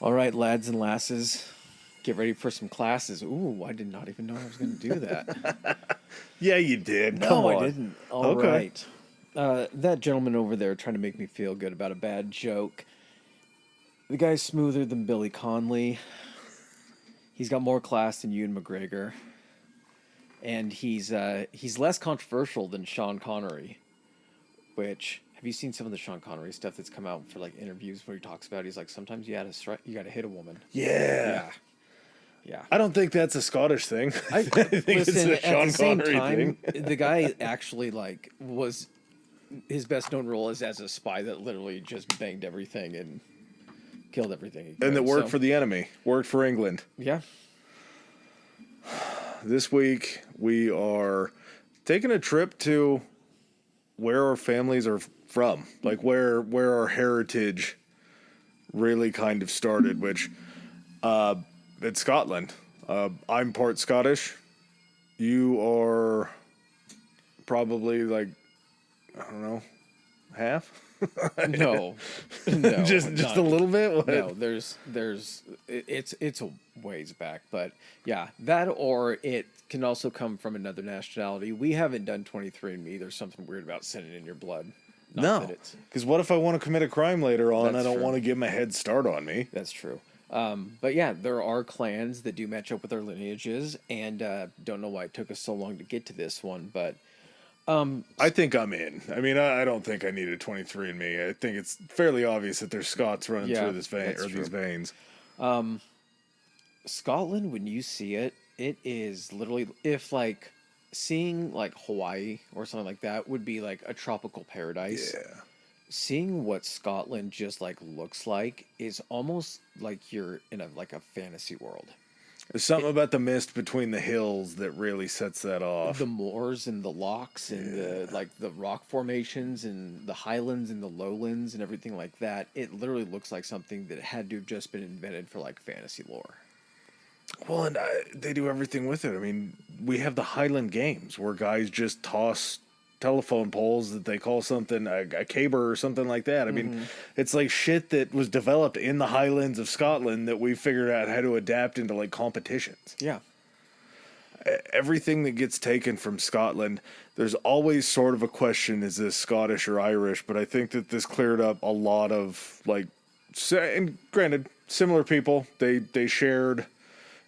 All right, lads and lasses, get ready for some classes. Ooh, I did not even know I was going to do that. Yeah, you did. No, Come on. I didn't. All right. That gentleman over there trying to make me feel good about a bad joke. The guy's smoother than Billy Conley. He's got more class than Ewan McGregor. And he's less controversial than Sean Connery. Which, have you seen some of the Sean Connery stuff that's come out for like interviews where he talks about? He's like, sometimes you gotta hit a woman. Yeah. Yeah. I don't think that's a Scottish thing. I think Listen, it's a at Sean the same Connery time, thing. the guy actually was his best known role is as a spy that literally just banged everything and killed everything he could. And that worked for the enemy. Worked for England. Yeah. This week, we are taking a trip to where our families are from. Like, where our heritage really kind of started, which, it's Scotland. I'm part Scottish. You are probably, like, I don't know, half? No, just a little bit. What? No, it's a ways back, but yeah, that or it can also come from another nationality. We haven't done 23andMe. There's something weird about sending in your blood. No, because what if I want to commit a crime later on? That's I don't true. want to give them a head start on me. That's true. But yeah, there are clans that do match up with our lineages, and don't know why it took us so long to get to this one, but I think I'm in. I mean, I don't think I need a 23andMe. I think it's fairly obvious that there's Scots running through this vein or these veins. Scotland, when you see it, it is literally if like seeing like Hawaii or something like that would be like a tropical paradise. Yeah. Seeing what Scotland just like looks like is almost like you're in a fantasy world. There's something about the mist between the hills that really sets that off. The moors and the lochs and the rock formations and the Highlands and the lowlands and everything like that. It literally looks like something that had to have just been invented for like fantasy lore. Well, and they do everything with it. I mean, we have the Highland Games where guys just toss telephone poles that they call something a caber or something like that. I mean, it's like shit that was developed in the Highlands of Scotland that we figured out how to adapt into like competitions. Yeah. Everything that gets taken from Scotland, there's always sort of a question, is this Scottish or Irish? But I think that this cleared up a lot of like, and granted, similar people, they shared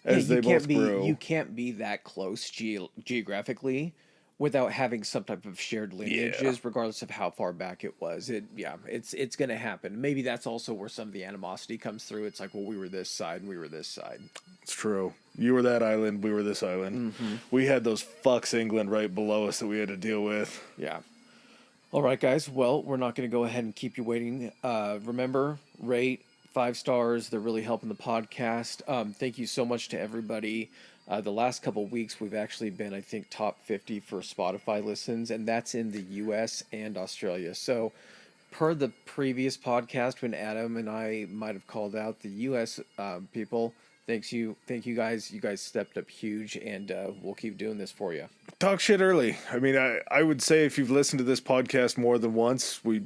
as they both grew. You can't be that close geographically without having some type of shared lineages, regardless of how far back it was. It's going to happen. Maybe that's also where some of the animosity comes through. It's like, well, we were this side, and we were this side. It's true. You were that island, we were this island. Mm-hmm. We had those fucks England right below us that we had to deal with. Yeah. All right, guys. Well, we're not going to go ahead and keep you waiting. Remember, rate 5 stars. They're really helping the podcast. Thank you so much to everybody. The last couple of weeks, we've actually been, I think, top 50 for Spotify listens, and that's in the U.S. and Australia. So, per the previous podcast, when Adam and I might have called out the U.S. People, thank you guys. You guys stepped up huge, and we'll keep doing this for you. Talk shit early. I mean, I would say if you've listened to this podcast more than once, we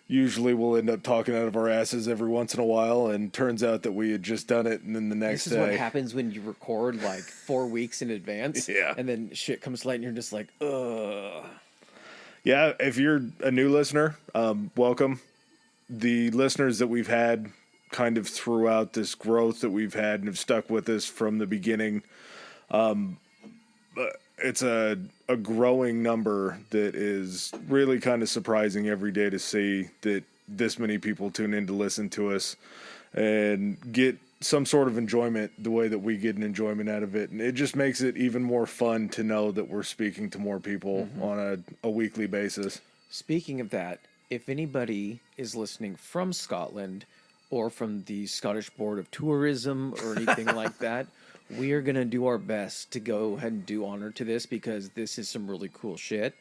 usually we'll end up talking out of our asses every once in a while, and turns out that we had just done it, and then the next day... This is what happens when you record, like, 4 weeks in advance, and then shit comes late, and you're just like, ugh. Yeah, if you're a new listener, welcome. The listeners that we've had kind of throughout this growth that we've had and have stuck with us from the beginning, it's a growing number that is really kind of surprising every day to see that this many people tune in to listen to us and get some sort of enjoyment the way that we get an enjoyment out of it. And it just makes it even more fun to know that we're speaking to more people on a weekly basis. Speaking of that, if anybody is listening from Scotland or from the Scottish Board of Tourism or anything like that, we are going to do our best to go ahead and do honor to this because this is some really cool shit.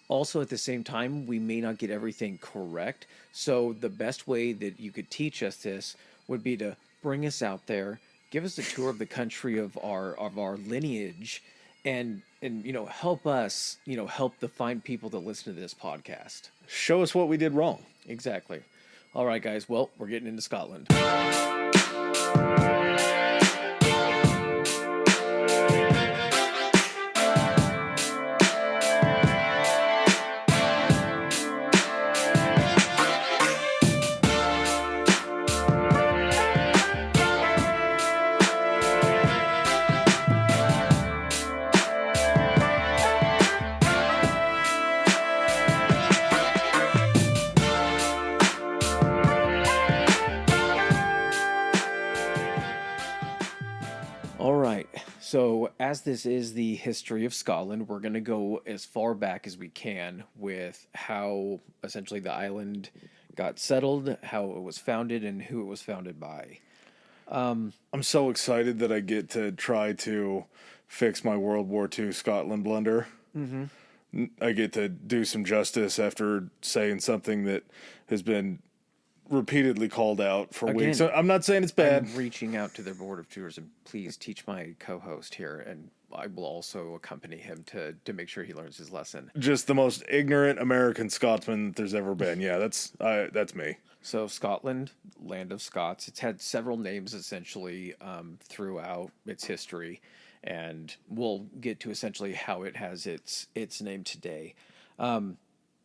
Also, at the same time, we may not get everything correct. So the best way that you could teach us this would be to bring us out there, give us a tour of the country of our lineage, and help us, help the fine people that listen to this podcast. Show us what we did wrong. Exactly. All right, guys. Well, we're getting into Scotland. So, as this is the history of Scotland, we're going to go as far back as we can with how essentially the island got settled, how it was founded, and who it was founded by. I'm so excited that I get to try to fix my World War II Scotland blunder. I get to do some justice after saying something that has been repeatedly called out for Again, weeks. I'm not saying it's bad. I'm reaching out to their board of tourism. Please teach my co-host here, and I will also accompany him to make sure he learns his lesson. Just the most ignorant American Scotsman that there's ever been. Yeah, that's me. So Scotland, land of Scots, it's had several names essentially throughout its history, and we'll get to essentially how it has its name today.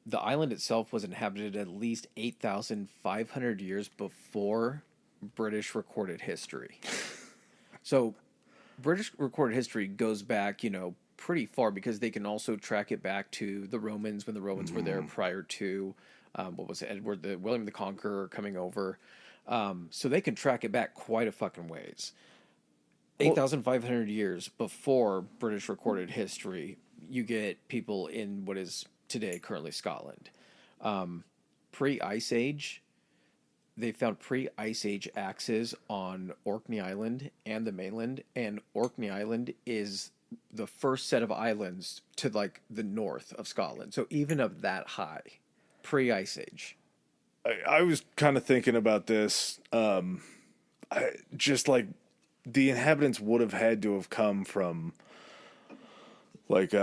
The island itself was inhabited at least 8,500 years before British recorded history. So British recorded history goes back, pretty far because they can also track it back to the Romans when the Romans were there prior to what was it, William the Conqueror coming over. So they can track it back quite a fucking ways. 8,500 years before British recorded history, you get people in what is today currently Scotland. Pre-Ice Age, they found pre-Ice Age axes on Orkney Island and the mainland, and Orkney Island is the first set of islands to like the north of Scotland. So even of that high, pre-Ice Age. I was kind of thinking about this. Just like the inhabitants would have had to have come from like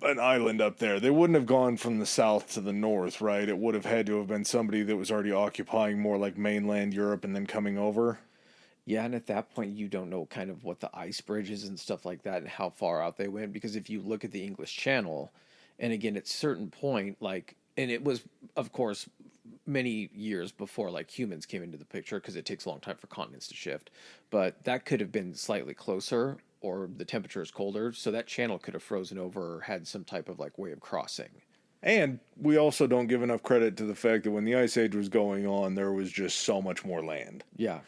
an island up there. They wouldn't have gone from the south to the north, right? It would have had to have been somebody that was already occupying more like mainland Europe and then coming over. Yeah, and at that point, you don't know kind of what the ice bridges and stuff like that and how far out they went. Because if you look at the English Channel, and again, at a certain point, like, and it was, of course, many years before like humans came into the picture because it takes a long time for continents to shift. But that could have been slightly closer or the temperature is colder. So that channel could have frozen over or had some type of like way of crossing. And we also don't give enough credit to the fact that when the Ice Age was going on, there was just so much more land. Yeah.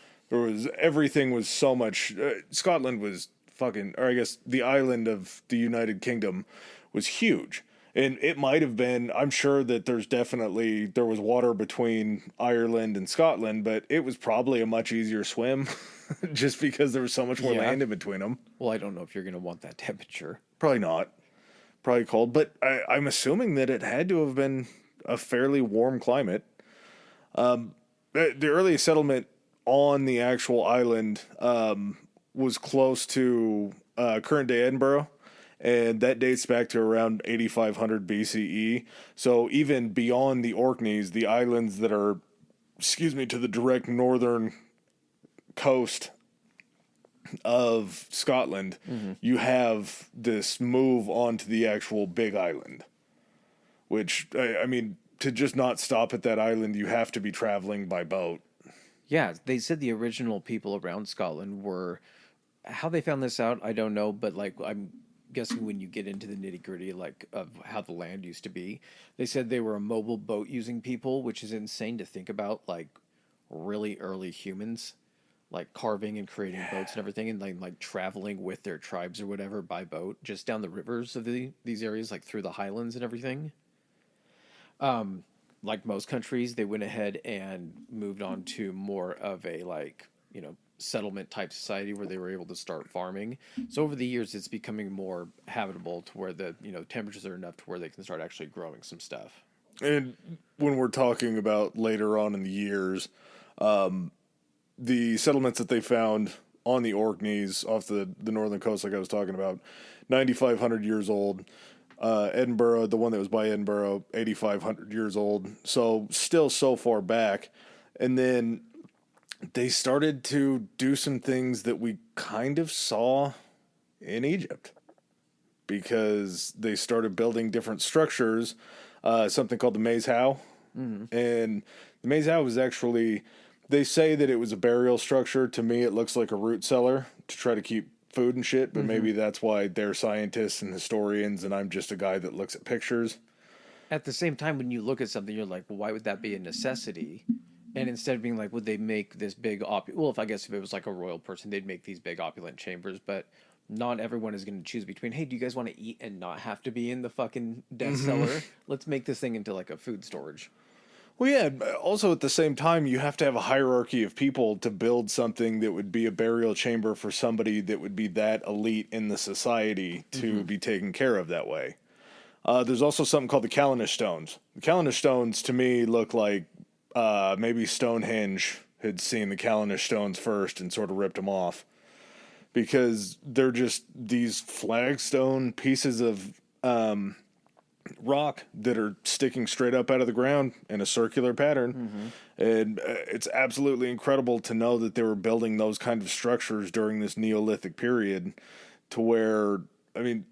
Everything was so much. Scotland was fucking, or I guess the island of the United Kingdom was huge. And it might have been, I'm sure that there was water between Ireland and Scotland, but it was probably a much easier swim just because there was so much more land in between them. Well, I don't know if you're going to want that temperature. Probably not. Probably cold. But I'm assuming that it had to have been a fairly warm climate. The earliest settlement on the actual island was close to current day Edinburgh, and that dates back to around 8500 BCE. So even beyond the Orkneys, the islands that are, to the direct northern coast of Scotland, you have this move onto the actual big island, which, I mean, to just not stop at that island, you have to be traveling by boat. Yeah, they said the original people around Scotland were, how they found this out, I don't know, but like I'm guessing when you get into the nitty gritty like of how the land used to be, they said they were a mobile boat using people, which is insane to think about, like really early humans, like carving and creating boats and everything, and like traveling with their tribes or whatever by boat just down the rivers of these areas, like through the Highlands and everything. Like most countries, they went ahead and moved on to more of a settlement type society where they were able to start farming. So over the years, it's becoming more habitable to where the temperatures are enough to where they can start actually growing some stuff. And when we're talking about later on in the years, the settlements that they found on the Orkneys off the northern coast, like I was talking about, 9,500 years old. Edinburgh, the one that was by Edinburgh, 8,500 years old. So still so far back. And then they started to do some things that we kind of saw in Egypt, because they started building different structures, something called the Maze How. And the Maze How was actually, they say that it was a burial structure. To me, it looks like a root cellar to try to keep food and shit, but maybe that's why they're scientists and historians and I'm just a guy that looks at pictures. At the same time, when you look at something, you're like, well, why would that be a necessity? And instead of being like, would they make this big well, if it was like a royal person, they'd make these big opulent chambers, but not everyone is going to choose between, hey, do you guys want to eat and not have to be in the fucking death cellar? Let's make this thing into like a food storage. Well, yeah, but also at the same time, you have to have a hierarchy of people to build something that would be a burial chamber for somebody that would be that elite in the society to be taken care of that way. There's also something called the Callanish stones. The Callanish stones, to me, look like maybe Stonehenge had seen the Callanish stones first and sort of ripped them off. Because they're just these flagstone pieces of rock that are sticking straight up out of the ground in a circular pattern. And it's absolutely incredible to know that they were building those kind of structures during this Neolithic period to where, I mean,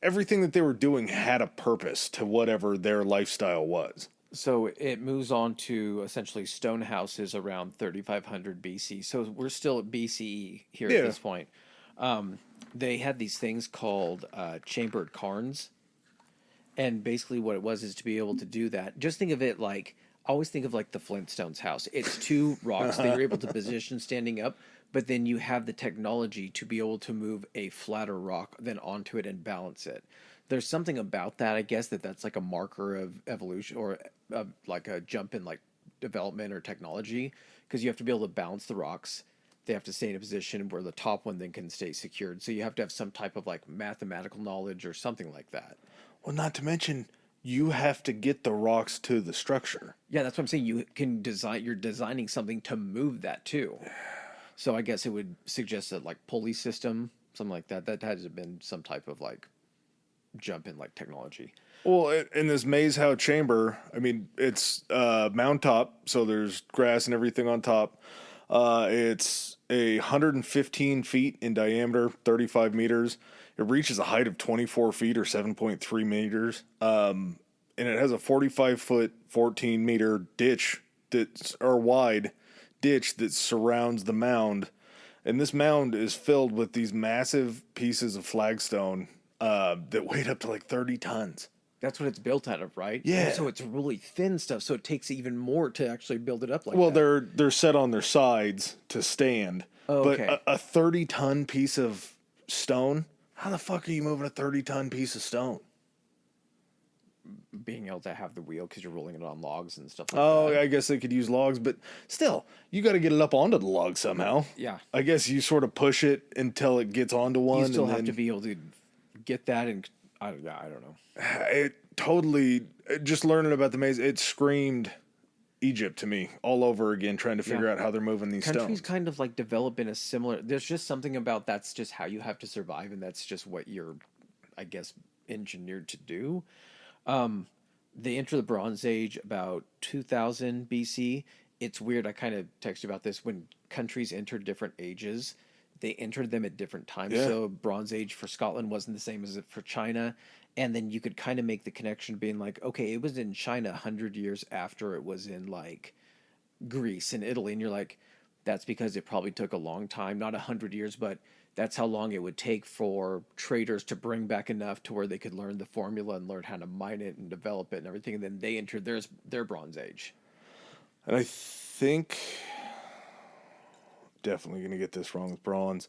everything that they were doing had a purpose to whatever their lifestyle was. So it moves on to essentially stone houses around 3500 BC. So we're still at BCE here at this point. They had these things called chambered cairns. And basically what it was is to be able to do that. Just think of it like, I always think of like the Flintstones house. It's two rocks they were able to position standing up, but then you have the technology to be able to move a flatter rock then onto it and balance it. There's something about that, I guess, that's like a marker of evolution or like a jump in like development or technology, because you have to be able to balance the rocks. They have to stay in a position where the top one then can stay secured. So you have to have some type of like mathematical knowledge or something like that. Well, not to mention, you have to get the rocks to the structure. Yeah, that's what I'm saying. You're designing something to move that too. So I guess it would suggest that like pulley system, something like that. That has been some type of like jump in like technology. Well, in this maze house chamber, I mean, it's mound top, so there's grass and everything on top. It's 115 feet in diameter, 35 meters. It reaches a height of 24 feet or 7.3 meters. And it has a 45-foot, 14-meter wide ditch that surrounds the mound. And this mound is filled with these massive pieces of flagstone that weighed up to like 30 tons. That's what it's built out of, right? Yeah. So it's really thin stuff, so it takes even more to actually build it up like well, that. they're set on their sides to stand. Oh, okay. But a 30-ton piece of stone, how the fuck are you moving a 30-ton piece of stone? Being able to have the wheel because you're rolling it on logs and stuff like that. Oh, I guess they could use logs, but still, you got to get it up onto the log somehow. Yeah. I guess you sort of push it until it gets onto one. You still and have then to be able to get that, and I don't know. It totally, just learning about the maze, it screamed Egypt to me all over again, trying to figure out how they're moving these Countries stones. kind of like develop in a similar. There's just something about that's just how you have to survive, and that's just what you're, I guess, engineered to do. They enter the Bronze Age about 2000 BC. It's weird. I kind of texted about this. When countries enter different ages, they entered them at different times. Yeah. So Bronze Age for Scotland wasn't the same as it for China. And then you could kind of make the connection being like, okay, it was in China 100 years after it was in like Greece and Italy. And you're like, that's because it probably took a long time, not 100 years, but that's how long it would take for traders to bring back enough to where they could learn the formula and learn how to mine it and develop it and everything. And then they entered their Bronze Age. And I think, definitely going to get this wrong with bronze.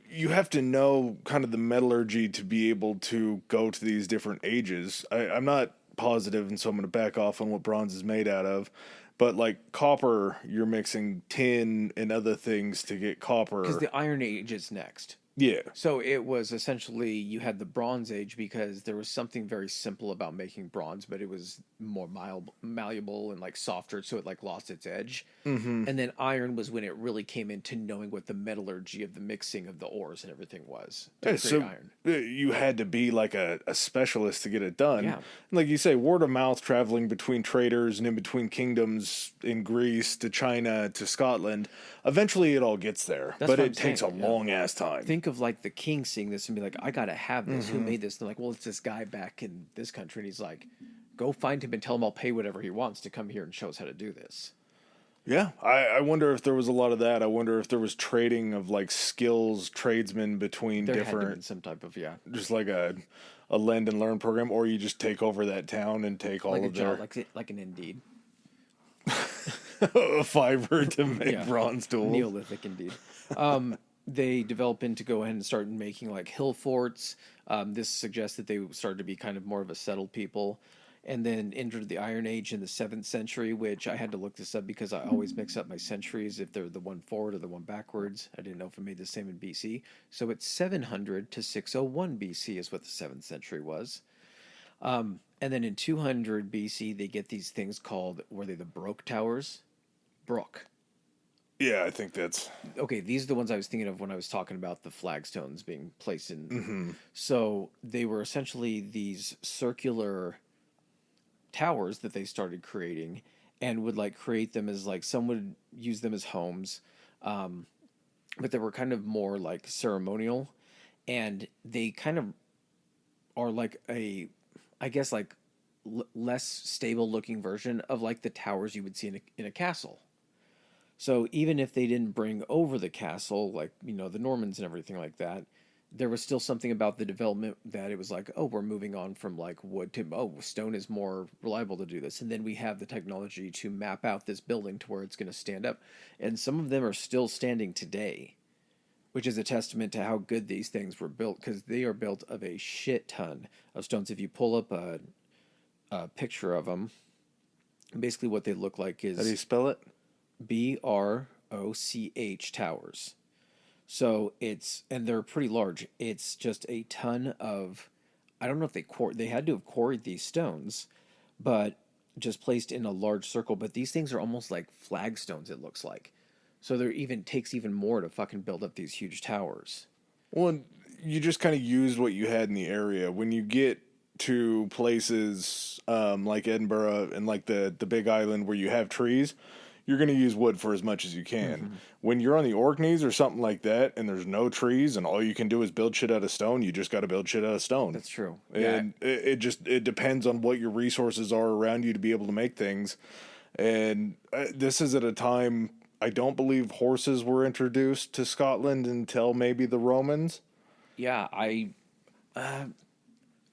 You have to know kind of the metallurgy to be able to go to these different ages. I'm not positive, and so I'm going to back off on what bronze is made out of. But like copper, you're mixing tin and other things to get copper. Because the Iron Age is next. Yeah. So it was essentially, you had the Bronze Age because there was something very simple about making bronze, but it was more malleable and like softer, so it like lost its edge. Mm-hmm. And then iron was when it really came into knowing what the metallurgy of the mixing of the ores and everything was to create So iron. you had to be like a specialist to get it done. Yeah. And like you say, word of mouth traveling between traders and in between kingdoms in Greece to China to Scotland. Eventually it all gets there, That's but what it I'm takes saying, a long ass time. Think of like the king seeing this and be like, I gotta have this. Who made this? And they're like, well, it's this guy back in this country. And he's like, go find him and tell him I'll pay whatever he wants to come here and show us how to do this. Yeah, I wonder if there was a lot of that. I wonder if there was trading of like skills, tradesmen between There had to have different, been some type of, just like a lend and learn program, or you just take over that town and take all like a of their. job, like an Indeed. fiber to make Yeah. bronze tools. Neolithic indeed. They develop into go ahead and start making like hill forts. This suggests that they started to be kind of more of a settled people, and then entered the Iron Age in the 7th century. Which I had to look this up because I always mix up my centuries if they're the one forward or the one backwards. I didn't know if it made the same in BC. So it's 700 to 601 BC is what the 7th century was. And then in 200 BC they get these things called, were they the Broke Towers? Brook. Yeah, I think that's Okay, these are the ones I was thinking of when I was talking about the flagstones being placed in. So they were essentially these circular towers that they started creating, and would like create them as like some would use them as homes, but they were kind of more like ceremonial, and they kind of are like a, I guess like less stable looking version of like the towers you would see in a castle. So even if they didn't bring over the castle, like, the Normans and everything like that, there was still something about the development that it was like, oh, we're moving on from like wood to, oh, stone is more reliable to do this. And then we have the technology to map out this building to where it's going to stand up. And some of them are still standing today, which is a testament to how good these things were built, because they are built of a shit ton of stones. If you pull up a picture of them, basically what they look like is... How do you spell it? Broch towers. So and they're pretty large. It's just a ton of, I don't know if they had to have quarried these stones, but just placed in a large circle. But these things are almost like flagstones, it looks like. So there even takes even more to fucking build up these huge towers. Well, you just kind of used what you had in the area. When you get to places like Edinburgh and like the Big Island where you have trees, you're going to use wood for as much as you can. Mm-hmm. When you're on the Orkneys or something like that and there's no trees and all you can do is build shit out of stone, you just got to build shit out of stone. That's true. And it depends on what your resources are around you to be able to make things. And this is at a time, I don't believe horses were introduced to Scotland until maybe the Romans. Yeah, trying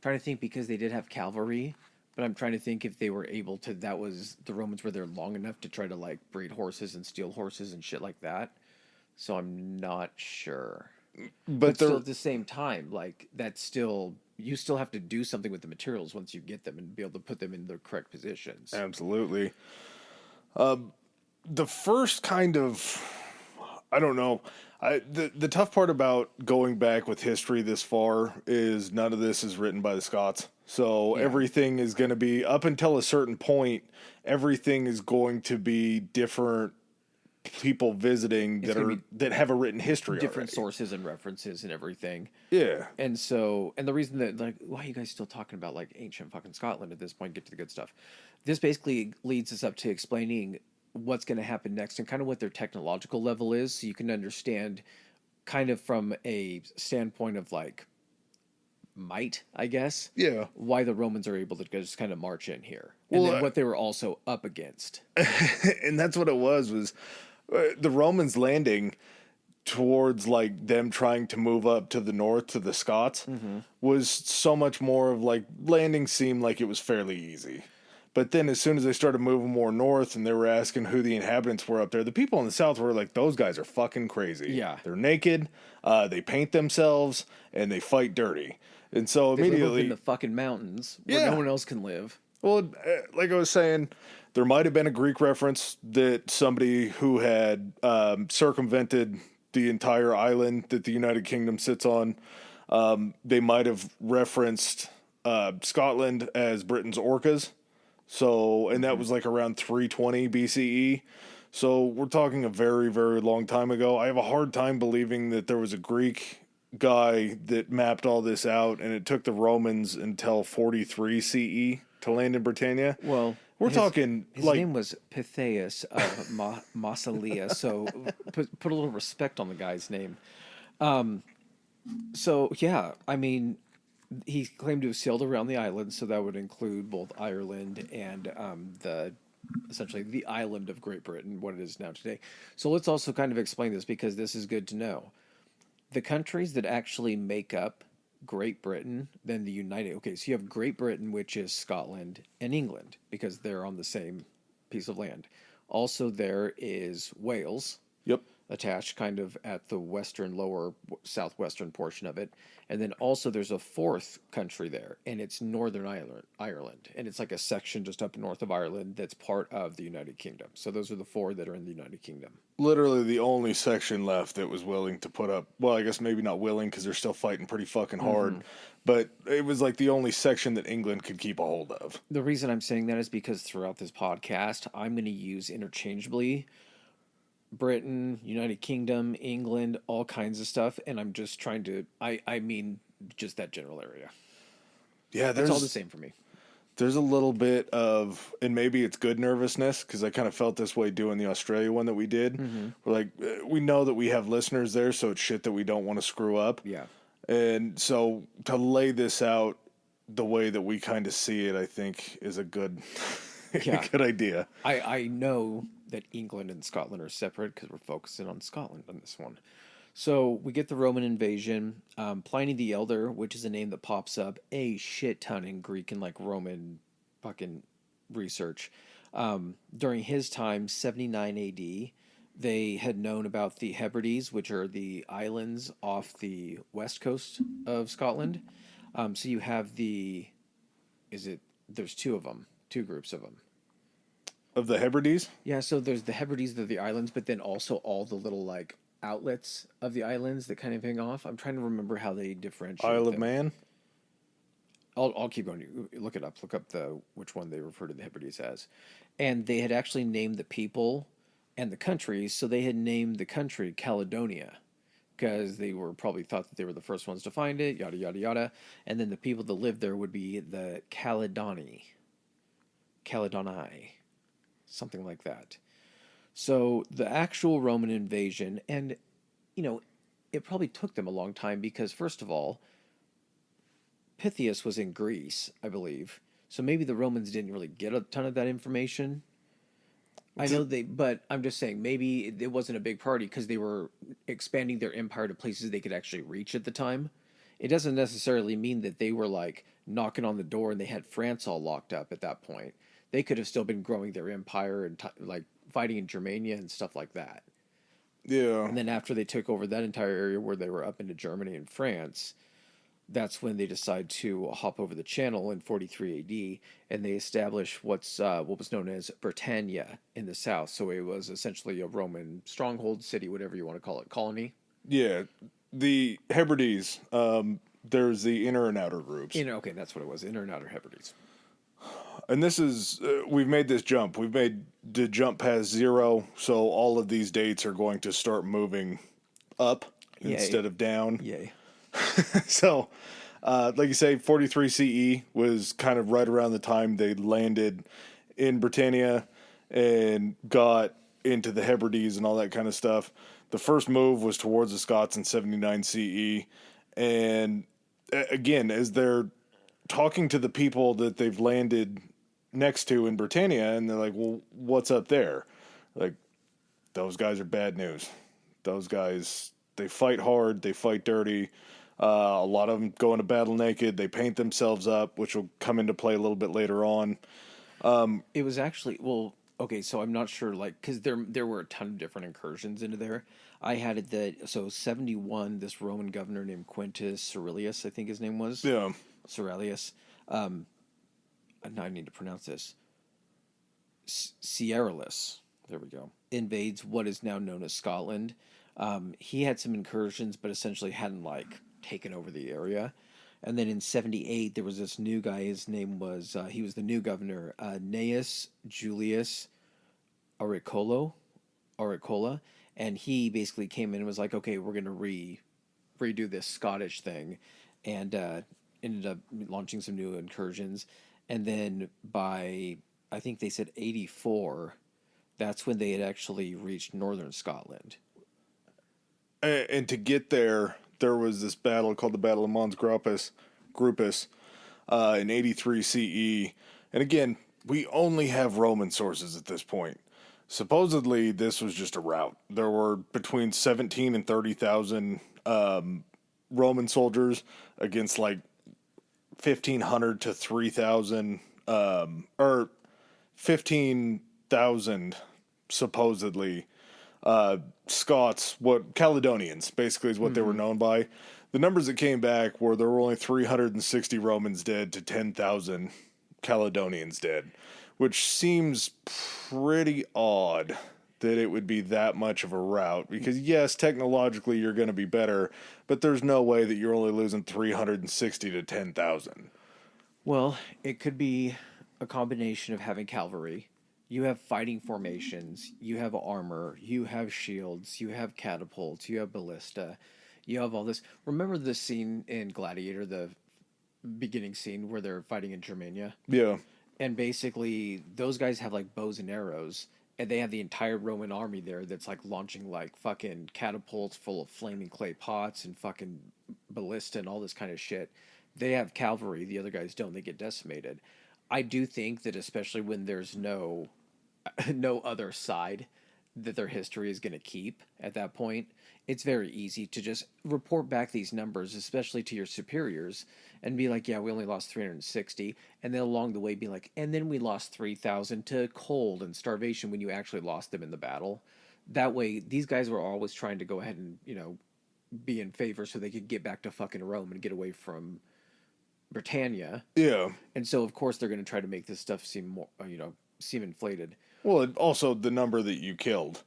to think, because they did have cavalry. But I'm trying to think if they were able to, that was, the Romans were there long enough to try to like breed horses and steal horses and shit like that. So I'm not sure. But still at the same time, like that's still, you still have to do something with the materials once you get them and be able to put them in their correct positions. Absolutely. The first kind of, I don't know. The tough part about going back with history this far is none of this is written by the Scots. So everything is going to be, up until a certain point, everything is going to be different people visiting that have a written history different already. Sources and references and everything. Yeah. And so, and the reason that, like, why are you guys still talking about like ancient fucking Scotland at this point? Get to the good stuff. This basically leads us up to explaining what's going to happen next and kind of what their technological level is, so you can understand kind of from a standpoint of like might, I guess. Yeah. Why the Romans are able to just kind of march in here. And then what they were also up against. And that's what it was the Romans landing towards like them trying to move up to the north to the Scots was so much more of like landing seemed like it was fairly easy. But then as soon as they started moving more north and they were asking who the inhabitants were up there, the people in the south were like, those guys are fucking crazy. Yeah. They're naked, they paint themselves, and they fight dirty. And so immediately... They live in the fucking mountains where no one else can live. Well, like I was saying, there might have been a Greek reference that somebody who had circumvented the entire island that the United Kingdom sits on, they might have referenced Scotland as Britain's Orcas. So, and that was like around 320 BCE. So we're talking a very, very long time ago. I have a hard time believing that there was a Greek guy that mapped all this out, and it took the Romans until 43 CE to land in Britannia. Well, we're talking his name was Pytheas of Massalia, so put a little respect on the guy's name. So yeah, I mean, he claimed to have sailed around the island, so that would include both Ireland and essentially the island of Great Britain, what it is now today. So let's also kind of explain this, because this is good to know. The countries that actually make up Great Britain, then the United... Okay, so you have Great Britain, which is Scotland and England, because they're on the same piece of land. Also, there is Wales Yep. attached kind of at the western lower southwestern portion of it, and then also there's a fourth country there, and it's Northern Ireland, and it's like a section just up north of Ireland that's part of the United Kingdom. So those are the four that are in the United Kingdom. Literally the only section left that was willing to put up. Well, I guess maybe not willing because they're still fighting pretty fucking hard. But it was like the only section that England could keep a hold of. The reason I'm saying that is because throughout this podcast I'm going to use interchangeably Britain, United Kingdom, England, all kinds of stuff, and I'm just trying to I mean just that general area. Yeah, It's all the same for me. there's a little bit of, and maybe it's good nervousness because I kind of felt this way doing the Australia one that we did. We're like, we know that we have listeners there, so it's shit that we don't want to screw up. Yeah. And so to lay this out the way that we kind of see it, I think is a good, Yeah. good idea. I know that England and Scotland are separate because we're focusing on Scotland on this one. So we get the Roman invasion. Pliny the Elder, which is a name that pops up a shit ton in Greek and like Roman fucking research. During his time, 79 AD, they had known about the Hebrides, which are the islands off the west coast of Scotland. So you have there's two of them, two groups of them. Of the Hebrides? Yeah, so there's the Hebrides, they're the islands, but then also all the little like outlets of the islands that kind of hang off. I'm trying to remember how they differentiate Isle of them. Man? I'll keep going. You look it up. Look up which one they refer to the Hebrides as, and they had actually named the people and the countries. So they had named the country Caledonia because they were probably thought that they were the first ones to find it. Yada yada yada, and then the people that lived there would be the Caledoni, something like that. So the actual Roman invasion, and it probably took them a long time because first of all, Pythias was in Greece, I believe. So maybe the Romans didn't really get a ton of that information. I know but I'm just saying maybe it wasn't a big party because they were expanding their empire to places they could actually reach at the time. It doesn't necessarily mean that they were like knocking on the door and they had France all locked up at that point. They could have still been growing their empire and like fighting in Germania and stuff like that. Yeah. And then after they took over that entire area where they were up into Germany and France, that's when they decide to hop over the channel in 43 AD, and they establish what was known as Britannia in the south. So it was essentially a Roman stronghold city, whatever you want to call it, colony. Yeah. The Hebrides, there's the inner and outer groups. Okay, that's what it was, inner and outer Hebrides. And this is, we've made this jump. We've made the jump past 0, so all of these dates are going to start moving up instead of down. Yay. So, like you say, 43 CE was kind of right around the time they landed in Britannia and got into the Hebrides and all that kind of stuff. The first move was towards the Scots in 79 CE. And again, as they're talking to the people that they've landed next to in Britannia, and they're like, well, what's up there? Like, those guys are bad news. Those guys, they fight hard, they fight dirty. A lot of them go into battle naked. They paint themselves up, which will come into play a little bit later on. It was actually, well, okay, so I'm not sure, like, because there were a ton of different incursions into there. I had it that, so 71, this Roman governor named Quintus Cyrilius, I think his name was. Yeah. Cyrilius. Now I need to pronounce this. Cyrillus. There we go. Invades what is now known as Scotland. He had some incursions, but essentially hadn't, like, taken over the area. And then in 78, there was this new guy. His name was, he was the new governor, Gnaeus Julius Auricola. And he basically came in and was like, okay, we're going to redo this Scottish thing. And ended up launching some new incursions. And then by, I think they said 84, that's when they had actually reached northern Scotland. And to get there, there was this battle called the Battle of Mons Graupus in 83 CE. And again, we only have Roman sources at this point. Supposedly, this was just a rout. There were between 17 and 30,000 Roman soldiers against like 1,500 to 3,000, or 15,000 supposedly Scots, what Caledonians basically is what they were known by. The numbers that came back were there were only 360 Romans dead to 10,000 Caledonians dead, which seems pretty odd that it would be that much of a rout because yes, technologically you're going to be better, but there's no way that you're only losing 360 to 10,000. Well, it could be a combination of having cavalry. You have fighting formations, you have armor, you have shields, you have catapults, you have ballista, you have all this. Remember the scene in Gladiator, the beginning scene where they're fighting in Germania? Yeah. And basically, those guys have like bows and arrows, and they have the entire Roman army there that's like launching like fucking catapults full of flaming clay pots and fucking ballista and all this kind of shit. They have cavalry, the other guys don't, they get decimated. I do think that especially when there's no other side that their history is going to keep at that point, it's very easy to just report back these numbers, especially to your superiors, and be like, yeah, we only lost 360. And then along the way be like, and then we lost 3,000 to cold and starvation when you actually lost them in the battle. That way, these guys were always trying to go ahead and, be in favor so they could get back to fucking Rome and get away from Britannia. Yeah. And so, of course, they're going to try to make this stuff seem more, seem inflated. Well, also the number that you killed.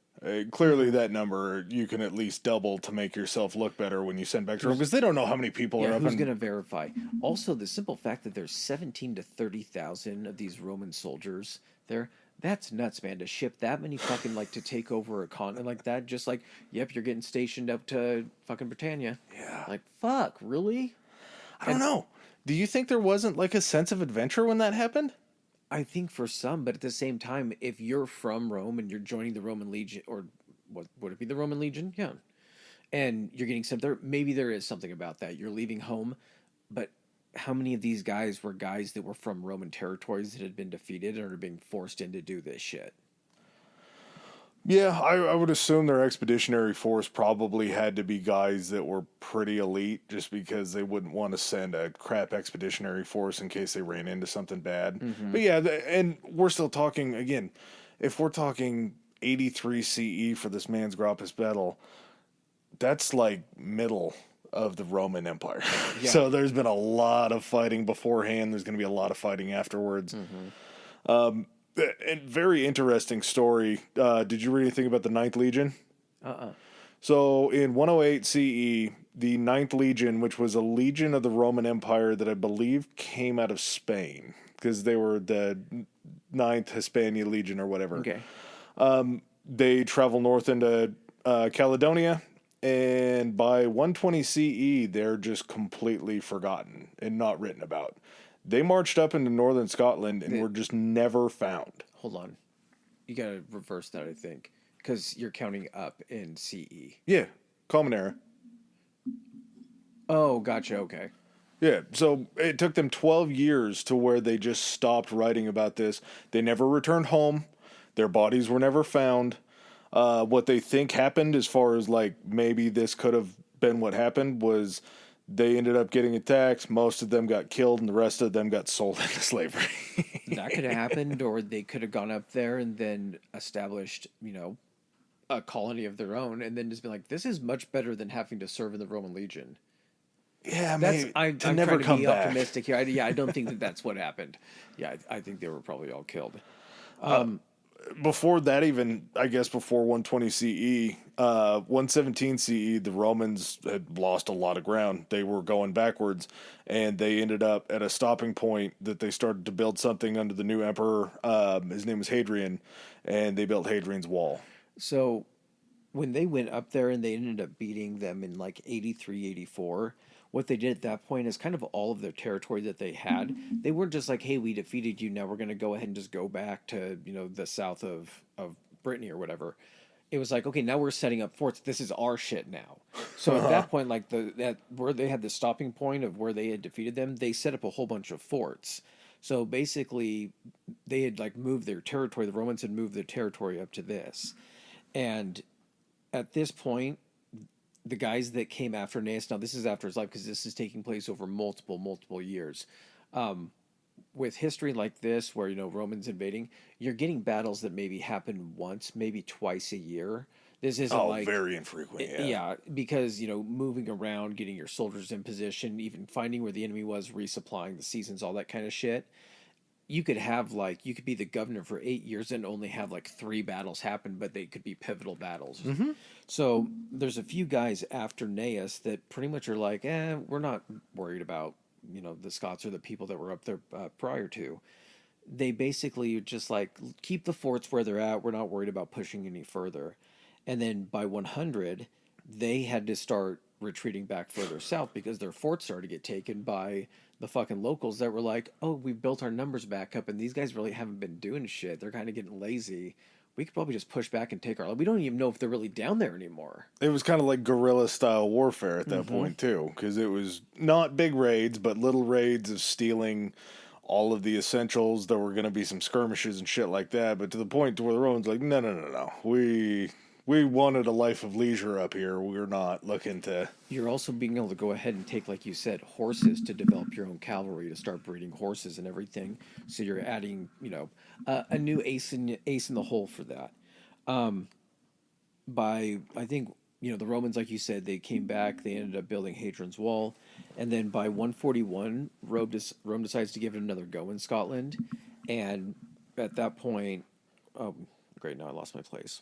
Clearly, that number you can at least double to make yourself look better when you send back to Rome because they don't know how many people are up. Who's going to verify? Also, the simple fact that there's 17 to 30,000 of these Roman soldiers there—that's nuts, man. To ship that many fucking to take over a continent like that, just like, yep, you're getting stationed up to fucking Britannia. Yeah. Like, fuck, really? I don't know. Do you think there wasn't a sense of adventure when that happened? I think for some, but at the same time, if you're from Rome and you're joining the Roman Legion, or what would it be, the Roman Legion? Yeah. And you're getting sent there, maybe there is something about that. You're leaving home, but how many of these guys were guys that were from Roman territories that had been defeated and are being forced in to do this shit? Yeah, I would assume their expeditionary force probably had to be guys that were pretty elite just because they wouldn't want to send a crap expeditionary force in case they ran into something bad. Mm-hmm. But yeah, and we're still talking, again, if we're talking 83 CE for this man's Grappus battle, that's middle of the Roman Empire. Yeah. So there's been a lot of fighting beforehand. There's going to be a lot of fighting afterwards. Mm-hmm. And very interesting story. Did you read anything about the Ninth Legion? So in 108 CE, the Ninth Legion, which was a legion of the Roman Empire that I believe came out of Spain, because they were the Ninth Hispania Legion or whatever. Okay. They travel north into Caledonia, and by 120 CE, they're just completely forgotten and not written about. They marched up into northern Scotland and were just never found. Hold on. You got to reverse that, I think, because you're counting up in CE. Yeah, Common Era. Oh, gotcha, okay. Yeah, so it took them 12 years to where they just stopped writing about this. They never returned home. Their bodies were never found. What they think happened, as far as maybe this could have been what happened, was they ended up getting attacked. Most of them got killed, and the rest of them got sold into slavery. That could have happened, or they could have gone up there and then established, a colony of their own, and then just been like, this is much better than having to serve in the Roman Legion. Yeah, maybe. I'm never trying to be back. optimistic here. I don't think that's what happened. Yeah, I think they were probably all killed. Before that, even, I guess before 120 CE, 117 CE, the Romans had lost a lot of ground. They were going backwards, and they ended up at a stopping point that they started to build something under the new emperor. His name was Hadrian, and they built Hadrian's Wall. So when they went up there and they ended up beating them in 83, 84, what they did at that point is kind of all of their territory that they had. They weren't just like, hey, we defeated you, now we're going to go ahead and just go back to, the south of Brittany or whatever. It was like, okay, now we're setting up forts. This is our shit now. So at that point, where they had the stopping point of where they had defeated them, they set up a whole bunch of forts. So basically, they had moved their territory. The Romans had moved their territory up to this. And at this point, the guys that came after Aeneas, now this is after his life because this is taking place over multiple years. with history like this, where Romans invading, you're getting battles that maybe happen once, maybe twice a year. This isn't Oh, like, very infrequent. Yeah. yeah, because moving around, getting your soldiers in position, even finding where the enemy was, resupplying the seasons, all that kind of shit. You could have like you could be the governor for 8 years and only have like three battles happen, but they could be pivotal battles. So there's a few guys after Naeus that pretty much are like, we're not worried about the Scots or the people that were up there prior to. They basically just like keep the forts where they're at. We're not worried about pushing any further. And then by 100, they had to start retreating back further south because their forts started to get taken by the fucking locals that were like, "Oh, we've built our numbers back up, and these guys really haven't been doing shit. They're kind of getting lazy. We could probably just push back and take our. We don't even know if they're really down there anymore." It was kind of like guerrilla style warfare at that point too, because it was not big raids, but little raids of stealing all of the essentials. There were going to be some skirmishes and shit like that, but to the point to where the Romans like, no, no, no, no, we wanted a life of leisure up here. We're not looking to. You're also being able to go ahead and take, like you said, horses to develop your own cavalry to start breeding horses and everything. So you're adding, a new ace in the hole for that. By I think the Romans, like you said, they came back. They ended up building Hadrian's Wall, and then by 141, Rome decides to give it another go in Scotland, and at that point, oh great, now I lost my place.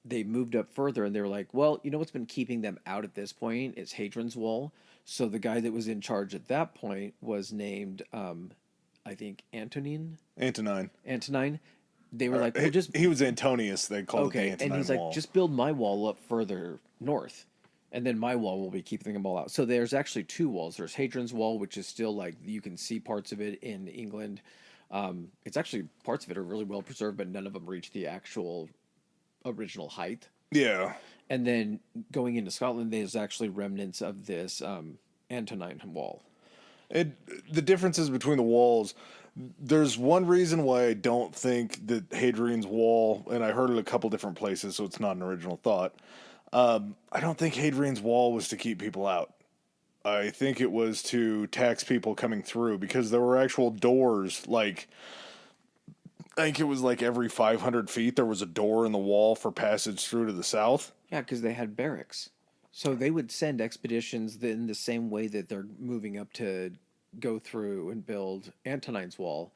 They moved up further and they were like, well, what's been keeping them out at this point is Hadrian's Wall. So the guy that was in charge at that point was named, I think, Antonine. Antonine. They were like, well, just he was Antonius. They called okay. it the And Antonine he's Wall. like, just build my wall up further north. And then my wall will be keeping them all out. So there's actually two walls. There's Hadrian's Wall, which is still like you can see parts of it in England. It's actually parts of it are really well preserved, but none of them reach the actual original height. Yeah. And then going into Scotland, there's actually remnants of this Antonine Wall. The differences between the walls. There's one reason why I don't think that Hadrian's Wall, and I heard it a couple different places, so it's not an original thought. I don't think Hadrian's Wall was to keep people out. I think it was to tax people coming through because there were actual doors. Like, I think it was like every 500 feet there was a door in the wall for passage through to the south. Yeah, because they had barracks. So they would send expeditions in the same way that they're moving up to go through and build Antonine's Wall.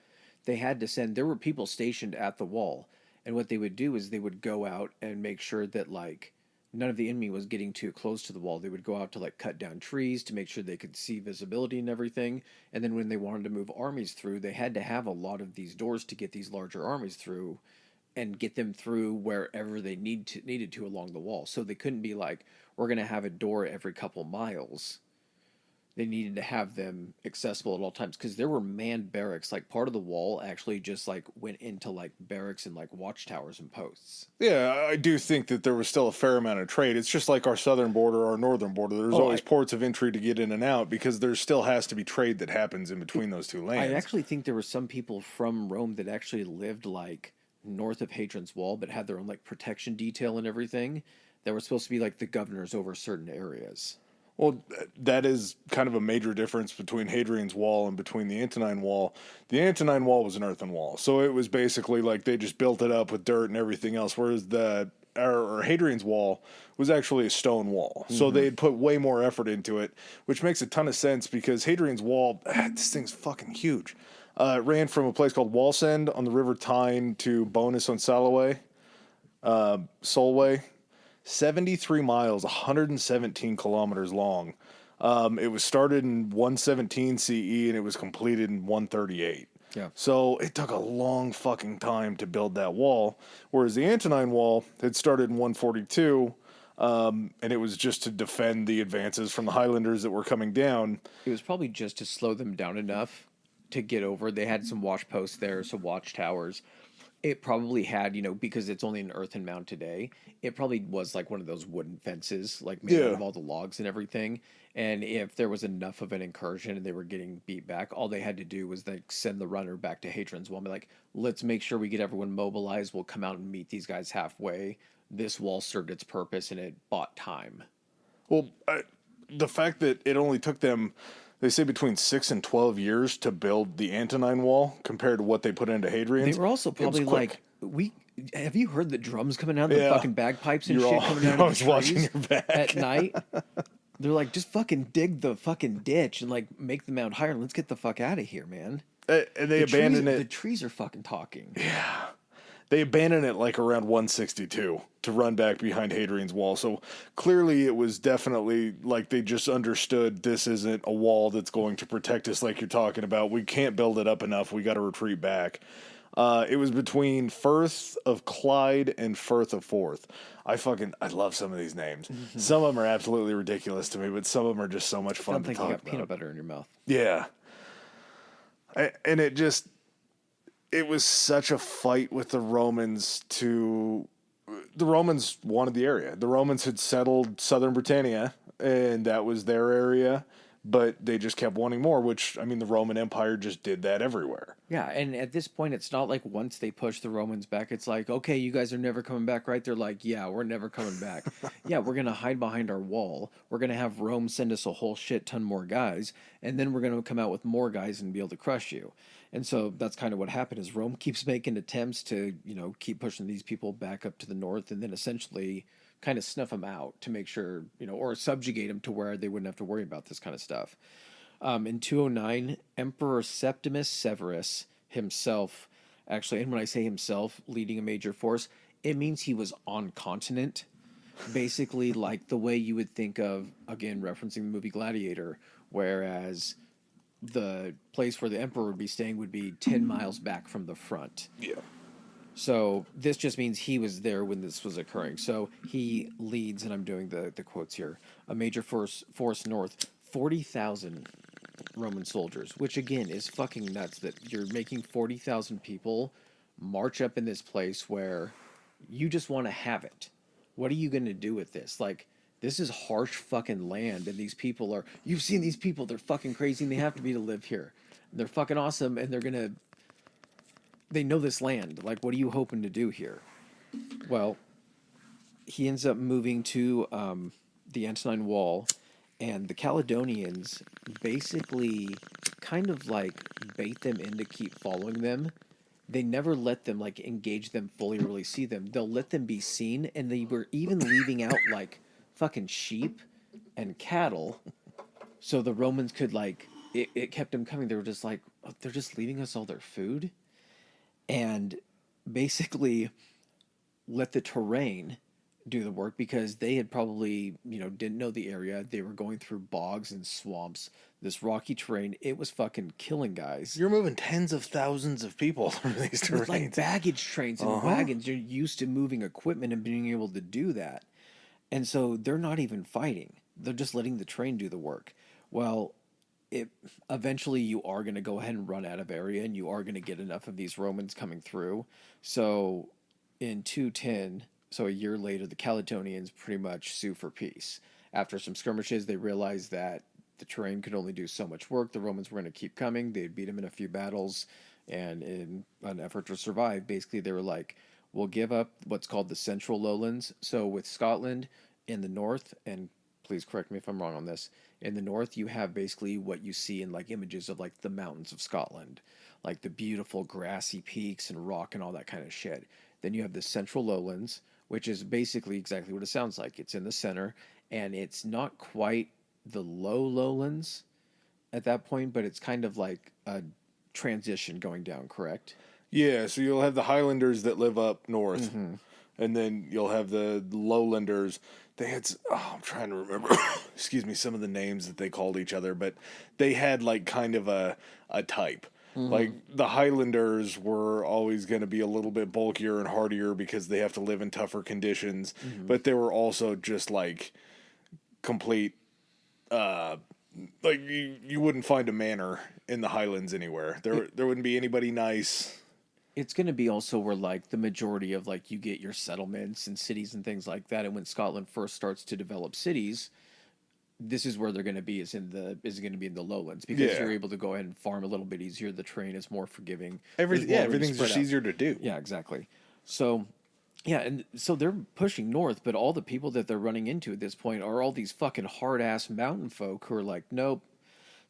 They had to send, there were people stationed at the wall. And what they would do is they would go out and make sure that, like, none of the enemy was getting too close to the wall. They would go out to, like, cut down trees to make sure they could see visibility and everything. And then when they wanted to move armies through, they had to have a lot of these doors to get these larger armies through and get them through wherever they needed to along the wall. So they couldn't be like, we're going to have a door every couple miles. They needed to have them accessible at all times because there were manned barracks. Like part of the wall actually just like went into like barracks and like watchtowers and posts. Yeah, I do think that there was still a fair amount of trade. It's just like our southern border, our northern border. There's always ports of entry to get in and out because there still has to be trade that happens in between those two lands. I actually think there were some people from Rome that actually lived like north of Hadrian's Wall, but had their own like protection detail and everything. That were supposed to be like the governors over certain areas. Well, that is kind of a major difference between Hadrian's Wall and between the Antonine Wall. The Antonine Wall was an earthen wall, so it was basically like they just built it up with dirt and everything else, whereas or Hadrian's Wall was actually a stone wall. So they had put way more effort into it, which makes a ton of sense because Hadrian's Wall, this thing's fucking huge. It ran from a place called Wallsend on the River Tyne to Bonus on Solway. 73 miles, 117 kilometers long. It was started in 117 CE and it was completed in 138. Yeah. So it took a long fucking time to build that wall, whereas the Antonine Wall had started in 142, and it was just to defend the advances from the Highlanders that were coming down. It was probably just to slow them down enough to get over. They had some watch posts there, some watchtowers. It probably had, because it's only an earthen mound today, it probably was like one of those wooden fences, like made out of all the logs and everything. And if there was enough of an incursion and they were getting beat back, all they had to do was like send the runner back to Hadrian's Wall and be like, let's make sure we get everyone mobilized. We'll come out and meet these guys halfway. This wall served its purpose and it bought time. Well, the fact that it only took them They say between 6 and 12 years to build the Antonine Wall compared to what they put into Hadrian's. They were also It was probably quick. like, have you heard the drums coming out, the Yeah. fucking bagpipes and You're shit all- coming you're out of the always watching trees your back. at night? They're like, just fucking dig the fucking ditch and like make the mound higher and let's get the fuck out of here, man. And they abandoned The it. trees are fucking talking. They abandoned it like around 162 to run back behind Hadrian's Wall. So clearly it was definitely like they just understood this isn't a wall that's going to protect us like you're talking about. We can't build it up enough. We got to retreat back. It was between Firth of Clyde and Firth of Forth. I love some of these names. Some of them are absolutely ridiculous to me, but some of them are just so much I fun don't to think talk you got about. peanut butter in your mouth. Yeah. And it was such a fight with the Romans the Romans wanted the area. The Romans had settled southern Britannia, and that was their area, but they just kept wanting more, which, I mean, the Roman Empire just did that everywhere. Yeah, and at this point, it's not like once they push the Romans back, it's like, okay, you guys are never coming back, right? They're like, yeah, we're never coming back. Yeah, we're going to hide behind our wall. We're going to have Rome send us a whole shit ton more guys, and then we're going to come out with more guys and be able to crush you. And so that's kind of what happened is Rome keeps making attempts to, keep pushing these people back up to the north and then essentially kind of snuff them out to make sure, or subjugate them to where they wouldn't have to worry about this kind of stuff. In 209, Emperor Septimus Severus himself, actually, and when I say himself, leading a major force, it means he was on continent. Basically, like the way you would think of, again, referencing the movie Gladiator, whereas the place where the emperor would be staying would be 10 miles back from the front. Yeah. So this just means he was there when this was occurring. So he leads, and I'm doing the quotes here, a major force north, 40,000 Roman soldiers, which again is fucking nuts that you're making 40,000 people march up in this place where you just want to have it. What are you going to do with this? Like, this is harsh fucking land, and these people are, you've seen these people, they're fucking crazy, and they have to be to live here. They're fucking awesome, and they know this land. Like, what are you hoping to do here? Well, he ends up moving to the Antonine Wall, and the Caledonians basically kind of like bait them in to keep following them. They never let them like engage them fully or really see them. They'll let them be seen, and they were even leaving out like fucking sheep and cattle so the Romans could like it kept them coming. They were just like, oh, they're just leaving us all their food, and basically let the terrain do the work because they had probably didn't know the area. They were going through bogs and swamps, this rocky terrain. It was fucking killing guys. You're moving tens of thousands of people through these With like terrains. baggage trains and wagons. You're used to moving equipment and being able to do that. And so they're not even fighting. They're just letting the train do the work. Well, eventually you are going to go ahead and run out of area, and you are going to get enough of these Romans coming through. So in 210, so a year later, the Caledonians pretty much sue for peace. After some skirmishes, they realized that the terrain could only do so much work. The Romans were going to keep coming. They'd beat them in a few battles, and in an effort to survive, basically they were like, we'll give up what's called the Central Lowlands. So with Scotland in the north, and please correct me if I'm wrong on this, in the north you have basically what you see in like images of like the mountains of Scotland, like the beautiful grassy peaks and rock and all that kind of shit. Then you have the Central Lowlands, which is basically exactly what it sounds like. It's in the center, and it's not quite the lowlands at that point, but it's kind of like a transition going down, correct? Yeah, so you'll have the Highlanders that live up north, and then you'll have the Lowlanders. They had, I'm trying to remember, excuse me, some of the names that they called each other, but they had like kind of a type. Like the Highlanders were always going to be a little bit bulkier and hardier because they have to live in tougher conditions, but they were also just like complete, like you wouldn't find a manor in the Highlands anywhere. There wouldn't be anybody nice. It's going to be also where like the majority of like you get your settlements and cities and things like that. And when Scotland first starts to develop cities, this is where they're going to be is going to be in the lowlands because you're able to go ahead and farm a little bit easier. The terrain is more forgiving. Everything's just easier to do. Yeah, exactly. So, yeah, and so they're pushing north, but all the people that they're running into at this point are all these fucking hard ass mountain folk who are like, nope,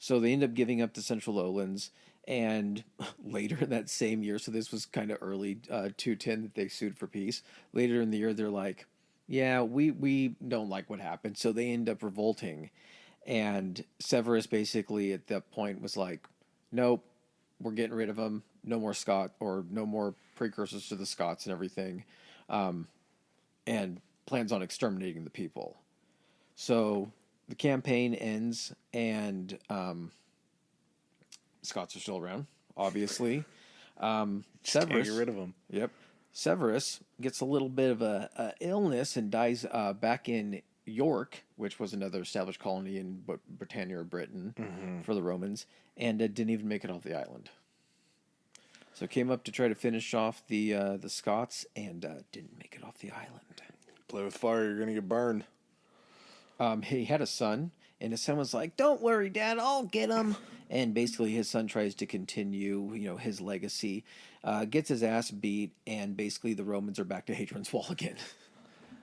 So they end up giving up the Central Lowlands. And later in that same year, so this was kind of early 210 that they sued for peace. Later in the year, they're like, yeah, we don't like what happened. So they end up revolting. And Severus basically at that point was like, nope, we're getting rid of them. No more Scot or no more precursors to the Scots and everything. And plans on exterminating the people. So the campaign ends, and Scots are still around, obviously. Just can't Severus, get rid of them. yep, Severus gets a little bit of a illness and dies back in York, which was another established colony in Britannia or Britain for the Romans, and didn't even make it off the island. So came up to try to finish off the Scots and didn't make it off the island. Play with fire, you're gonna get burned. He had a son, and his son was like, "Don't worry, Dad, I'll get him." And basically, his son tries to continue, his legacy, gets his ass beat, and basically the Romans are back to Hadrian's Wall again.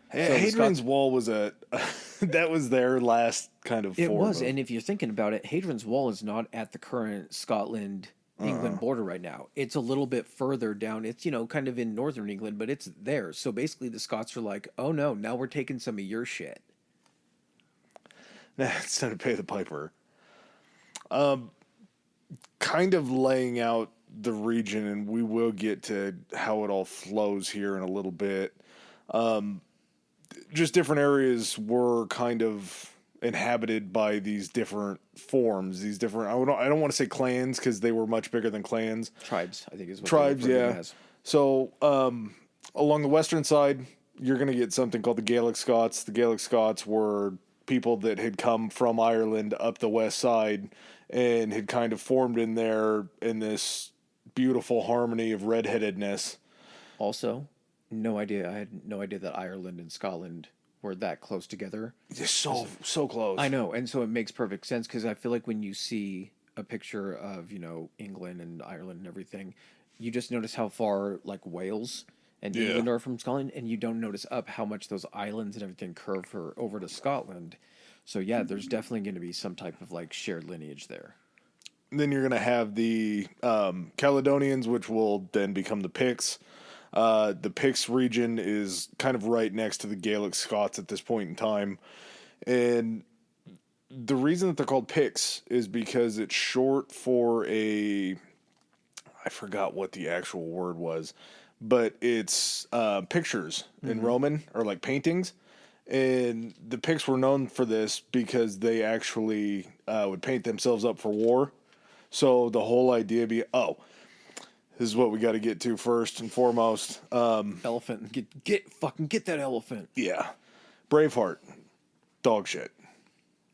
Hadrian's Wall was that was their last kind of. It was, and if you're thinking about it, Hadrian's Wall is not at the current Scotland England border right now. It's a little bit further down. It's kind of in northern England, but it's there. So basically, the Scots are like, "Oh no, now we're taking some of your shit." It's time to pay the piper. Kind of laying out the region, and we will get to how it all flows here in a little bit. Just different areas were kind of inhabited by these different forms, these different. I don't want to say clans because they were much bigger than clans. Tribes, I think is what Tribes, they refer to yeah. them as. So along the western side, you're going to get something called the Gaelic Scots. The Gaelic Scots were people that had come from Ireland up the west side and had kind of formed in there in this beautiful harmony of redheadedness. Also, no idea. I had no idea that Ireland and Scotland were that close together. Just so close. I know, and so it makes perfect sense because I feel like when you see a picture of England and Ireland and everything, you just notice how far like Wales and England are from Scotland, and you don't notice up how much those islands and everything curve over to Scotland. So yeah, there's definitely going to be some type of like shared lineage there. Then you're going to have the Caledonians, which will then become the Picts. The Picts region is kind of right next to the Gaelic Scots at this point in time. And the reason that they're called Picts is because it's short for I forgot what the actual word was, but it's pictures in Roman, or like paintings. And the Picts were known for this because they actually would paint themselves up for war. So the whole idea this is what we got to get to first and foremost. Elephant, get that elephant. Yeah. Braveheart. Dog shit.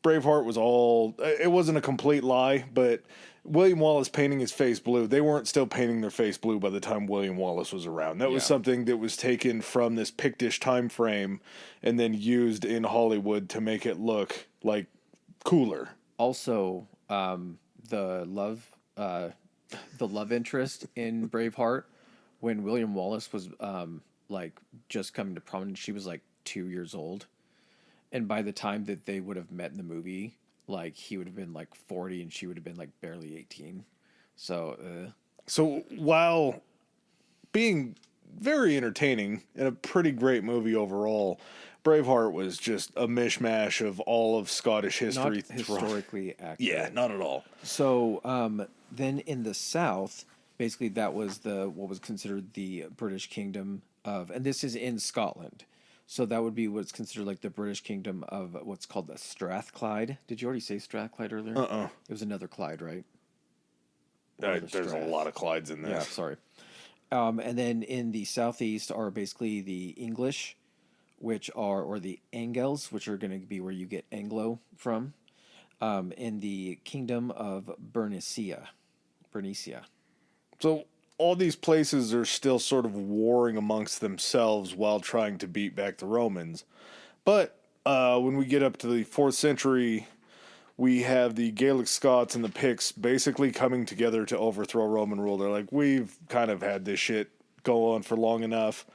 Braveheart was it wasn't a complete lie, but William Wallace painting his face blue, they weren't still painting their face blue by the time William Wallace was around. That was something that was taken from this Pictish time frame and then used in Hollywood to make it look like cooler. Also, the love interest in Braveheart, when William Wallace was like just coming to prominence, she was like 2 years old, and by the time that they would have met in the movie, like he would have been like 40 and she would have been like barely 18. So while being very entertaining and a pretty great movie overall, Braveheart was just a mishmash of all of Scottish history. Not historically accurate. Yeah, not at all. So then in the South, basically that was what was considered the British Kingdom of, and this is in Scotland. So that would be what's considered like the British Kingdom of what's called the Strathclyde. Did you already say Strathclyde earlier? It was another Clyde, right? There's a lot of Clydes in this. Yeah, sorry. And then in the southeast are basically the English, or the Angles, which are going to be where you get Anglo from, in the Kingdom of Bernicia. So all these places are still sort of warring amongst themselves while trying to beat back the Romans. But when we get up to the 4th century, we have the Gaelic Scots and the Picts basically coming together to overthrow Roman rule. They're like, we've kind of had this shit go on for long enough.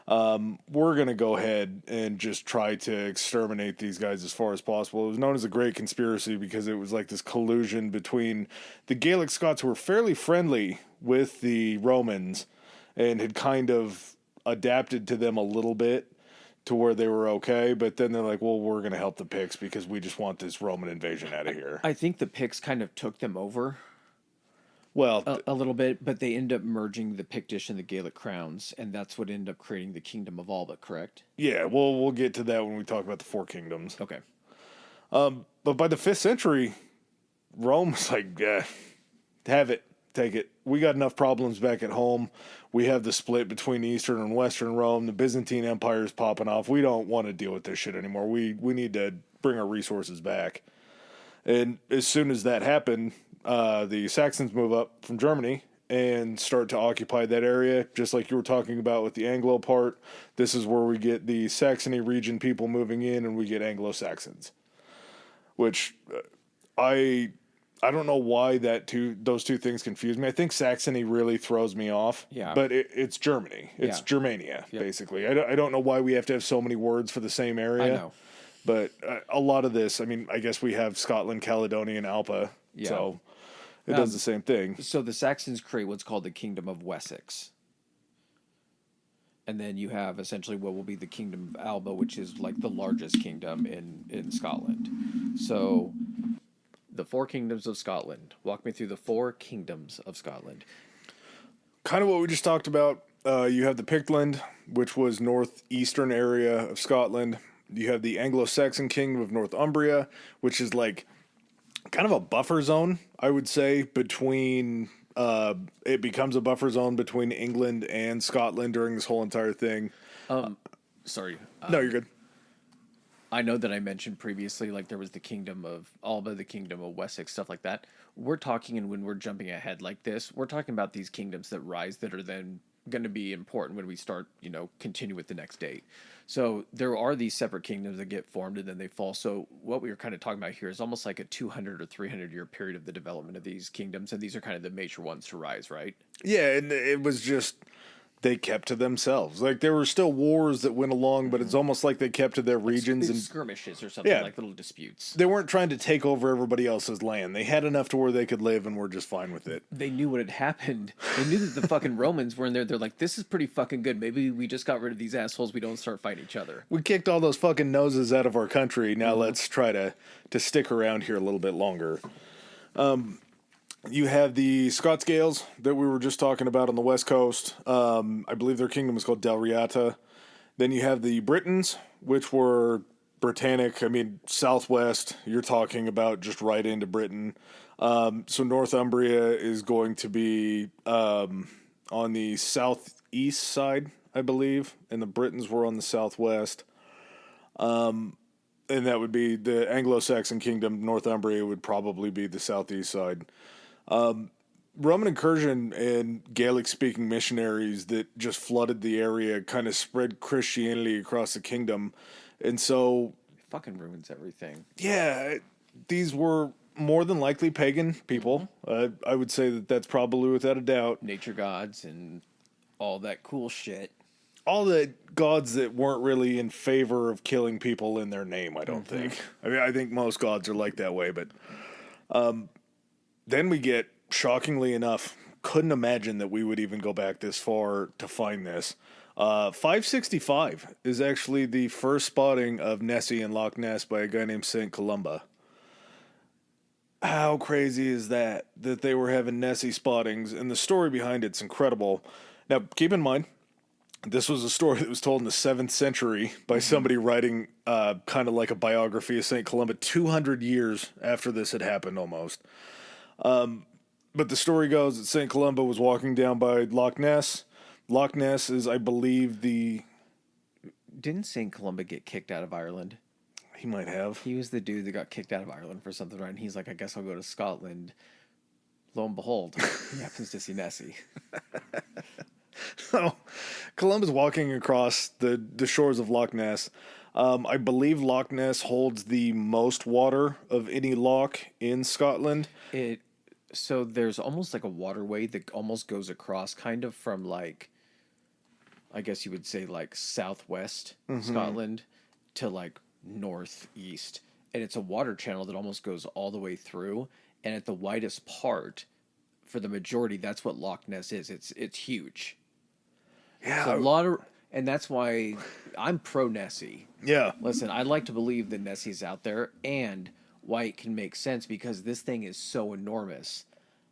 we're going to go ahead and just try to exterminate these guys as far as possible. It was known as a Great Conspiracy because it was like this collusion between the Gaelic Scots, who were fairly friendly with the Romans and had kind of adapted to them a little bit to where they were okay, but then they're like, well, we're going to help the Picts because we just want this Roman invasion out of here. I think the Picts kind of took them over Well, a little bit, but they end up merging the Pictish and the Gaelic crowns, and that's what ended up creating the Kingdom of Alba, correct? yeah, we'll get to that when we talk about the Four Kingdoms. Okay. But by the 5th century, Rome was like, yeah, have it, take it. We got enough problems back at home. We have the split between Eastern and Western Rome. The Byzantine Empire is popping off. We don't want to deal with this shit anymore. We need to bring our resources back. And as soon as that happened, the Saxons move up from Germany and start to occupy that area, just like you were talking about with the Anglo part. This is where we get the Saxony region people moving in, and we get Anglo-Saxons. Which I don't know why those two things confuse me. I think Saxony really throws me off. Yeah. But it's Germany. It's Germania, basically. I don't know why we have to have so many words for the same area. I know. But a lot of this, I mean, I guess we have Scotland, Caledonia, and Alpa. Yeah. So it does the same thing. So the Saxons create what's called the Kingdom of Wessex. And then you have essentially what will be the Kingdom of Alba, which is like the largest kingdom in Scotland. So the Four Kingdoms of Scotland. Walk me through the Four Kingdoms of Scotland. Kind of what we just talked about. You have the Pictland, which was northeastern area of Scotland. You have the Anglo-Saxon Kingdom of Northumbria, which is like kind of a buffer zone, I would say, between it becomes a buffer zone between England and Scotland during this whole entire thing. Sorry. No, you're good. I know that I mentioned previously, like there was the Kingdom of Alba, the Kingdom of Wessex, stuff like that. We're talking, and when we're jumping ahead like this, we're talking about these kingdoms that rise that are then going to be important when we start, continue with the next date. So there are these separate kingdoms that get formed and then they fall. So what we were kind of talking about here is almost like a 200 or 300 year period of the development of these kingdoms. And these are kind of the major ones to rise, right? Yeah, and it was just they kept to themselves. Like there were still wars that went along, but it's almost like they kept to their regions and skirmishes or something, like little disputes. They weren't trying to take over everybody else's land. They had enough to where they could live and were just fine with it. They knew what had happened. They knew that the fucking Romans were in there. They're like, this is pretty fucking good. Maybe we just got rid of these assholes. We don't start fighting each other. We kicked all those fucking noses out of our country. Now let's try to stick around here a little bit longer. You have the Scots Gaels that we were just talking about on the west coast. I believe their kingdom was called Dalriata. Then you have the Britons, which were Britannic. I mean, southwest. You're talking about just right into Britain. So Northumbria is going to be on the southeast side, I believe, and the Britons were on the southwest. And that would be the Anglo-Saxon kingdom. Northumbria would probably be the southeast side. Roman incursion and Gaelic-speaking missionaries that just flooded the area kind of spread Christianity across the kingdom. And so... It fucking ruins everything. Yeah, these were more than likely pagan people. I would say that that's probably without a doubt. Nature gods and all that cool shit. All the gods that weren't really in favor of killing people in their name, I don't think. I mean, I think most gods are like that way, but... Then we get, shockingly enough, couldn't imagine that we would even go back this far to find this. 565 is actually the first spotting of Nessie and Loch Ness by a guy named St. Columba. How crazy is that they were having Nessie spottings, and the story behind it's incredible. Now, keep in mind, this was a story that was told in the 7th century by somebody writing kind of like a biography of St. Columba 200 years after this had happened almost. But the story goes that St. Columba was walking down by Loch Ness. Loch Ness is, I believe, Didn't St. Columba get kicked out of Ireland? He might have. He was the dude that got kicked out of Ireland for something, right? And he's like, I guess I'll go to Scotland. Lo and behold, he happens to see Nessie. So, Columba's walking across the shores of Loch Ness. I believe Loch Ness holds the most water of any loch in Scotland. So there's almost like a waterway that almost goes across kind of from like I guess you would say like southwest Scotland to like northeast. And it's a water channel that almost goes all the way through. And at the widest part, for the majority, that's what Loch Ness is. It's huge. So a Yeah, lot of, and that's why I'm pro Nessie. yeah. Listen, I'd like to believe that Nessie's out there, and why it can make sense because this thing is so enormous.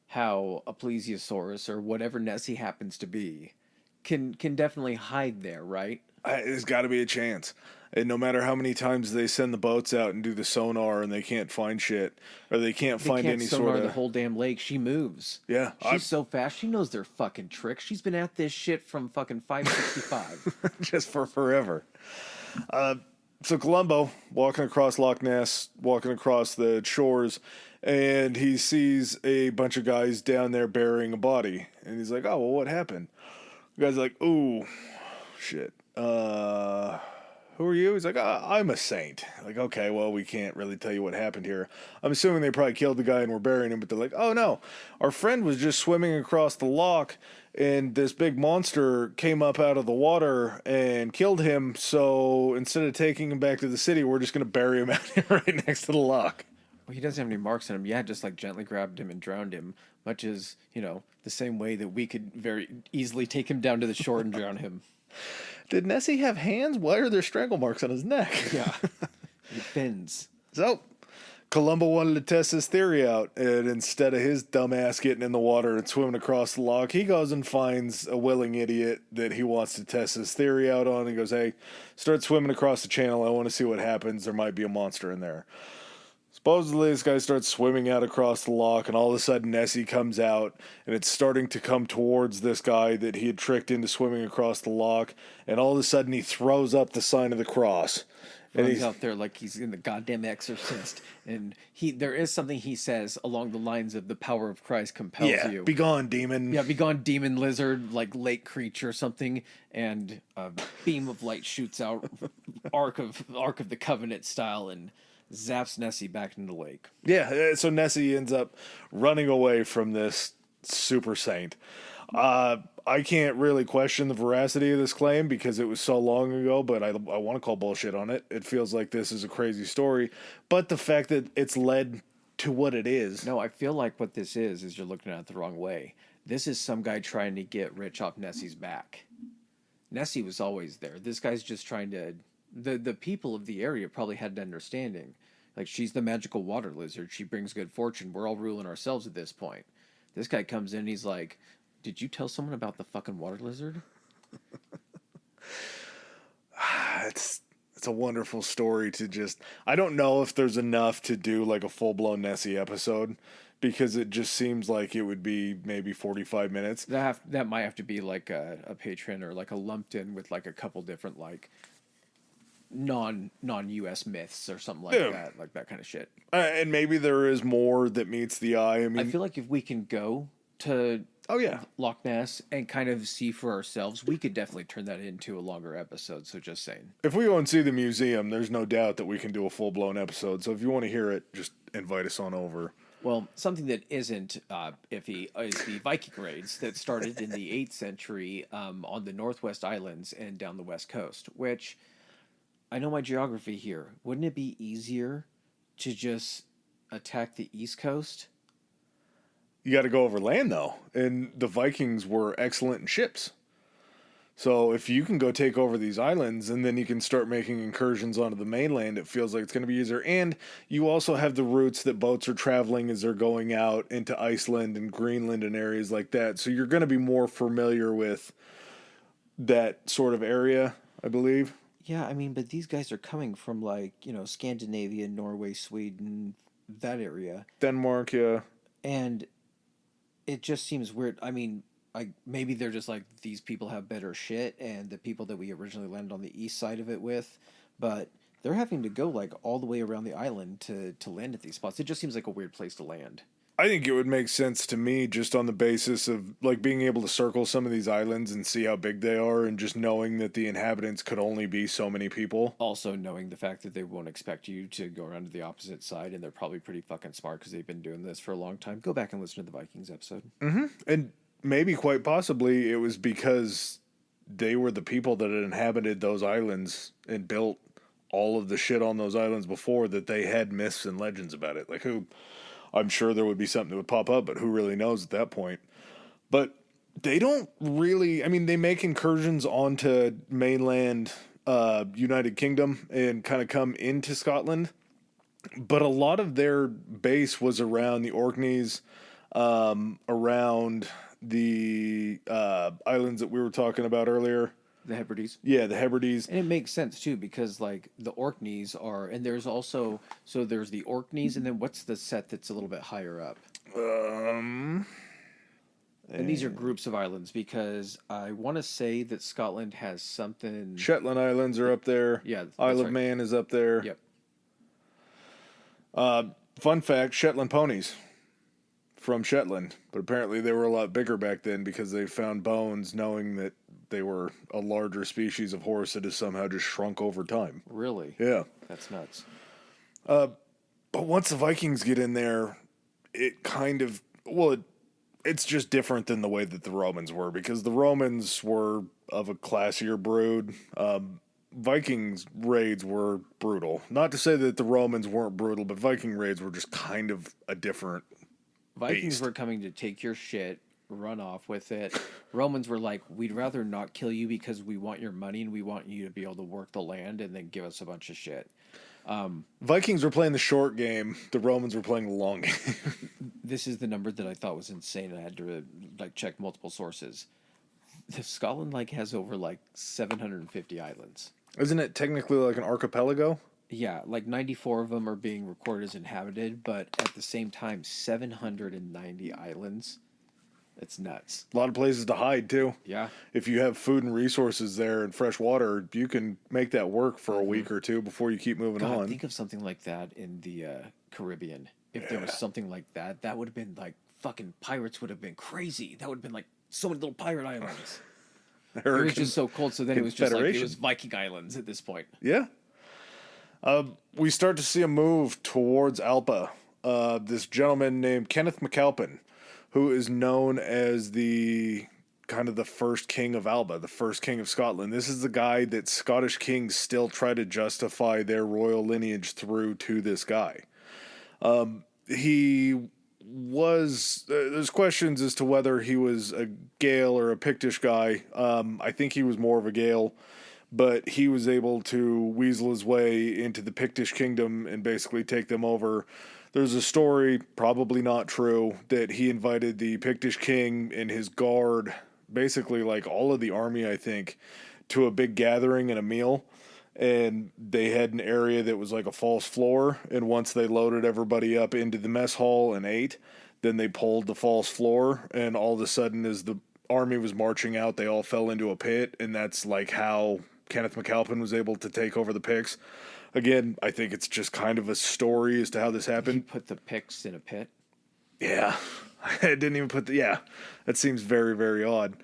How a plesiosaurus or whatever Nessie happens to be can definitely hide there, right? There's got to be a chance. And no matter how many times they send the boats out and do the sonar and they can't find shit or they can't They find can't any sonar sort the of whole damn lake. She moves. yeah, She's so fast. She knows their fucking tricks. She's been at this shit from fucking 565. just for forever. So Columbo walking across Loch Ness, walking across the shores, and he sees a bunch of guys down there burying a body, and he's like, "Oh, well, what happened?" The guy's like, "Ooh, shit. Who are you?" He's like, "I'm a saint." Like, okay, well, we can't really tell you what happened here. I'm assuming they probably killed the guy and were burying him, but they're like, "Oh no, our friend was just swimming across the loch, and this big monster came up out of the water and killed him. So instead of taking him back to the city, we're just gonna bury him out here right next to the loch." Well, he doesn't have any marks on him. Yeah, just like gently grabbed him and drowned him, much as, the same way that we could very easily take him down to the shore and drown him. Did Nessie have hands? Why are there strangle marks on his neck? Yeah. He fins. So, Columbo wanted to test his theory out, and instead of his dumbass getting in the water and swimming across the loch, he goes and finds a willing idiot that he wants to test his theory out on. He goes, "Hey, start swimming across the channel. I want to see what happens. There might be a monster in there." Supposedly, this guy starts swimming out across the loch, and all of a sudden, Nessie comes out, and it's starting to come towards this guy that he had tricked into swimming across the loch, and all of a sudden, he throws up the sign of the cross. And Runs he's out there like he's in the goddamn Exorcist, and there is something he says along the lines of the power of Christ compels you. be gone, demon. Yeah, be gone, demon lizard, like lake creature or something, and a beam of light shoots out, Ark of the Covenant style, and zaps Nessie back into the lake. Yeah, so Nessie ends up running away from this super saint. I can't really question the veracity of this claim because it was so long ago, but I want to call bullshit on it. It feels like this is a crazy story, but the fact that it's led to what it is. No, I feel like what this is you're looking at it the wrong way. This is some guy trying to get rich off Nessie's back. Nessie was always there. This guy's just trying to... The people of the area probably had an understanding. Like, she's the magical water lizard. She brings good fortune. We're all ruling ourselves at this point. This guy comes in, he's like, "Did you tell someone about the fucking water lizard?" It's a wonderful story to just... I don't know if there's enough to do like a full-blown Nessie episode because it just seems like it would be maybe 45 minutes. That might have to be like a Patreon or like a lumped in with like a couple different like non-US myths or something like that, like that kind of shit. And maybe there is more that meets the eye. I mean, I feel like if we can go to Loch Ness and kind of see for ourselves, we could definitely turn that into a longer episode. So just saying. If we go and see the museum, there's no doubt that we can do a full-blown episode. So if you want to hear it, just invite us on over. Well, something that isn't iffy is the Viking raids that started in the 8th century on the Northwest Islands and down the West Coast, which I know my geography here. Wouldn't it be easier to just attack the East Coast? You got to go over land, though. And the Vikings were excellent in ships. So if you can go take over these islands and then you can start making incursions onto the mainland, it feels like it's going to be easier. And you also have the routes that boats are traveling as they're going out into Iceland and Greenland and areas like that. So you're going to be more familiar with that sort of area, I believe. Yeah, I mean, but these guys are coming from like, Scandinavia, Norway, Sweden, that area. Denmark, yeah. And it just seems weird. I mean, like maybe they're just like these people have better shit and the people that we originally landed on the east side of it with, but they're having to go like all the way around the island to land at these spots. It just seems like a weird place to land. I think it would make sense to me just on the basis of like being able to circle some of these islands and see how big they are and just knowing that the inhabitants could only be so many people. Also knowing the fact that they won't expect you to go around to the opposite side and they're probably pretty fucking smart because they've been doing this for a long time. Go back and listen to the Vikings episode. Mm-hmm. And maybe quite possibly it was because they were the people that had inhabited those islands and built all of the shit on those islands before, that they had myths and legends about it. Like, who, I'm sure there would be something that would pop up, but who really knows at that point? But they don't really, I mean, they make incursions onto mainland United Kingdom and kind of come into Scotland, but a lot of their base was around the Orkneys, around the islands that we were talking about earlier. The Hebrides. Yeah, the Hebrides. And it makes sense too, because like the Orkneys are, and there's also, so there's the Orkneys, and then what's the set that's a little bit higher up? And these are groups of islands, because I want to say that Scotland has something. Shetland Islands are up there. Yeah, Isle of right. Man is up there. Yep. Fun fact, Shetland ponies from Shetland, but apparently they were a lot bigger back then because they found bones knowing that they were a larger species of horse that has somehow just shrunk over time. Really? Yeah. That's nuts. But once the Vikings get in there, it kind of, well, it's just different than the way that the Romans were, because the Romans were of a classier brood. Vikings raids were brutal. Not to say that the Romans weren't brutal, but Viking raids were just kind of a different Vikings beast. were coming to take your shit, run off with it. Romans were like, we'd rather not kill you because we want your money and we want you to be able to work the land and then give us a bunch of shit. Vikings were playing the short game. The Romans were playing the long game. This is the number that I thought was insane. I had to like check multiple sources. Scotland like has over like 750 islands. Isn't it technically like an archipelago? Yeah, like 94 of them are being recorded as inhabited, but at the same time, 790 islands. It's nuts. A lot of places to hide, too. Yeah. If you have food and resources there and fresh water, you can make that work for a week or two before you keep moving God, on. think of something like that in the Caribbean. If there was something like that, that would have been like fucking pirates would have been crazy. That would have been like so many little pirate islands. It was just so cold, so then it was just like it was Viking islands at this point. Yeah. We start to see a move towards Alpa. This gentleman named Kenneth MacAlpin, who is known as the kind of the first king of Alba, the first king of Scotland. This is the guy that Scottish kings still try to justify their royal lineage through to this guy. He was, there's questions as to whether he was a Gael or a Pictish guy. I think he was more of a Gael, but he was able to weasel his way into the Pictish kingdom and basically take them over. There's a story, probably not true, that he invited the Pictish king and his guard, basically like all of the army, I think, to a big gathering and a meal. And they had an area that was like a false floor. And once they loaded everybody up into the mess hall and ate, then they pulled the false floor. And all of a sudden, as the army was marching out, they all fell into a pit. And that's like how Kenneth MacAlpin was able to take over the Picts. Again, I think it's just kind of a story as to how this happened. Put the Picts in a pit. Yeah, I didn't even put the, yeah, that seems very, very odd.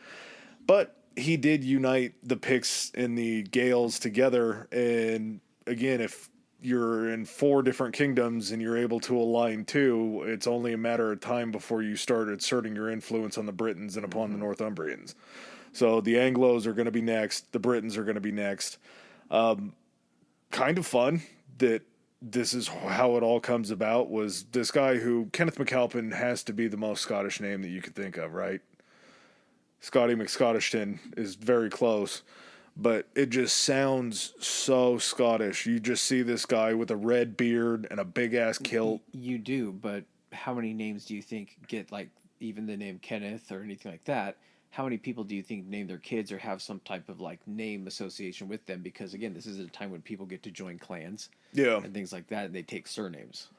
But he did unite the Picts and the Gaels together. And again, if you're in 4 different kingdoms and you're able to align 2, it's only a matter of time before you start asserting your influence on the Britons and upon the Northumbrians. So the Anglos are going to be next. The Britons are going to be next. Kind of fun that this is how it all comes about, was this guy who, Kenneth MacAlpin, has to be the most Scottish name that you could think of, right? Scotty McScottishton is very close, but it just sounds so Scottish. You just see this guy with a red beard and a big-ass kilt. You do, but how many names do you think get, like, even the name Kenneth or anything like that? How many people do you think name their kids or have some type of, like, name association with them? Because, again, this is a time when people get to join clans and things like that, and they take surnames.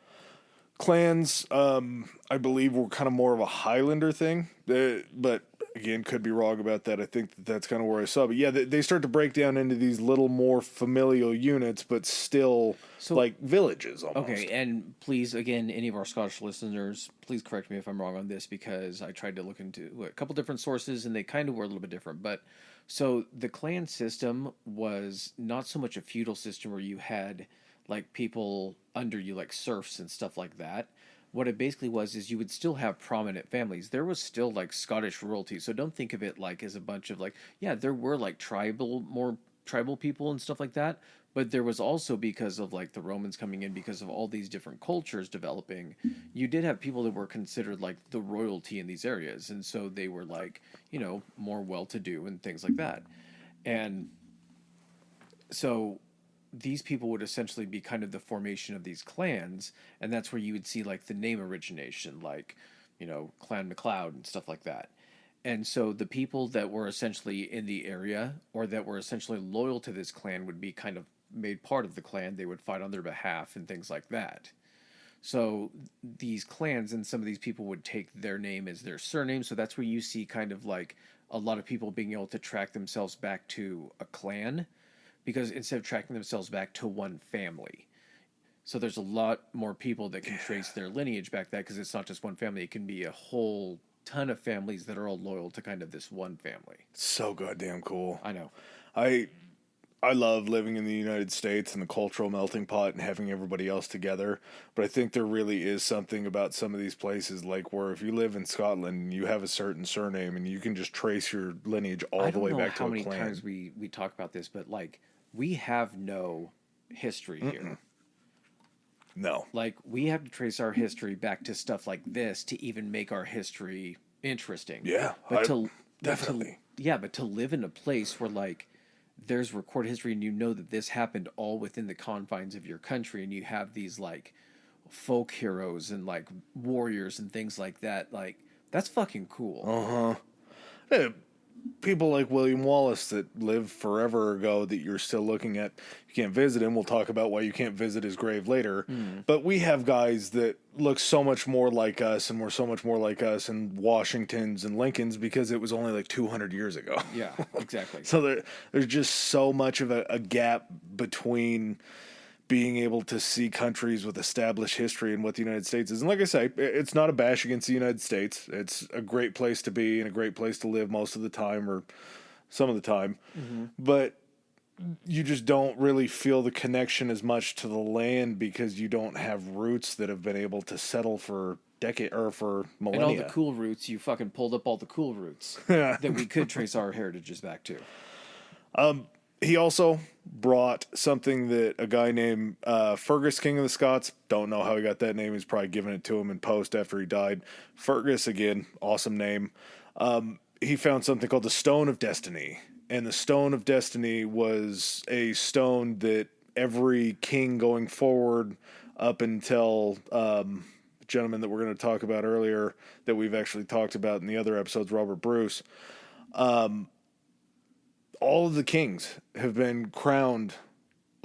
Clans, I believe, were kind of more of a Highlander thing, but again, could be wrong about that. I think that's kind of where I saw. But yeah, they start to break down into these little more familial units, but still like villages almost. Okay, and please, again, any of our Scottish listeners, please correct me if I'm wrong on this, because I tried to look into a couple different sources and they kind of were a little bit different. But so the clan system was not so much a feudal system where you had like people under you, like serfs and stuff like that, what it basically was is you would still have prominent families. There was still like Scottish royalty. So don't think of it like as a bunch of like, yeah, there were like more tribal people and stuff like that. But there was also, because of like the Romans coming in, because of all these different cultures developing, you did have people that were considered like the royalty in these areas. And so they were like, more well to do and things like that. And so these people would essentially be kind of the formation of these clans, and that's where you would see like the name origination, like Clan MacLeod and stuff like that. And so the people that were essentially in the area or that were essentially loyal to this clan would be kind of made part of the clan. They would fight on their behalf and things like that. So these clans and some of these people would take their name as their surname. So that's where you see kind of like a lot of people being able to track themselves back to a clan, because instead of tracking themselves back to one family. So there's a lot more people that can trace their lineage back that, because it's not just one family. It can be a whole ton of families that are all loyal to kind of this one family. So goddamn cool. I know. I love living in the United States and the cultural melting pot and having everybody else together. But I think there really is something about some of these places, like where if you live in Scotland, you have a certain surname and you can just trace your lineage all the way back to a clan. I don't know how many times we talk about this, but like we have no history here. No. Like we have to trace our history back to stuff like this to even make our history interesting. Yeah, definitely. But to live in a place where like there's recorded history and that this happened all within the confines of your country, and you have these like folk heroes and like warriors and things like that, like that's fucking cool. Hey, people like William Wallace that lived forever ago that you're still looking at. You can't visit him. We'll talk about why you can't visit his grave later. But we have guys that look so much more like us, and were so much more like us, and Washingtons and Lincolns, because it was only like 200 years ago. Yeah, exactly. So there's just so much of a gap between being able to see countries with established history and what the United States is. And like I say, it's not a bash against the United States. It's a great place to be and a great place to live most of the time, or some of the time. But you just don't really feel the connection as much to the land, because you don't have roots that have been able to settle for decade or for millennia. And all the cool roots, you fucking pulled up all the cool roots that we could trace our heritages back to. He also brought something that a guy named Fergus, King of the Scots, don't know how he got that name. He's probably given it to him in post after he died. Fergus, again, awesome name. He found something called the Stone of Destiny. And the Stone of Destiny was a stone that every king going forward up until the gentleman that we're going to talk about earlier, that we've actually talked about in the other episodes, Robert Bruce, all of the kings have been crowned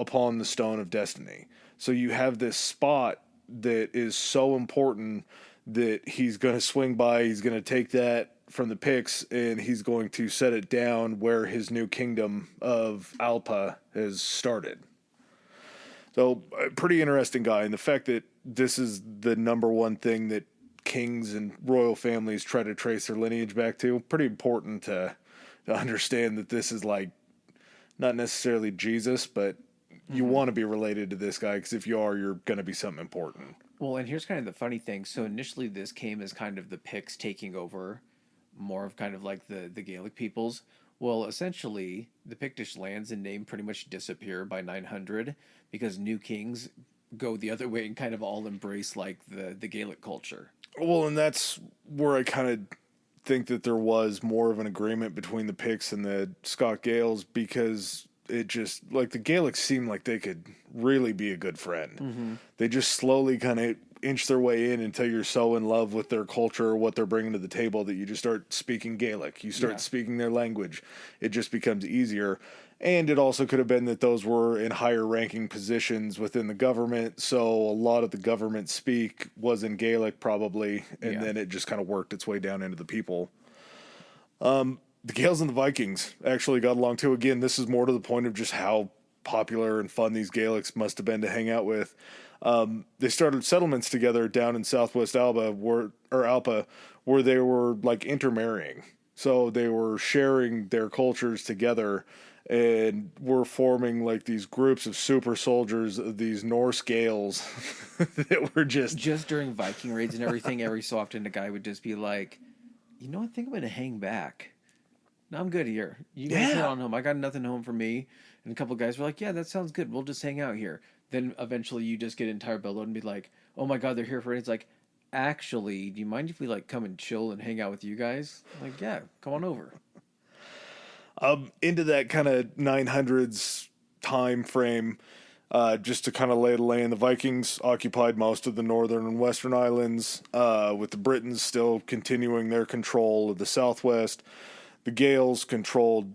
upon the Stone of Destiny. So you have this spot that is so important that he's going to swing by, he's going to take that from the Picts, and he's going to set it down where his new kingdom of Alpa has started. So, a pretty interesting guy, and the fact that this is the number one thing that kings and royal families try to trace their lineage back to, pretty important to understand that this is like not necessarily Jesus, but you want to be related to this guy, because if you are, you're going to be something important. Well, and here's kind of the funny thing. So initially this came as kind of the Picts taking over more of kind of like the Gaelic peoples. Well, essentially the Pictish lands and name pretty much disappear by 900, because new kings go the other way and kind of all embrace like the Gaelic culture. Well, and that's where I kind of think that there was more of an agreement between the Picts and the Scott Gaels, because it just, like, the Gaelics seemed like they could really be a good friend. They just slowly kind of inch their way in until you're so in love with their culture, what they're bringing to the table, that you just start speaking Gaelic. You start speaking their language. It just becomes easier. And it also could have been that those were in higher ranking positions within the government, so a lot of the government speak was in Gaelic probably, and then it just kind of worked its way down into the people. The Gaels and the Vikings actually got along too. Again, this is more to the point of just how popular and fun these Gaelics must have been to hang out with. They started settlements together down in southwest Alba, where they were like intermarrying. So they were sharing their cultures together and were forming like these groups of super soldiers, these Norse Gaels that were Just during Viking raids and everything, every so often a guy would just be like, "You know, I think I'm gonna hang back. No, I'm good here. You guys head yeah. on home. I got nothing home for me." And a couple of guys were like, "Yeah, that sounds good. We'll just hang out here." Then eventually, you just get entire build and be like, "Oh my god, they're here for it." It's like, actually, do you mind if we like come and chill and hang out with you guys? I'm like, yeah, come on over. Into that kind of 900s time frame, just to kind of lay the land. The Vikings occupied most of the northern and western islands, with the Britons still continuing their control of the southwest. The Gaels controlled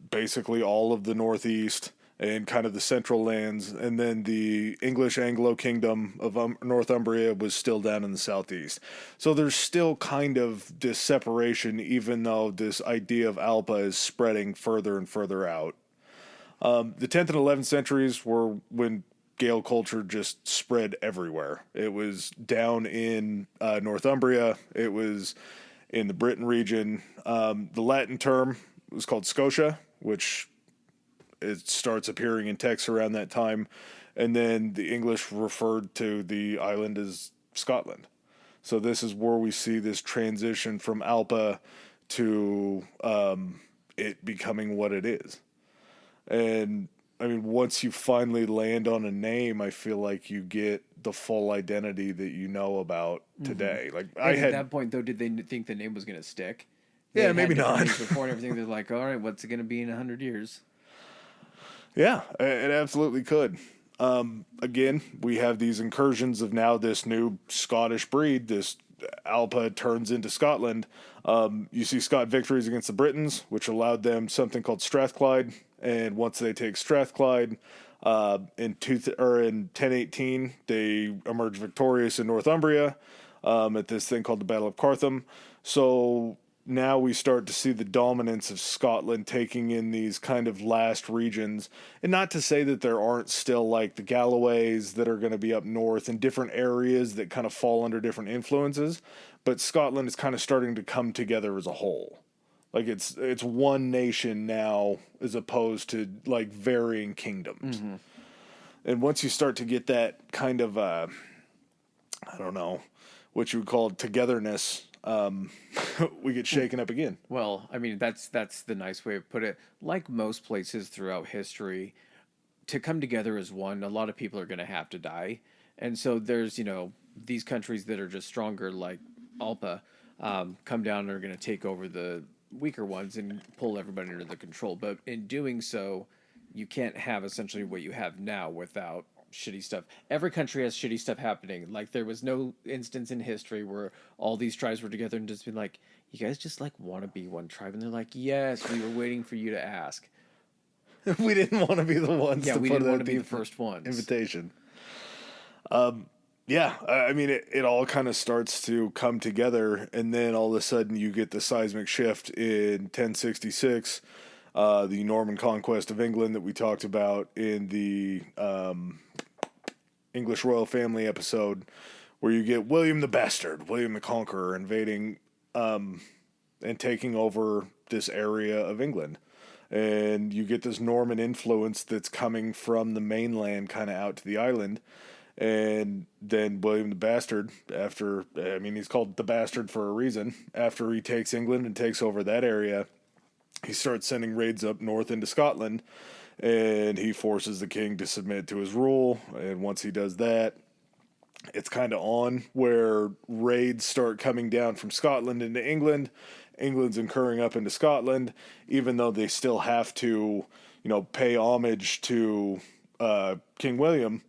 basically all of the northeast and kind of the central lands, and then the English Anglo Kingdom of Northumbria was still down in the southeast. So there's still kind of this separation, even though this idea of Alba is spreading further and further out. The 10th and 11th centuries were when Gael culture just spread everywhere. It was down in Northumbria. It was in the Britain region. The Latin term was called Scotia, which it starts appearing in texts around that time. And then the English referred to the island as Scotland. So this is where we see this transition from Alpa to it becoming what it is. And I mean, once you finally land on a name, I feel like you get the full identity that you know about today. Like And at that point, though, did they think the name was going to stick? They yeah, had maybe different not. names before and everything. They're like, all right, what's it going to be in 100 years? Yeah, it absolutely could. Again, we have these incursions of now this new Scottish breed. This Alpa turns into Scotland. You see Scott victories against the Britons, which allowed them something called Strathclyde. And once they take Strathclyde, in 1018, they emerge victorious in Northumbria at this thing called the Battle of Cartham. So now we start to see the dominance of Scotland taking in these kind of last regions. And not to say that there aren't still like the Galloways that are going to be up north in different areas that kind of fall under different influences, but Scotland is kind of starting to come together as a whole. Like it's one nation now as opposed to like varying kingdoms. Mm-hmm. And once you start to get that kind of I don't know what you would call togetherness, we get shaken up again. Well, I mean, that's the nice way of put it. Like most places throughout history, to come together as one, a lot of people are going to have to die. And so there's, these countries that are just stronger, like Alpa, come down and are going to take over the weaker ones and pull everybody under the control. But in doing so, you can't have essentially what you have now without shitty stuff. Every country has shitty stuff happening. Like there was no instance in history where all these tribes were together and just been like, "You guys just like want to be one tribe," and they're like, "Yes, we were waiting for you to ask." We didn't want to be the ones Yeah, to we put didn't want that to be the first ones. invitation. Yeah, I mean, it all kind of starts to come together, and then all of a sudden you get the seismic shift in 1066, the Norman conquest of England that we talked about in the English royal family episode, where you get William the Bastard, William the Conqueror, invading and taking over this area of England. And you get this Norman influence that's coming from the mainland kind of out to the island. And then William the Bastard, he's called the Bastard for a reason. After he takes England and takes over that area, he starts sending raids up north into Scotland, and he forces the king to submit to his rule. And once he does that, it's kind of on where raids start coming down from Scotland into England. England's incurring up into Scotland, even though they still have to, pay homage to King William.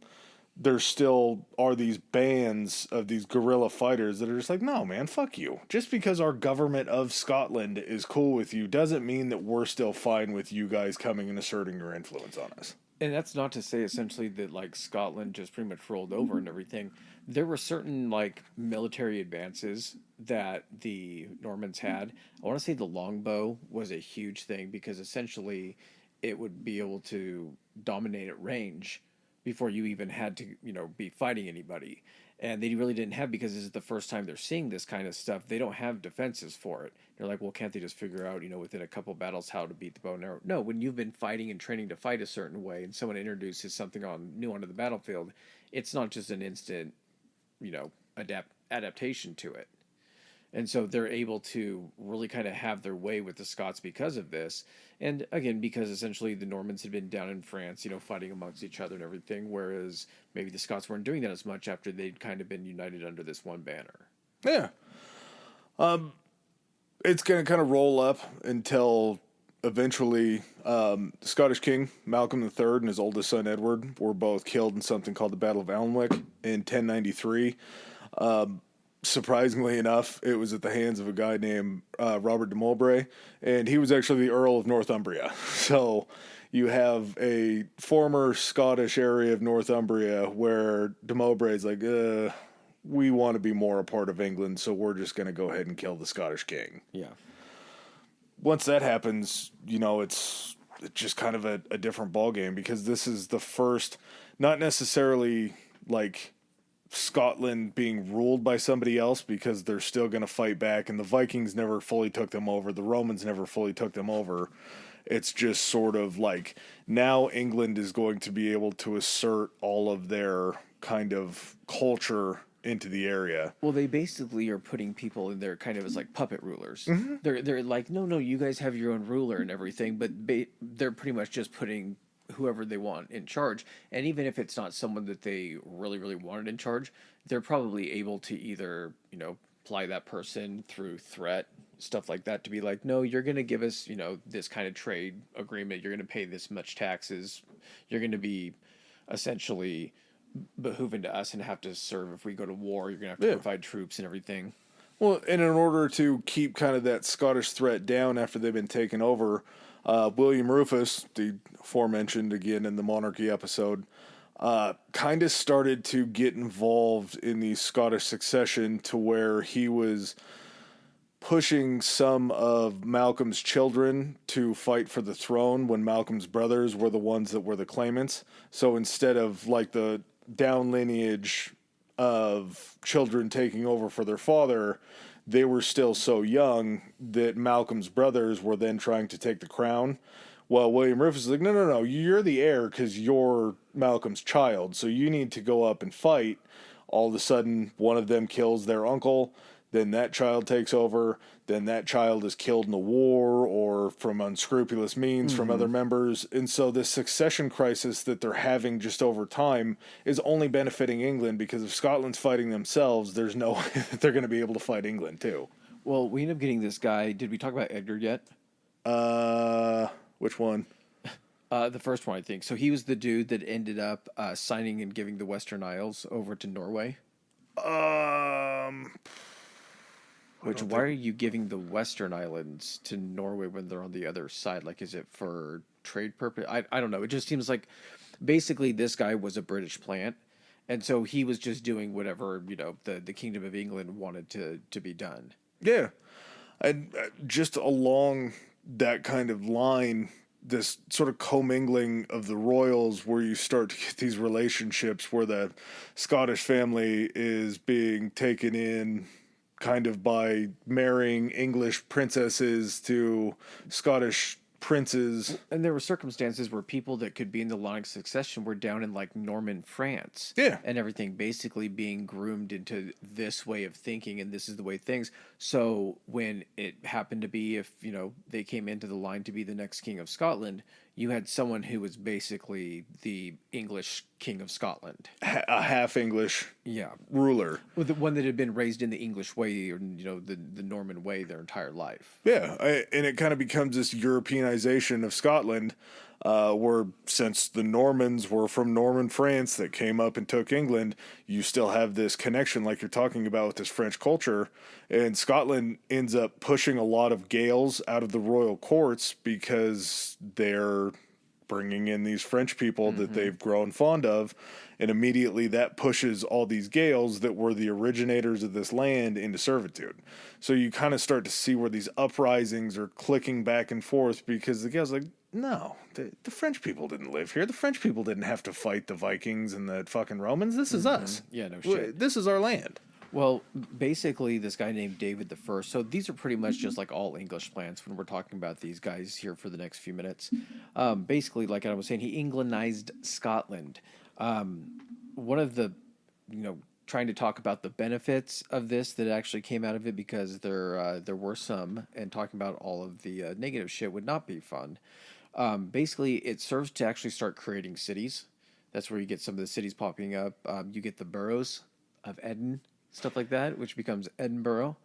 There still are these bands of these guerrilla fighters that are just like, no, man, fuck you. Just because our government of Scotland is cool with you doesn't mean that we're still fine with you guys coming and asserting your influence on us. And that's not to say essentially that like Scotland just pretty much rolled over and everything. There were certain like military advances that the Normans had. I want to say the longbow was a huge thing because essentially it would be able to dominate at range before you even had to, be fighting anybody. And they really didn't have, because this is the first time they're seeing this kind of stuff. They don't have defenses for it. They're like, well, can't they just figure out, within a couple battles how to beat the bow and arrow? No, when you've been fighting and training to fight a certain way, and someone introduces something new onto the battlefield, it's not just an instant, adaptation to it. And so they're able to really kind of have their way with the Scots because of this. And again, because essentially the Normans had been down in France, fighting amongst each other and everything, whereas maybe the Scots weren't doing that as much after they'd kind of been united under this one banner. Yeah. It's going to kind of roll up until eventually the Scottish king, Malcolm III, and his oldest son, Edward, were both killed in something called the Battle of Alnwick in 1093. Surprisingly enough, it was at the hands of a guy named Robert de Mowbray, and he was actually the Earl of Northumbria. So you have a former Scottish area of Northumbria where de Mowbray's like, we want to be more a part of England, so we're just going to go ahead and kill the Scottish king. Yeah. Once that happens, it's just kind of a different ballgame, because this is the first, not necessarily like Scotland being ruled by somebody else, because they're still going to fight back, and the Vikings never fully took them over, the Romans never fully took them over. It's just sort of like, now England is going to be able to assert all of their kind of culture into the area. Well, they basically are putting people in there kind of as like puppet rulers. Mm-hmm. They're like, no, you guys have your own ruler and everything, but they're pretty much just putting whoever they want in charge. And even if it's not someone that they really, really wanted in charge, they're probably able to either, apply that person through threat, stuff like that, to be like, no, you're going to give us, this kind of trade agreement. You're going to pay this much taxes. You're going to be essentially behooving to us and have to serve if we go to war. You're going to have to provide troops and everything. Well, and in order to keep kind of that Scottish threat down after they've been taken over, William Rufus, the aforementioned again in the monarchy episode, kind of started to get involved in the Scottish succession, to where he was pushing some of Malcolm's children to fight for the throne when Malcolm's brothers were the ones that were the claimants. So instead of like the down lineage of children taking over for their father, they were still so young that Malcolm's brothers were then trying to take the crown. Well, William Rufus is like, no, you're the heir because you're Malcolm's child, so you need to go up and fight. All of a sudden, one of them kills their uncle, then that child takes over, then that child is killed in the war or from unscrupulous means from other members. And so this succession crisis that they're having just over time is only benefiting England, because if Scotland's fighting themselves, there's no way that they're going to be able to fight England too. Well, we end up getting this guy. Did we talk about Edgar yet? Which one? The first one, I think. So he was the dude that ended up signing and giving the Western Isles over to Norway. Why are you giving the Western Islands to Norway when they're on the other side? Like, is it for trade purpose? I don't know. It just seems like basically this guy was a British plant, and so he was just doing whatever, the Kingdom of England wanted to be done. Yeah. And just along that kind of line, this sort of commingling of the royals, where you start to get these relationships where the Scottish family is being taken in kind of by marrying English princesses to Scottish princes. And there were circumstances where people that could be in the line of succession were down in like Norman France. Yeah. And everything basically being groomed into this way of thinking, and this is the way things. So when it happened to be, if, they came into the line to be the next king of Scotland, you had someone who was basically the English king of Scotland. A half English ruler. Well, the one that had been raised in the English way, or, the Norman way their entire life. Yeah, and it kind of becomes this Europeanization of Scotland, where since the Normans were from Norman France that came up and took England, you still have this connection like you're talking about with this French culture. And Scotland ends up pushing a lot of Gaels out of the royal courts because they're bringing in these French people that they've grown fond of, and immediately that pushes all these Gaels that were the originators of this land into servitude. So you kind of start to see where these uprisings are clicking back and forth because the Gaels are like, no, the French people didn't live here. The French people didn't have to fight the Vikings and the fucking Romans. This is us. Yeah, no shit. This is our land. Well, basically, this guy named David the First. So these are pretty much just like all English plants when we're talking about these guys here for the next few minutes. Basically, like I was saying, he Englandized Scotland. One of the, trying to talk about the benefits of this that actually came out of it, because there were some, and talking about all of the negative shit would not be fun. Basically, it serves to actually start creating cities. That's where you get some of the cities popping up. You get the boroughs of Eden, stuff like that, which becomes Edinburgh.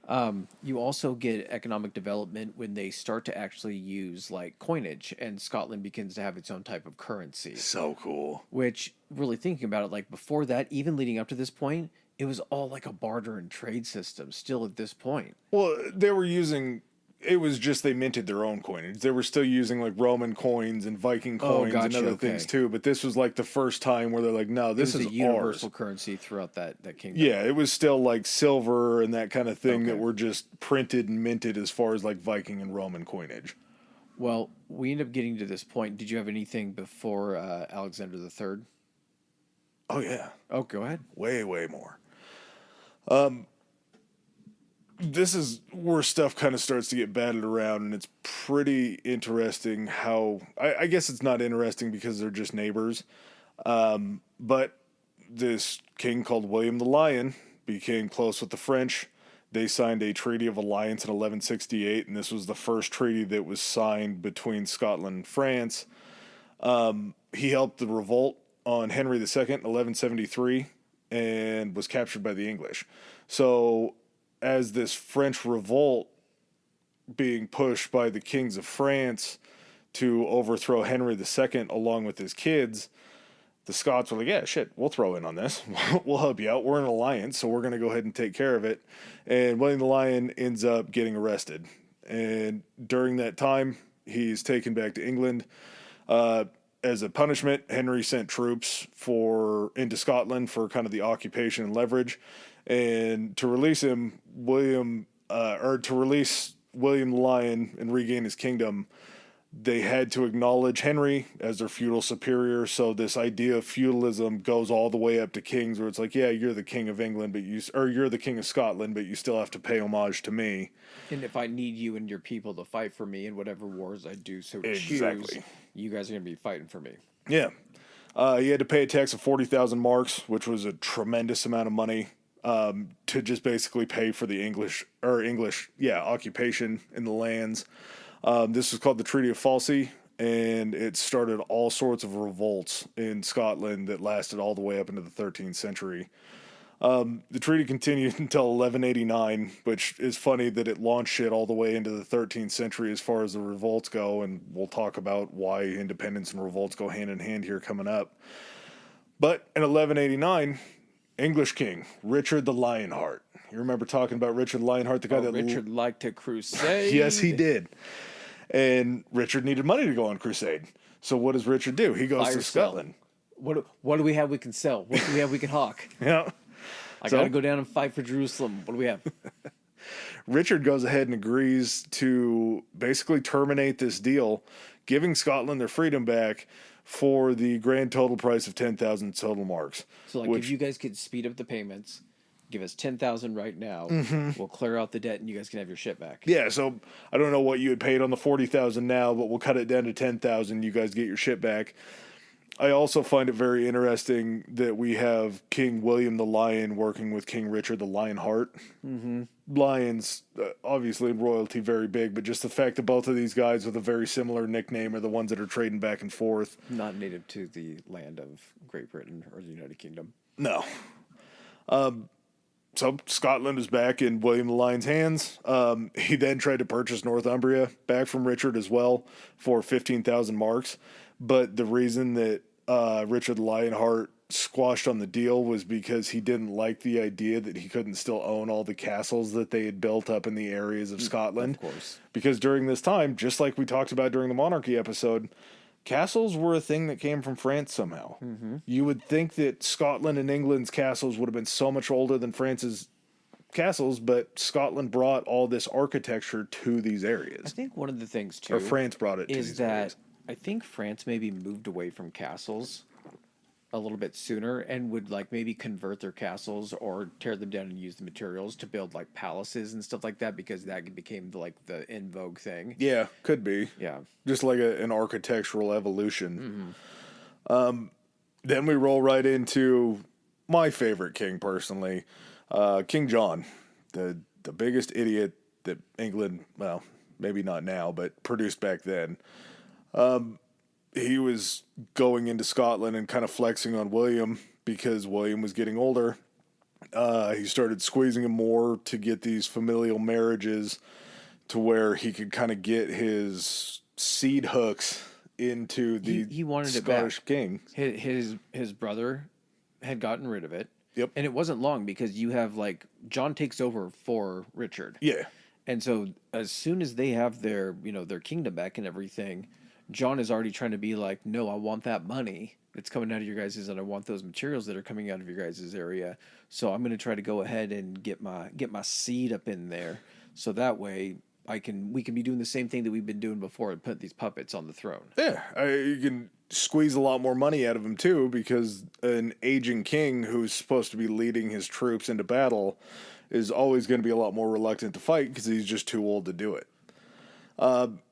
You also get economic development when they start to actually use like coinage, and Scotland begins to have its own type of currency. So cool. Which, really thinking about it, like before that, even leading up to this point, it was all like a barter and trade system still at this point. Well, they were using... It was just they minted their own coinage. They were still using like Roman coins and Viking coins and other things too. But this was like the first time where they're like, no, this is a universal currency throughout that kingdom. Yeah, it was still like silver and that kind of thing that were just printed and minted as far as like Viking and Roman coinage. Well, we end up getting to this point. Did you have anything before Alexander III? Oh, yeah. Oh, go ahead. Way, way more. This is where stuff kind of starts to get batted around, and it's pretty interesting how... I guess it's not interesting because they're just neighbors, but this king called William the Lion became close with the French. They signed a Treaty of Alliance in 1168, and this was the first treaty that was signed between Scotland and France. He helped the revolt on Henry II in 1173 and was captured by the English. So... as this French revolt being pushed by the kings of France to overthrow Henry II along with his kids, the Scots were like, yeah, shit, we'll throw in on this. We'll help you out. We're an alliance, so we're going to go ahead and take care of it. And William the Lion ends up getting arrested. And during that time, he's taken back to England. As a punishment, Henry sent troops into Scotland for kind of the occupation and leverage. And to release him, William the Lion and regain his kingdom, they had to acknowledge Henry as their feudal superior. So this idea of feudalism goes all the way up to kings, where it's like, yeah, you're the king of England, you're the king of Scotland, but you still have to pay homage to me. And if I need you and your people to fight for me in whatever wars I do so Exactly. choose, you guys are going to be fighting for me. Yeah. He had to pay a tax of 40,000 marks, which was a tremendous amount of money. To just basically pay for the English occupation in the lands. This was called the Treaty of Falsey, and it started all sorts of revolts in Scotland that lasted all the way up into the 13th century. The treaty continued until 1189, which is funny that it launched shit all the way into the 13th century as far as the revolts go, and we'll talk about why independence and revolts go hand in hand here coming up. But in 1189... English king, Richard the Lionheart. You remember talking about Richard the Lionheart, the guy that... Richard liked to crusade. Yes, he did. And Richard needed money to go on crusade. So what does Richard do? He goes to Scotland. What do we have we can sell? What do we have we can hawk? Yeah. I got to go down and fight for Jerusalem. What do we have? Richard goes ahead and agrees to basically terminate this deal, giving Scotland their freedom back for the grand total price of 10,000 total marks. So, if you guys could speed up the payments, give us 10,000 right now, we'll clear out the debt, and you guys can have your shit back. Yeah, so I don't know what you had paid on the 40,000 now, but we'll cut it down to 10,000. You guys get your shit back. I also find it very interesting that we have King William the Lion working with King Richard the Lionheart. Mm-hmm. Lions, obviously royalty, very big, but just the fact that both of these guys with a very similar nickname are the ones that are trading back and forth. Not native to the land of Great Britain or the United Kingdom. No. So Scotland is back in William the Lion's hands. He then tried to purchase Northumbria back from Richard as well for 15,000 marks. But the reason that Richard the Lionheart squashed on the deal was because he didn't like the idea that he couldn't still own all the castles that they had built up in the areas of Scotland. Of course. Because during this time, just like we talked about during the monarchy episode, castles were a thing that came from France somehow. You would think that Scotland and England's castles would have been so much older than France's castles, but Scotland brought all this architecture to these I areas. think one of the things too Or France brought it to is these that areas. I think France maybe moved away from castles a little bit sooner and would like maybe convert their castles or tear them down and use the materials to build like palaces and stuff like that because that became like the in vogue thing. Yeah, could be. Yeah. Just like an architectural evolution. Then we roll right into my favorite king personally, King John, the biggest idiot that England, well, maybe not now, but produced back then. He was going into Scotland and kind of flexing on William because William was getting older. He started squeezing him more to get these familial marriages to where he could kind of get his seed hooks into the He wanted Scottish it back. king. His brother had gotten rid of it. Yep. And it wasn't long because you have like John takes over for Richard. Yeah. And so as soon as they have their, their kingdom back and everything, John is already trying to be like, no, I want that money that's coming out of your guys' and I want those materials that are coming out of your guys' area. So I'm going to try to go ahead and get my seed up in there. So that way we can be doing the same thing that we've been doing before and put these puppets on the throne. Yeah. You can squeeze a lot more money out of him too because an aging king who's supposed to be leading his troops into battle is always going to be a lot more reluctant to fight because he's just too old to do it.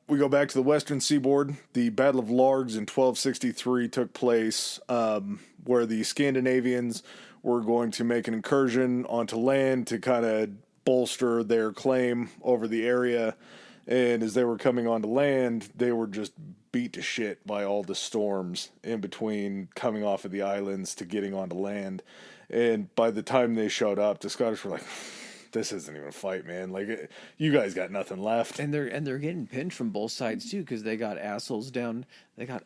We go back to the western seaboard. The Battle of Largs in 1263 took place, where the Scandinavians were going to make an incursion onto land to kind of bolster their claim over the area. And as they were coming onto land, they were just beat to shit by all the storms in between coming off of the islands to getting onto land. And by the time they showed up, the Scottish were like, this isn't even a fight, man. Like, you guys got nothing left. And they're getting pinched from both sides too, because they got assholes down. They got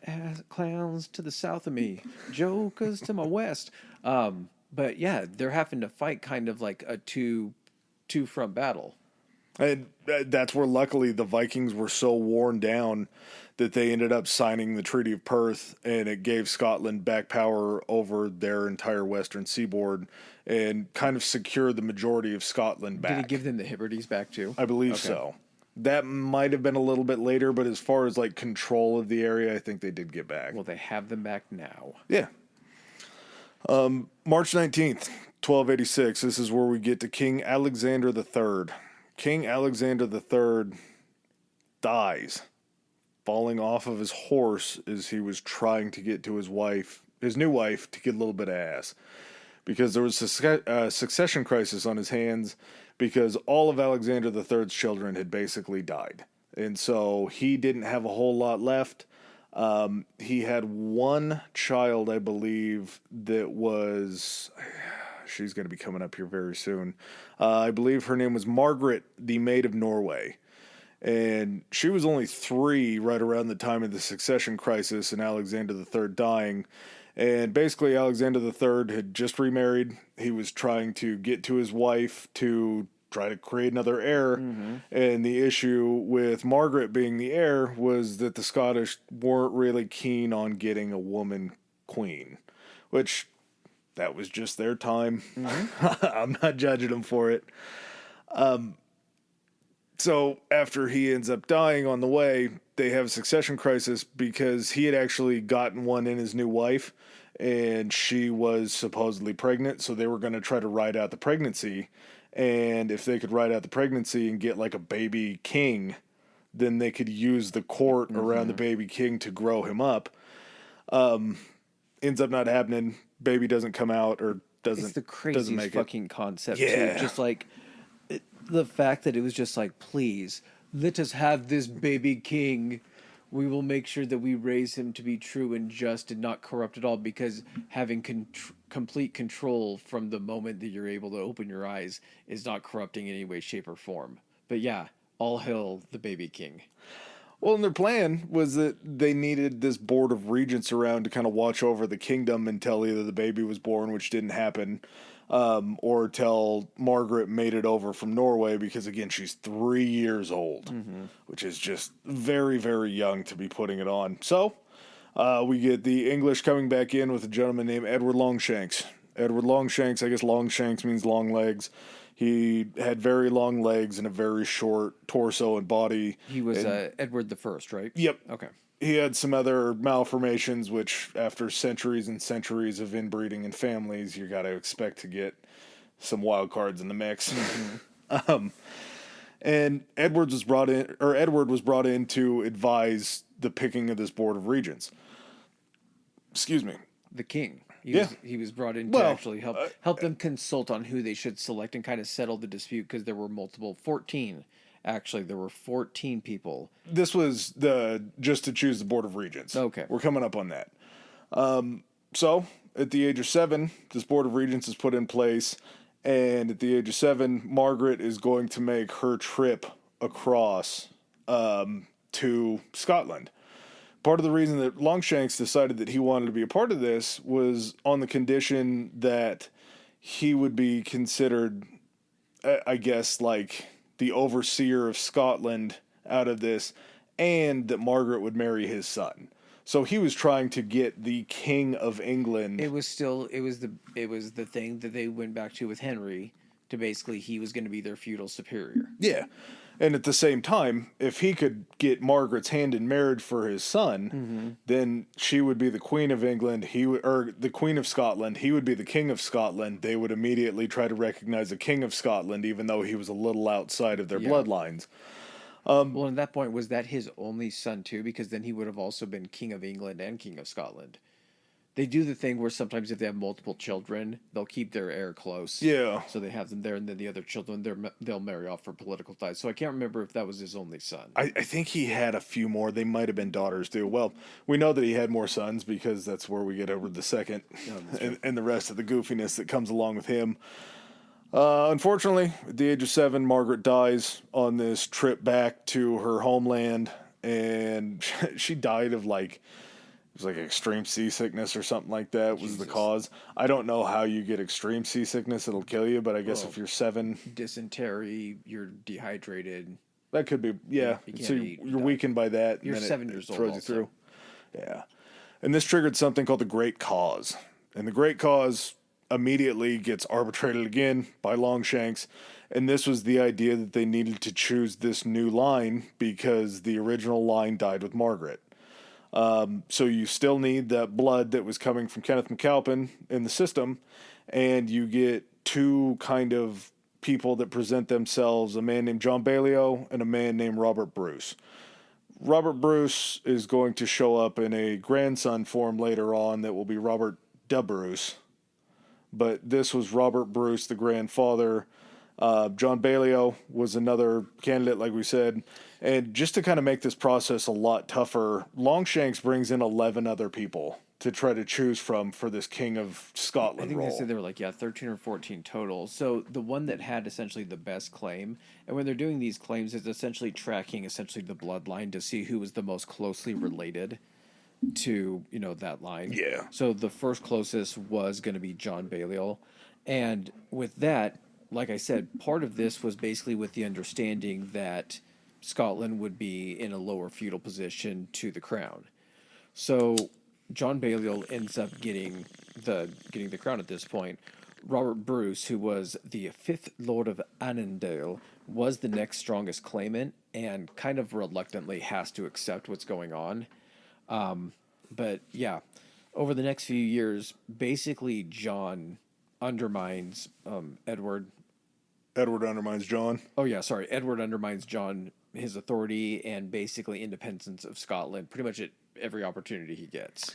clowns to the south of me, jokers to my west. But yeah, they're having to fight kind of like a two front battle. And that's where luckily the Vikings were so worn down that they ended up signing the Treaty of Perth, and it gave Scotland back power over their entire western seaboard and kind of secured the majority of Scotland back. Did it give them the Hebrides back too? I believe so. That might have been a little bit later, but as far as like control of the area, I think they did get back. Well, they have them back now. Yeah. March 19th, 1286. This is where we get to King Alexander III. King Alexander III dies, falling off of his horse as he was trying to get to his new wife, to get a little bit of ass. Because there was a succession crisis on his hands because all of Alexander III's children had basically died. And so he didn't have a whole lot left. He had one child, I believe, that was... She's going to be coming up here very soon. I believe her name was Margaret, the Maid of Norway. And she was only 3 right around the time of the succession crisis and Alexander III dying. And basically, Alexander III had just remarried. He was trying to get to his wife to try to create another heir. Mm-hmm. And the issue with Margaret being the heir was that the Scottish weren't really keen on getting a woman queen, which... that was just their time. Mm-hmm. I'm not judging them for it. So after he ends up dying on the way, they have a succession crisis because he had actually gotten one in his new wife, and she was supposedly pregnant, so they were going to try to ride out the pregnancy. And if they could ride out the pregnancy and get like a baby king, then they could use the court around the baby king to grow him up. Ends up not happening. Baby doesn't come out or doesn't. It's the craziest fucking concept Yeah. too. Just like the fact that it was just like, please let us have this baby king. We will make sure that we raise him to be true and just and not corrupt at all. Because having complete control from the moment that you're able to open your eyes is not corrupting in any way, shape, or form. But yeah, all hail the baby king. Well, and their plan was that they needed this board of regents around to kind of watch over the kingdom until either the baby was born, which didn't happen, or till Margaret made it over from Norway, because, again, she's 3 years old, which is just very, very young to be putting it on. So We get the English coming back in with a gentleman named Edward Longshanks. Edward Longshanks, I guess Longshanks means long legs. He had very long legs and a very short torso and body. He was Edward the First, right? Yep. Okay. He had some other malformations, which after centuries and centuries of inbreeding in families, you got to expect to get some wild cards in the mix. And Edward was brought in to advise the picking of this board of regents. Excuse me. The king. He was brought in to Well, actually help them consult on who they should select and kind of settle the dispute, because there were 14. Actually, there were 14 people. This was just to choose the board of regents. Okay. We're coming up on that. So at the age of 7, this board of regents is put in place, and at the age of 7, Margaret is going to make her trip across to Scotland. Part of the reason that Longshanks decided that he wanted to be a part of this was on the condition that he would be considered, I guess, like the overseer of Scotland out of this, and that Margaret would marry his son. So he was trying to get the King of England. It was the thing that they went back to with Henry, to basically he was going to be their feudal superior. Yeah. And at the same time, if he could get Margaret's hand in marriage for his son, then she would be the Queen of England, or the Queen of Scotland, he would be the King of Scotland. They would immediately try to recognize the King of Scotland, even though he was a little outside of their bloodlines. Well, at that point, was that his only son too? Because then he would have also been King of England and King of Scotland. They do the thing where sometimes if they have multiple children, they'll keep their heir close. Yeah. So they have them there, and then the other children, they'll marry off for political ties. So I can't remember if that was his only son. I think he had a few more. They might have been daughters too. Well, we know that he had more sons because that's where we get Edward the Second and the rest of the goofiness that comes along with him. Unfortunately, at the age of 7, Margaret dies on this trip back to her homeland, and she died of it was like extreme seasickness or something like that was the cause. I don't know how you get extreme seasickness. It'll kill you, but I guess if you're 7... Dysentery, you're dehydrated. That could be, yeah. So you're weakened by that. You're and then 7 years old throws you through. Yeah. And this triggered something called the Great Cause. And the Great Cause immediately gets arbitrated again by Longshanks. And this was the idea that they needed to choose this new line because the original line died with Margaret. So you still need that blood that was coming from Kenneth MacAlpin in the system, and you get 2 kind of people that present themselves, a man named John Balliol and a man named Robert Bruce. Robert Bruce is going to show up in a grandson form later on that will be Robert de Bruce, but this was Robert Bruce, the grandfather. John Balliol was another candidate, like we said. And just to kind of make this process a lot tougher, Longshanks brings in 11 other people to try to choose from for this King of Scotland I think role. they said there were 13 or 14 total. So the one that had essentially the best claim, and when they're doing these claims, it's essentially tracking the bloodline to see who was the most closely related to, that line. Yeah. So the first closest was going to be John Balliol. And with that, like I said, part of this was basically with the understanding that Scotland would be in a lower feudal position to the crown. So John Balliol ends up getting the crown at this point. Robert Bruce, who was the 5th Lord of Annandale, was the next strongest claimant and kind of reluctantly has to accept what's going on. But yeah, over the next few years, basically John undermines Edward. Edward undermines John. Oh yeah, sorry. Edward undermines John, his authority and basically independence of Scotland, pretty much at every opportunity he gets.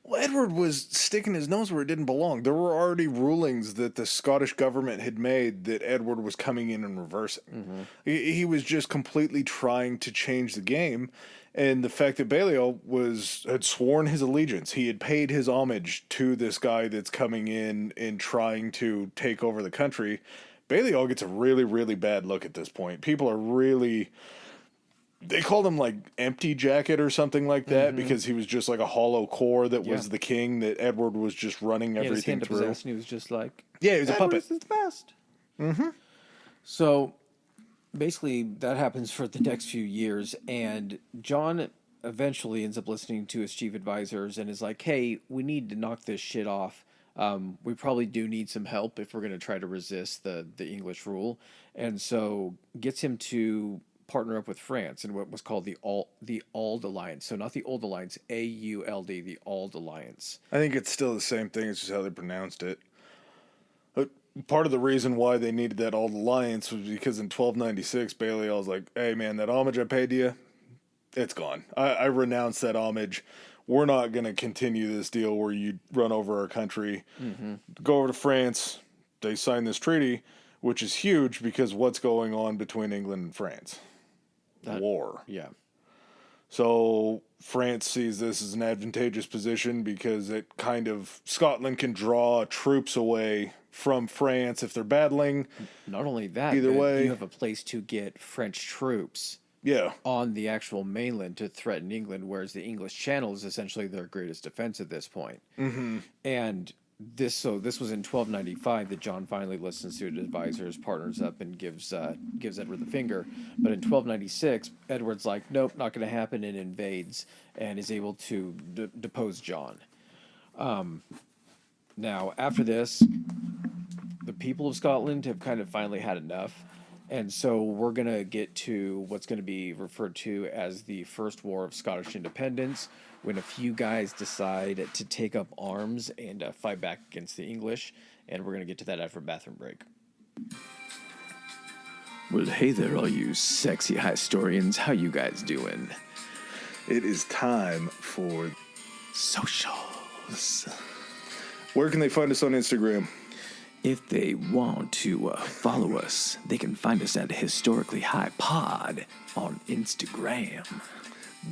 Well, Edward was sticking his nose where it didn't belong. There were already rulings that the Scottish government had made that Edward was coming in and reversing. Mm-hmm. He was just completely trying to change the game. And the fact that Balliol had sworn his allegiance, he had paid his homage to this guy that's coming in and trying to take over the country. Balliol gets a really, really bad look at this point. People are really... They called him Empty Jacket or something like that because he was just like a hollow core that was the king that Edward was just running everything through. And he was just like... Yeah, he was a puppet. Edward is the best. Mm-hmm. So basically that happens for the next few years, and John eventually ends up listening to his chief advisors and is like, hey, we need to knock this shit off. We probably do need some help if we're going to try to resist the English rule. And so gets him to partner up with France in what was called the Auld Alliance. So not the Old Alliance, AULD, the Auld Alliance. I think it's still the same thing. It's just how they pronounced it. But part of the reason why they needed that Auld Alliance was because in 1296, Baliol was like, hey, man, that homage I paid you, it's gone. I renounce that homage. We're not going to continue this deal where you run over our country. Go over to France. They sign this treaty, which is huge because what's going on between England and France? War. Yeah. So France sees this as an advantageous position because it kind of, Scotland can draw troops away from France if they're battling. Not only that, Either but way, you have a place to get French troops on the actual mainland to threaten England, whereas the English Channel is essentially their greatest defense at this point. And this was in 1295 that John finally listens to his advisors, partners up, and gives Edward the finger. But in 1296, Edward's like, nope, not going to happen, and invades and is able to depose John. Now, after this, the people of Scotland have kind of finally had enough. And so we're going to get to what's going to be referred to as the First War of Scottish Independence, when a few guys decide to take up arms and fight back against the English. And we're going to get to that after a bathroom break. Well, hey there, all you sexy historians. How you guys doing? it is time for Socials. Where can they find us on Instagram? If they want to follow us, they can find us at Historically High Pod on Instagram.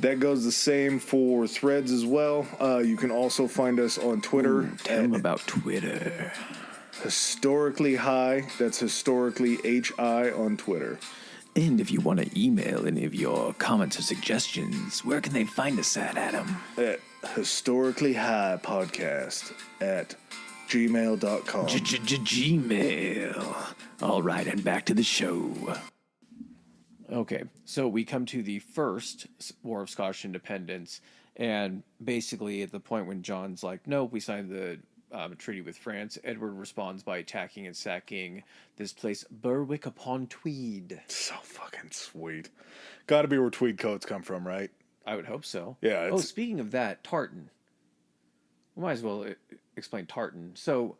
That goes the same for Threads as well. You can also find us on Twitter. Tell them about Twitter. Historically High. That's Historically HI on Twitter. And if you want to email any of your comments or suggestions, where can they find us at, Adam? At Historically High Podcast at gmail.com. Gmail. All right, and back to the show. Okay, so we come to the first War of Scottish Independence, and basically at the point when John's like, no, we signed the treaty with France, Edward responds by attacking and sacking this place, Berwick-upon-Tweed. So fucking sweet. Gotta be where tweed coats come from, right? I would hope so. Yeah. Oh, speaking of that, tartan. We might as well explain tartan. So,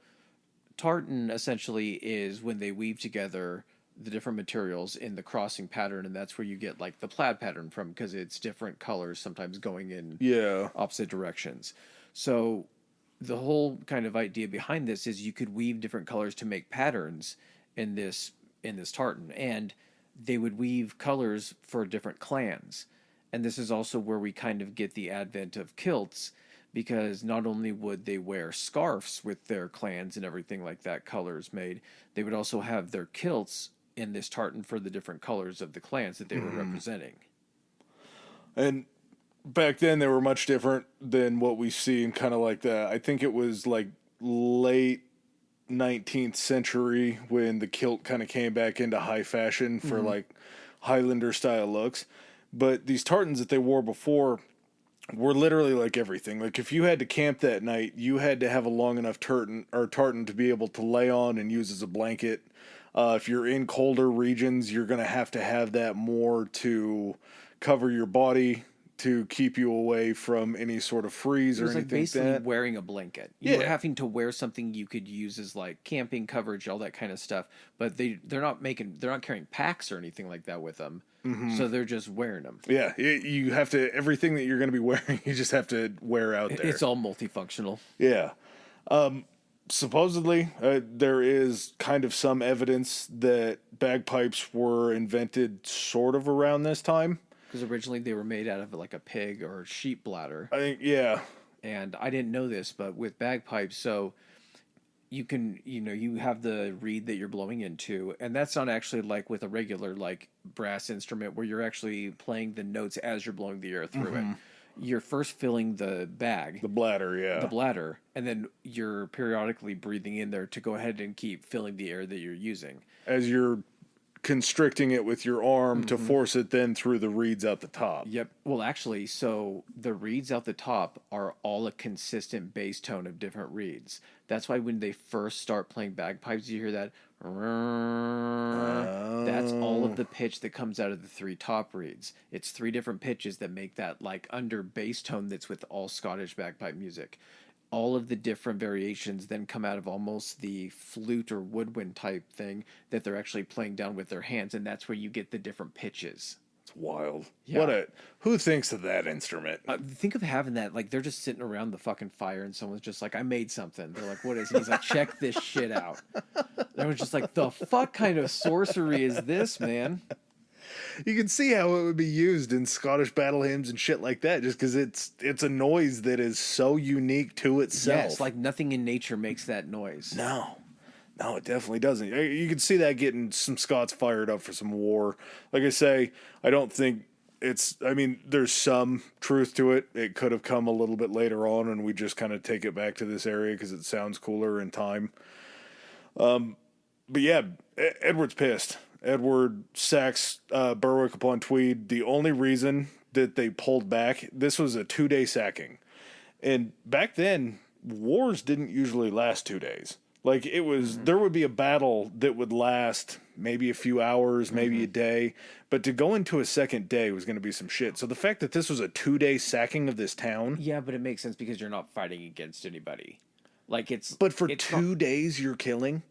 tartan essentially is when they weave together the different materials in the crossing pattern, and that's where you get like the plaid pattern from, because it's different colors sometimes going in opposite directions. So the whole kind of idea behind this is you could weave different colors to make patterns in this tartan, and they would weave colors for different clans. And this is also where we kind of get the advent of kilts, because not only would they wear scarves with their clans and everything like that, colors made, they would also have their kilts in this tartan for the different colors of the clans that they were representing. And back then they were much different than what we see in kind of like that. I think it was like late 19th century when the kilt kind of came back into high fashion for like Highlander style looks. But these tartans that they wore before were literally like everything. Like if you had to camp that night, you had to have a long enough tartan to be able to lay on and use as a blanket. If you're in colder regions, you're going to have that more to cover your body, to keep you away from any sort of freeze or anything like basically that. Wearing a blanket. You were having to wear something you could use as like camping coverage, all that kind of stuff. But they're not carrying packs or anything like that with them. So they're just wearing them. Yeah, you have to, everything that you're going to be wearing, you just have to wear out there. It's all multifunctional. Yeah. Supposedly, there is kind of some evidence that bagpipes were invented sort of around this time. Because originally they were made out of like a pig or sheep bladder. I think, yeah. And I didn't know this, but with bagpipes, so you can, you have the reed that you're blowing into, and that's not actually like with a regular like brass instrument where you're actually playing the notes as you're blowing the air through it. You're first filling the bag. The bladder, yeah. The bladder, and then you're periodically breathing in there to go ahead and keep filling the air that you're using. As you're constricting it with your arm to force it then through the reeds out the top. Yep. Well, actually, so the reeds out the top are all a consistent bass tone of different reeds. That's why when they first start playing bagpipes, you hear that. That's all of the pitch that comes out of the three top reeds. It's three different pitches that make that like under bass tone that's with all Scottish bagpipe music. All of the different variations then come out of almost the flute or woodwind type thing that they're actually playing down with their hands, and that's where you get the different pitches. It's wild. Yeah. Who thinks of that instrument? Think of having that, like, they're just sitting around the fucking fire and someone's just like, I made something. They're like, what is it? He's like, check this shit out. Everyone's just like, the fuck kind of sorcery is this, man? You can see how it would be used in Scottish battle hymns and shit like that, just because it's a noise that is so unique to itself. Yes, like nothing in nature makes that noise. No, it definitely doesn't. You can see that getting some Scots fired up for some war. Like I say, I don't think there's some truth to it. It could have come a little bit later on, and we just kind of take it back to this area because it sounds cooler in time. But yeah, Edward's pissed. Edward sacks Berwick upon Tweed. The only reason that they pulled back, this was a 2-day sacking. And back then, wars didn't usually last 2 days. Like, it was, there would be a battle that would last maybe a few hours, maybe a day. But to go into a second day was going to be some shit. So the fact that this was a 2-day sacking of this town. Yeah, but it makes sense because you're not fighting against anybody. Like, But for 2 days, you're killing?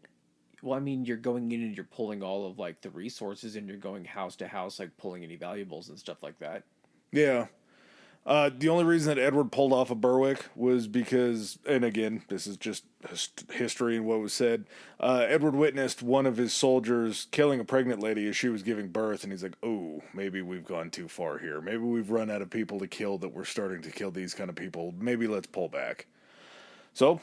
Well, I mean, you're going in and you're pulling all of, like, the resources, and you're going house to house, like, pulling any valuables and stuff like that. Yeah. The only reason that Edward pulled off of Berwick was because, and again, this is just history and what was said, Edward witnessed one of his soldiers killing a pregnant lady as she was giving birth, and he's like, oh, maybe we've gone too far here. Maybe we've run out of people to kill that we're starting to kill these kind of people. Maybe let's pull back. So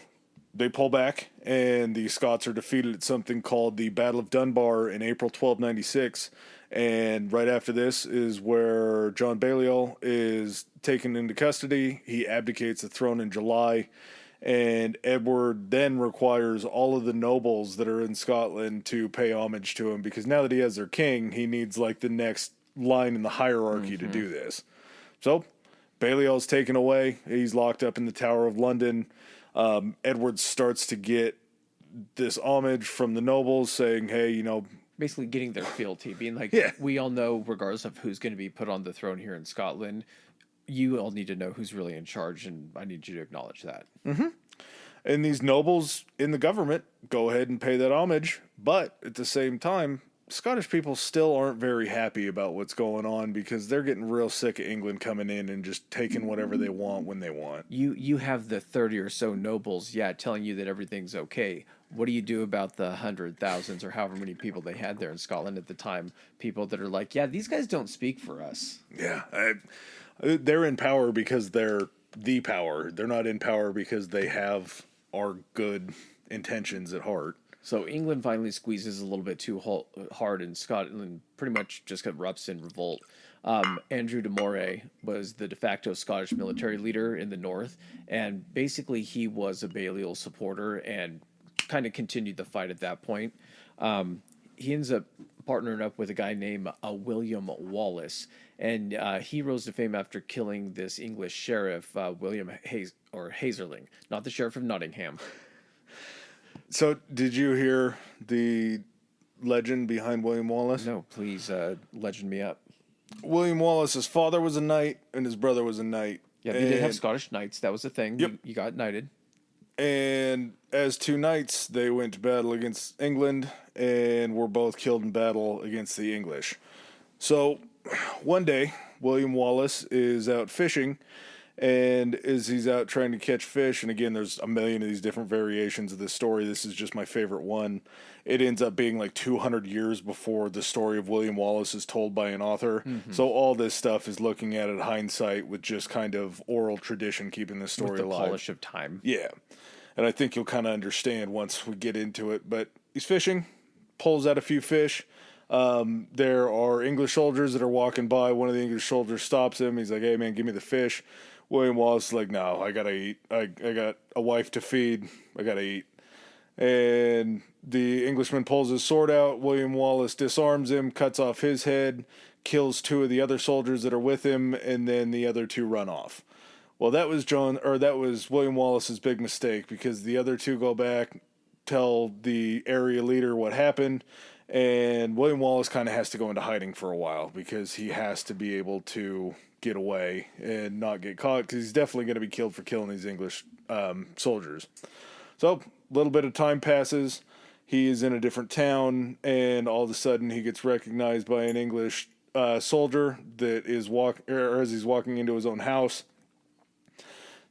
they pull back, and the Scots are defeated at something called the Battle of Dunbar in April 1296. And right after this is where John Balliol is taken into custody. He abdicates the throne in July. And Edward then requires all of the nobles that are in Scotland to pay homage to him, because now that he has their king, he needs like the next line in the hierarchy to do this. So Balliol's taken away. He's locked up in the Tower of London. Edward starts to get this homage from the nobles saying, hey, Basically getting their fealty, being like, Yeah. we all know, regardless of who's going to be put on the throne here in Scotland, you all need to know who's really in charge, and I need you to acknowledge that. And these nobles in the government go ahead and pay that homage, but at the same time, Scottish people still aren't very happy about what's going on because they're getting real sick of England coming in and just taking whatever they want when they want. You have the 30 or so nobles, telling you that everything's okay. What do you do about the 100,000s or however many people they had there in Scotland at the time? People that are like, yeah, these guys don't speak for us. Yeah, they're in power because they're the power. They're not in power because they have our good intentions at heart. So England finally squeezes a little bit too hard, and Scotland pretty much just erupts in revolt. Andrew de Moray was the de facto Scottish military leader in the north, and basically he was a Balliol supporter and kind of continued the fight at that point. He ends up partnering up with a guy named William Wallace, and he rose to fame after killing this English sheriff, William Hazelling, not the sheriff of Nottingham. So, did you hear the legend behind William Wallace? No, please legend me up. William Wallace's father was a knight, and his brother was a knight. Yeah, they did have Scottish knights. That was the thing. Yep. You got knighted. And as two knights, they went to battle against England, and were both killed in battle against the English. So, one day, William Wallace is out fishing, and as he's out trying to catch fish, and again, there's a million of these different variations of this story. This is just my favorite one. It ends up being like 200 years before the story of William Wallace is told by an author. Mm-hmm. So all this stuff is looking at it hindsight with just kind of oral tradition keeping this story with the alive. polish of time. Yeah. And I think you'll kind of understand once we get into it. But he's fishing, pulls out a few fish. There are English soldiers that are walking by. One of the English soldiers stops him. He's like, hey, man, give me the fish. William Wallace is like, no, I got to eat. I got a wife to feed. I got to eat. And the Englishman pulls his sword out. William Wallace disarms him, cuts off his head, kills 2 of the other soldiers that are with him, and then the other 2 run off. Well, that was William Wallace's big mistake, because the other 2 go back, tell the area leader what happened, and William Wallace kind of has to go into hiding for a while because he has to be able to get away and not get caught, because he's definitely going to be killed for killing these English soldiers. So, a little bit of time passes. He is in a different town, and all of a sudden he gets recognized by an English soldier that is as he's walking into his own house.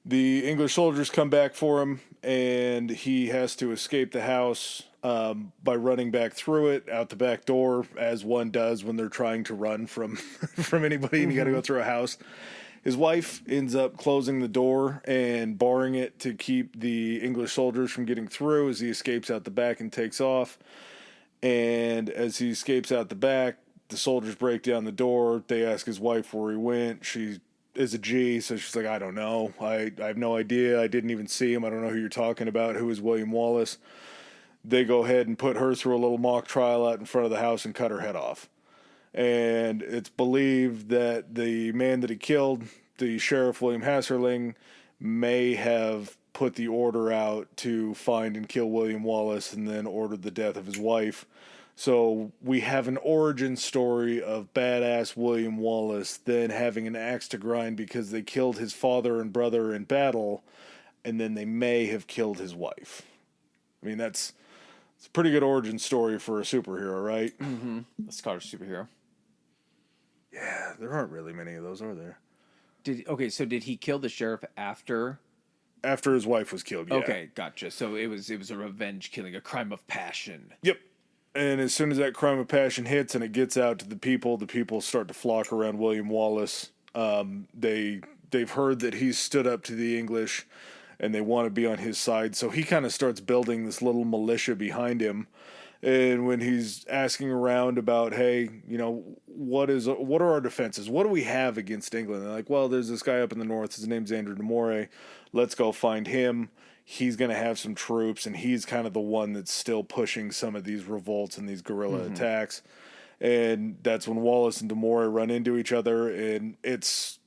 The English soldiers come back for him, and he has to escape the house by running back through it, out the back door, as one does when they're trying to run from from anybody, and you got to go through a house. His wife ends up closing the door and barring it to keep the English soldiers from getting through as he escapes out the back and takes off. And as he escapes out the back, the soldiers break down the door. They ask his wife where he went. She is a G, so she's like, I don't know. I have no idea. I didn't even see him. I don't know who you're talking about. Who is William Wallace? They go ahead and put her through a little mock trial out in front of the house and cut her head off. And it's believed that the man that he killed, the Sheriff William Hasserling, may have put the order out to find and kill William Wallace and then ordered the death of his wife. So we have an origin story of badass William Wallace then having an axe to grind because they killed his father and brother in battle, and then they may have killed his wife. I mean, it's a pretty good origin story for a superhero, right? Mm-hmm. A Scottish superhero. Yeah, there aren't really many of those, are there? So did he kill the sheriff after? After his wife was killed, yeah. Okay, gotcha. So it was a revenge killing, a crime of passion. Yep. And as soon as that crime of passion hits and it gets out to the people start to flock around William Wallace. They've heard that he's stood up to the English, and they want to be on his side. So he kind of starts building this little militia behind him. And when he's asking around about, hey, what are our defenses? What do we have against England? They're like, well, there's this guy up in the north. His name's Andrew de Moray. Let's go find him. He's going to have some troops, and he's kind of the one that's still pushing some of these revolts and these guerrilla attacks. And that's when Wallace and de Moray run into each other, and it's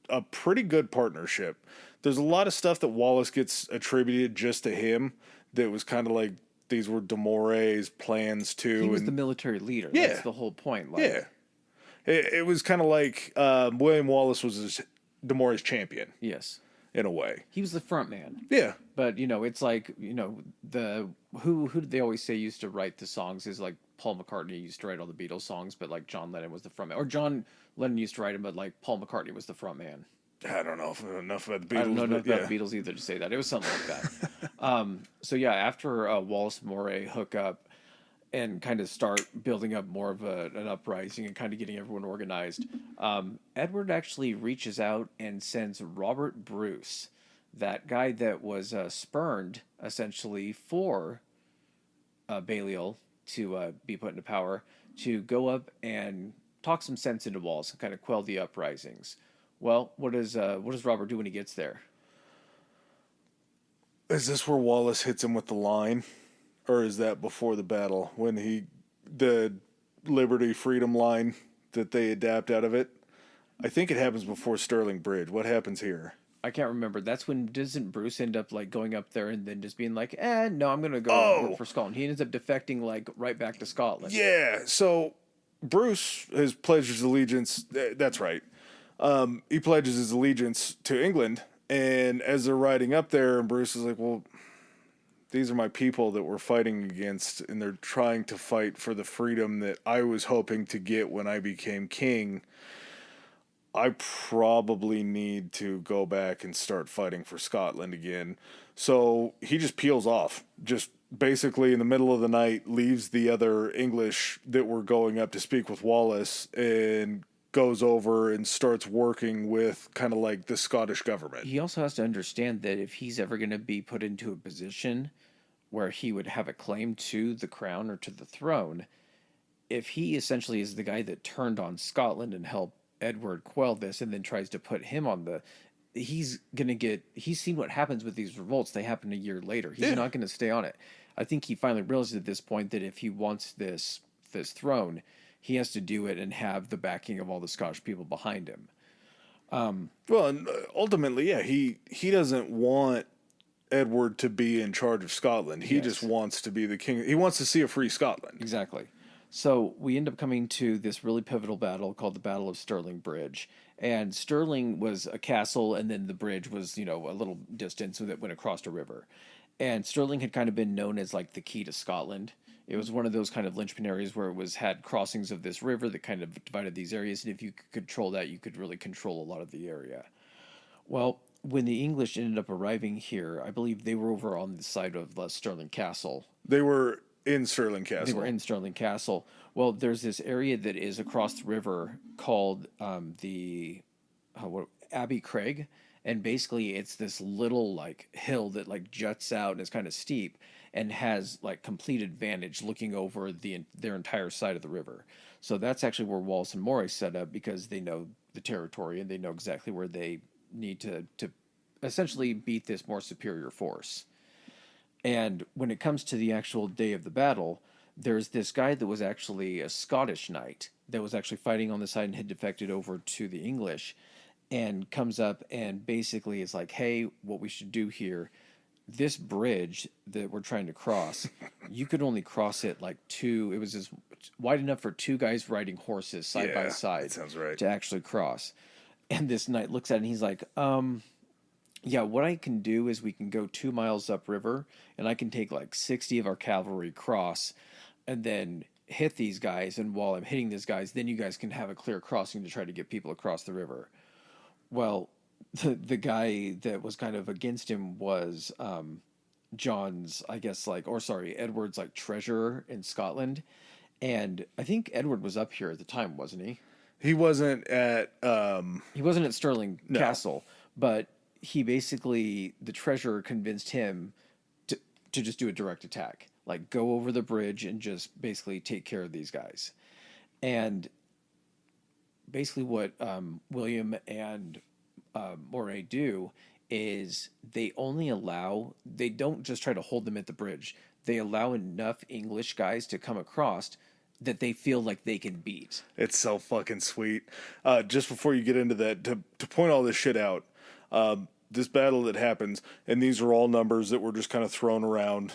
a pretty good partnership. There's a lot of stuff that Wallace gets attributed just to him that was kind of like, these were de Moray's plans too. He was the military leader. Yeah. That's the whole point. Yeah. It was kind of like William Wallace was de Moray's champion. Yes. In a way. He was the front man. Yeah. But, it's like, who did they always say used to write the songs is like Paul McCartney used to write all the Beatles songs, but like John Lennon was the front man. Or John Lennon used to write them, but like Paul McCartney was the front man. I don't know enough about the Beatles. I don't know enough about the Beatles either to say that. It was something like that. So yeah, after Wallace and Moray hook up and kind of start building up more of an uprising and kind of getting everyone organized, Edward actually reaches out and sends Robert Bruce, that guy that was spurned essentially for Balliol to be put into power, to go up and talk some sense into Wallace and kind of quell the uprisings. Well, what does Robert do when he gets there? Is this where Wallace hits him with the line? Or is that before the battle? When the Liberty Freedom line that they adapt out of it? I think it happens before Stirling Bridge. What happens here? I can't remember. That's when, doesn't Bruce end up like going up there and then just being like, no, I'm going to go work for Scotland. He ends up defecting like right back to Scotland. Yeah, so Bruce has pledged his allegiance. That's right. He pledges his allegiance to England, and as they're riding up there, and Bruce is like, well, these are my people that we're fighting against, and they're trying to fight for the freedom that I was hoping to get when I became king. I probably need to go back and start fighting for Scotland again. So he just peels off, just basically in the middle of the night, leaves the other English that were going up to speak with Wallace, and goes over and starts working with kind of like the Scottish government. He also has to understand that if he's ever going to be put into a position where he would have a claim to the crown or to the throne, if he essentially is the guy that turned on Scotland and helped Edward quell this and then tries to put him on he's seen what happens with these revolts. They happen a year later. He's Yeah. not gonna stay on it. I think he finally realized at this point that if he wants this throne, he has to do it and have the backing of all the Scottish people behind him. Well, and ultimately, yeah, he doesn't want Edward to be in charge of Scotland. He just Yes. wants to be the king. He wants to see a free Scotland. Exactly. So we end up coming to this really pivotal battle called the Battle of Stirling Bridge. And Stirling was a castle, and then the bridge was, a little distance that went across a river. And Stirling had kind of been known as like the key to Scotland. It was one of those kind of linchpin areas where it was had crossings of this river that kind of divided these areas. And if you could control that, you could really control a lot of the area. Well, when the English ended up arriving here, I believe they were over on the side of Stirling Castle. They were in Stirling They Castle. were in Stirling Castle. Well, there's this area that is across the river called Abbey Craig, and basically it's this little like hill that like juts out and is kind of steep and has like complete advantage looking over their entire side of the river. So that's actually where Wallace and Moray set up because they know the territory and they know exactly where they need to essentially beat this more superior force. And when it comes to the actual day of the battle, there's this guy that was actually a Scottish knight that was actually fighting on the side and had defected over to the English and comes up and basically is like, hey, what we should do here, this bridge that we're trying to cross, you could only cross it like it was just wide enough for two guys riding horses side by Yeah, side that sounds right. to actually cross. And this knight looks at it and he's like, yeah, what I can do is we can go 2 miles upriver, and I can take like 60 of our cavalry cross, and then hit these guys. And while I'm hitting these guys, then you guys can have a clear crossing to try to get people across the river. Well, the guy that was kind of against him was John's, I guess, Edward's like treasurer in Scotland, and I think Edward was up here at the time, wasn't he? He wasn't at. He wasn't at Stirling Castle, but the treasurer convinced him to just do a direct attack, like go over the bridge and just basically take care of these guys. And basically, what William and Moray do is they don't just try to hold them at the bridge. They allow enough English guys to come across that they feel like they can beat. It's so fucking sweet. Just before you get into that, to point all this shit out, this battle that happens, and these are all numbers that were just kind of thrown around,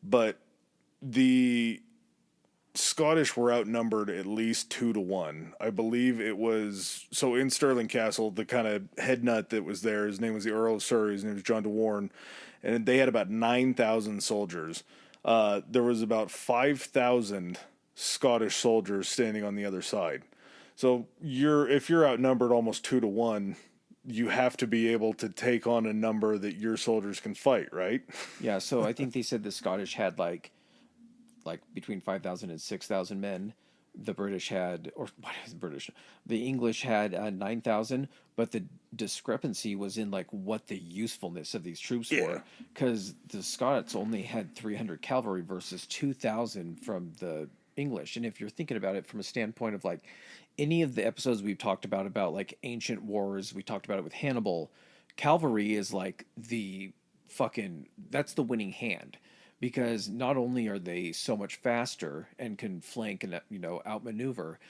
but the Scottish were outnumbered at least 2-1. I believe it was, so in Stirling Castle, the kind of head nut that was there, his name was the Earl of Surrey, his name was John de Warenne, and they had about 9,000 soldiers. There was about 5,000 Scottish soldiers standing on the other side. So if you're outnumbered almost 2-1, you have to be able to take on a number that your soldiers can fight, right? Yeah, so I think they said the Scottish had like between 5,000 and 6,000 men. The British had, or what is British? The English had 9,000, but the discrepancy was in like what the usefulness of these troops were, because the Scots only had 300 cavalry versus 2,000 from the English. And if you're thinking about it from a standpoint of like any of the episodes we've talked about like ancient wars, we talked about it with Hannibal, cavalry is like that's the winning hand. Because not only are they so much faster and can flank and outmaneuver,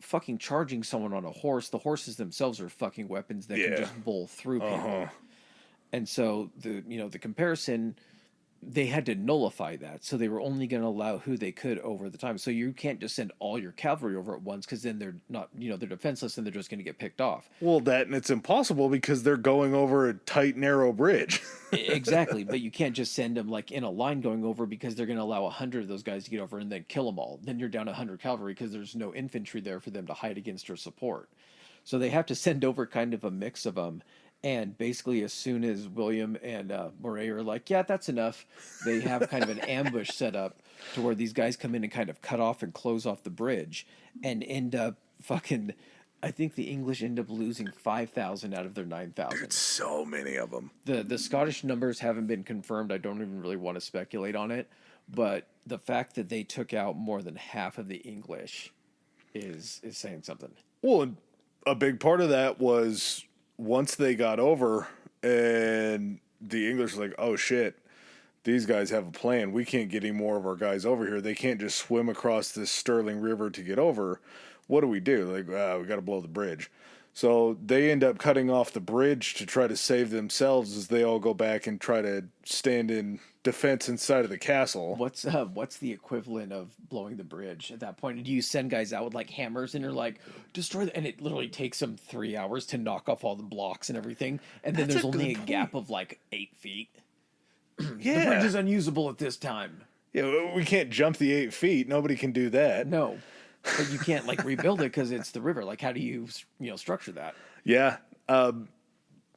fucking charging someone on a horse, the horses themselves are fucking weapons that can just bowl through people. And so the comparison, they had to nullify that, so they were only going to allow who they could over the time. So you can't just send all your cavalry over at once, because then they're not, they're defenseless and they're just going to get picked off. Well, and it's impossible because they're going over a tight, narrow bridge. Exactly, but you can't just send them like in a line going over, because they're going to allow 100 of those guys to get over and then kill them all. Then you're down 100 cavalry because there's no infantry there for them to hide against or support. So they have to send over kind of a mix of them. And basically, as soon as William and Moray are like, yeah, that's enough, they have kind of an ambush set up to where these guys come in and kind of cut off and close off the bridge and end up I think the English end up losing 5,000 out of their 9,000. Dude, so many of them. The Scottish numbers haven't been confirmed. I don't even really want to speculate on it. But the fact that they took out more than half of the English is saying something. Well, a big part of that was once they got over, and the English were like, oh shit, these guys have a plan. We can't get any more of our guys over here. They can't just swim across this Sterling River to get over. What do? We got to blow the bridge. So they end up cutting off the bridge to try to save themselves as they all go back and try to stand in defense inside of the castle. What's the equivalent of blowing the bridge at that point? Do you send guys out with like hammers and you're like destroy and it literally takes them 3 hours to knock off all the blocks and everything, and then there's only a gap of like 8 feet. Yeah, the bridge is unusable at this time. Yeah, we can't jump the 8 feet. Nobody can do that. No. But you can't like rebuild it because it's the river. Like, how do you structure that? Yeah.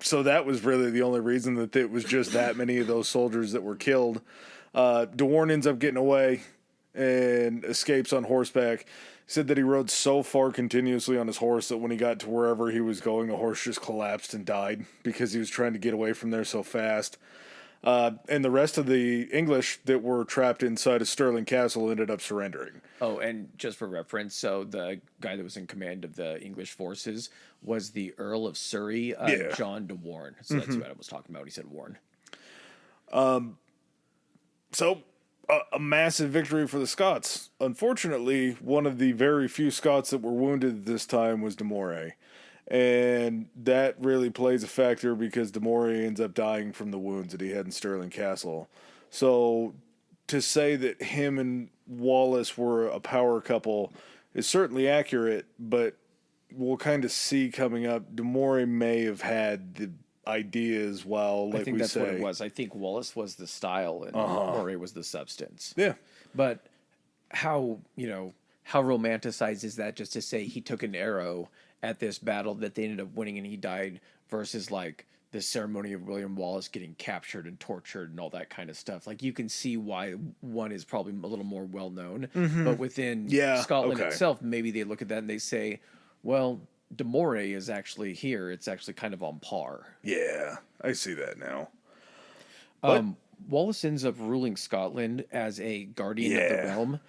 So that was really the only reason that it was just that many of those soldiers that were killed. De Warn ends up getting away and escapes on horseback. He said that he rode so far continuously on his horse that when he got to wherever he was going, the horse just collapsed and died because he was trying to get away from there so fast. And the rest of the English that were trapped inside of Stirling Castle ended up surrendering. Oh, and just for reference, so the guy that was in command of the English forces was the Earl of Surrey, John de Warn. So that's what I was talking about when he said Warn. So, a massive victory for the Scots. Unfortunately, one of the very few Scots that were wounded this time was de Moray. And that really plays a factor because de Moray ends up dying from the wounds that he had in Stirling Castle. So to say that him and Wallace were a power couple is certainly accurate, but we'll kind of see coming up, de Moray may have had the ideas while, like I think we that's say. what it was. I think Wallace was the style and Moray was the substance. Yeah. But how romanticized is that just to say he took an arrow at this battle that they ended up winning and he died versus like the ceremony of William Wallace getting captured and tortured and all that kind of stuff. Like you can see why one is probably a little more well known, but within Scotland itself, maybe they look at that and they say, well, de Moray is actually here. It's actually kind of on par. Yeah, I see that now. Wallace ends up ruling Scotland as a guardian of the realm.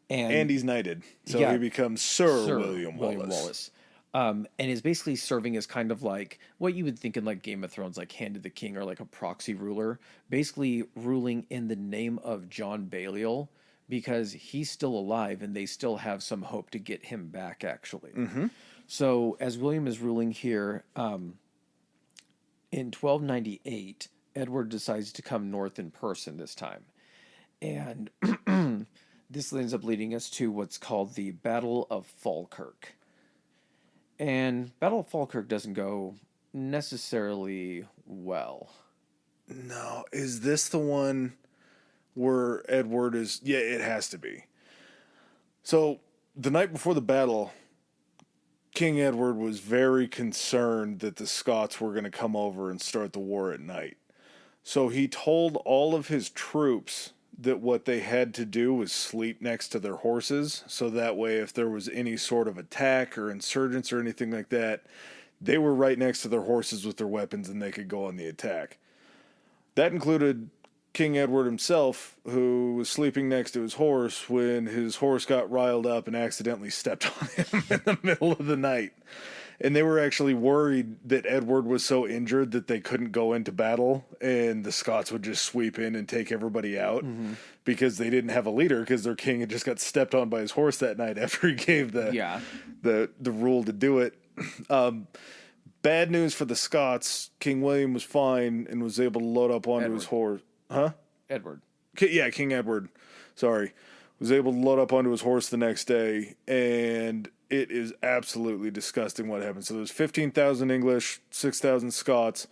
And he's knighted. So he becomes Sir William Wallace. And is basically serving as kind of like what you would think in like Game of Thrones, like Hand of the King or like a proxy ruler, basically ruling in the name of John Balliol because he's still alive and they still have some hope to get him back actually. So as William is ruling here, in 1298, Edward decides to come north in person this time. And this ends up leading us to what's called the Battle of Falkirk. And Battle of Falkirk doesn't go necessarily well. No. Is this the one where Edward is... Yeah, it has to be. So, the night before the battle, King Edward was very concerned that the Scots were going to come over and start the war at night. So he told all of his troops that what they had to do was sleep next to their horses, so that way if there was any sort of attack or insurgents or anything like that, they were right next to their horses with their weapons and they could go on the attack. That included King Edward himself, who was sleeping next to his horse when his horse got riled up and accidentally stepped on him in the middle of the night. And they were actually worried that Edward was so injured that they couldn't go into battle and the Scots would just sweep in and take everybody out because they didn't have a leader because their king had just got stepped on by his horse that night after he gave the rule to do it. Bad news for the Scots. King William was fine and was able to load up onto his horse. Huh? Edward. King Edward. Sorry. Was able to load up onto his horse the next day, and it is absolutely disgusting what happened. So there's 15,000 English, 6,000 Scots,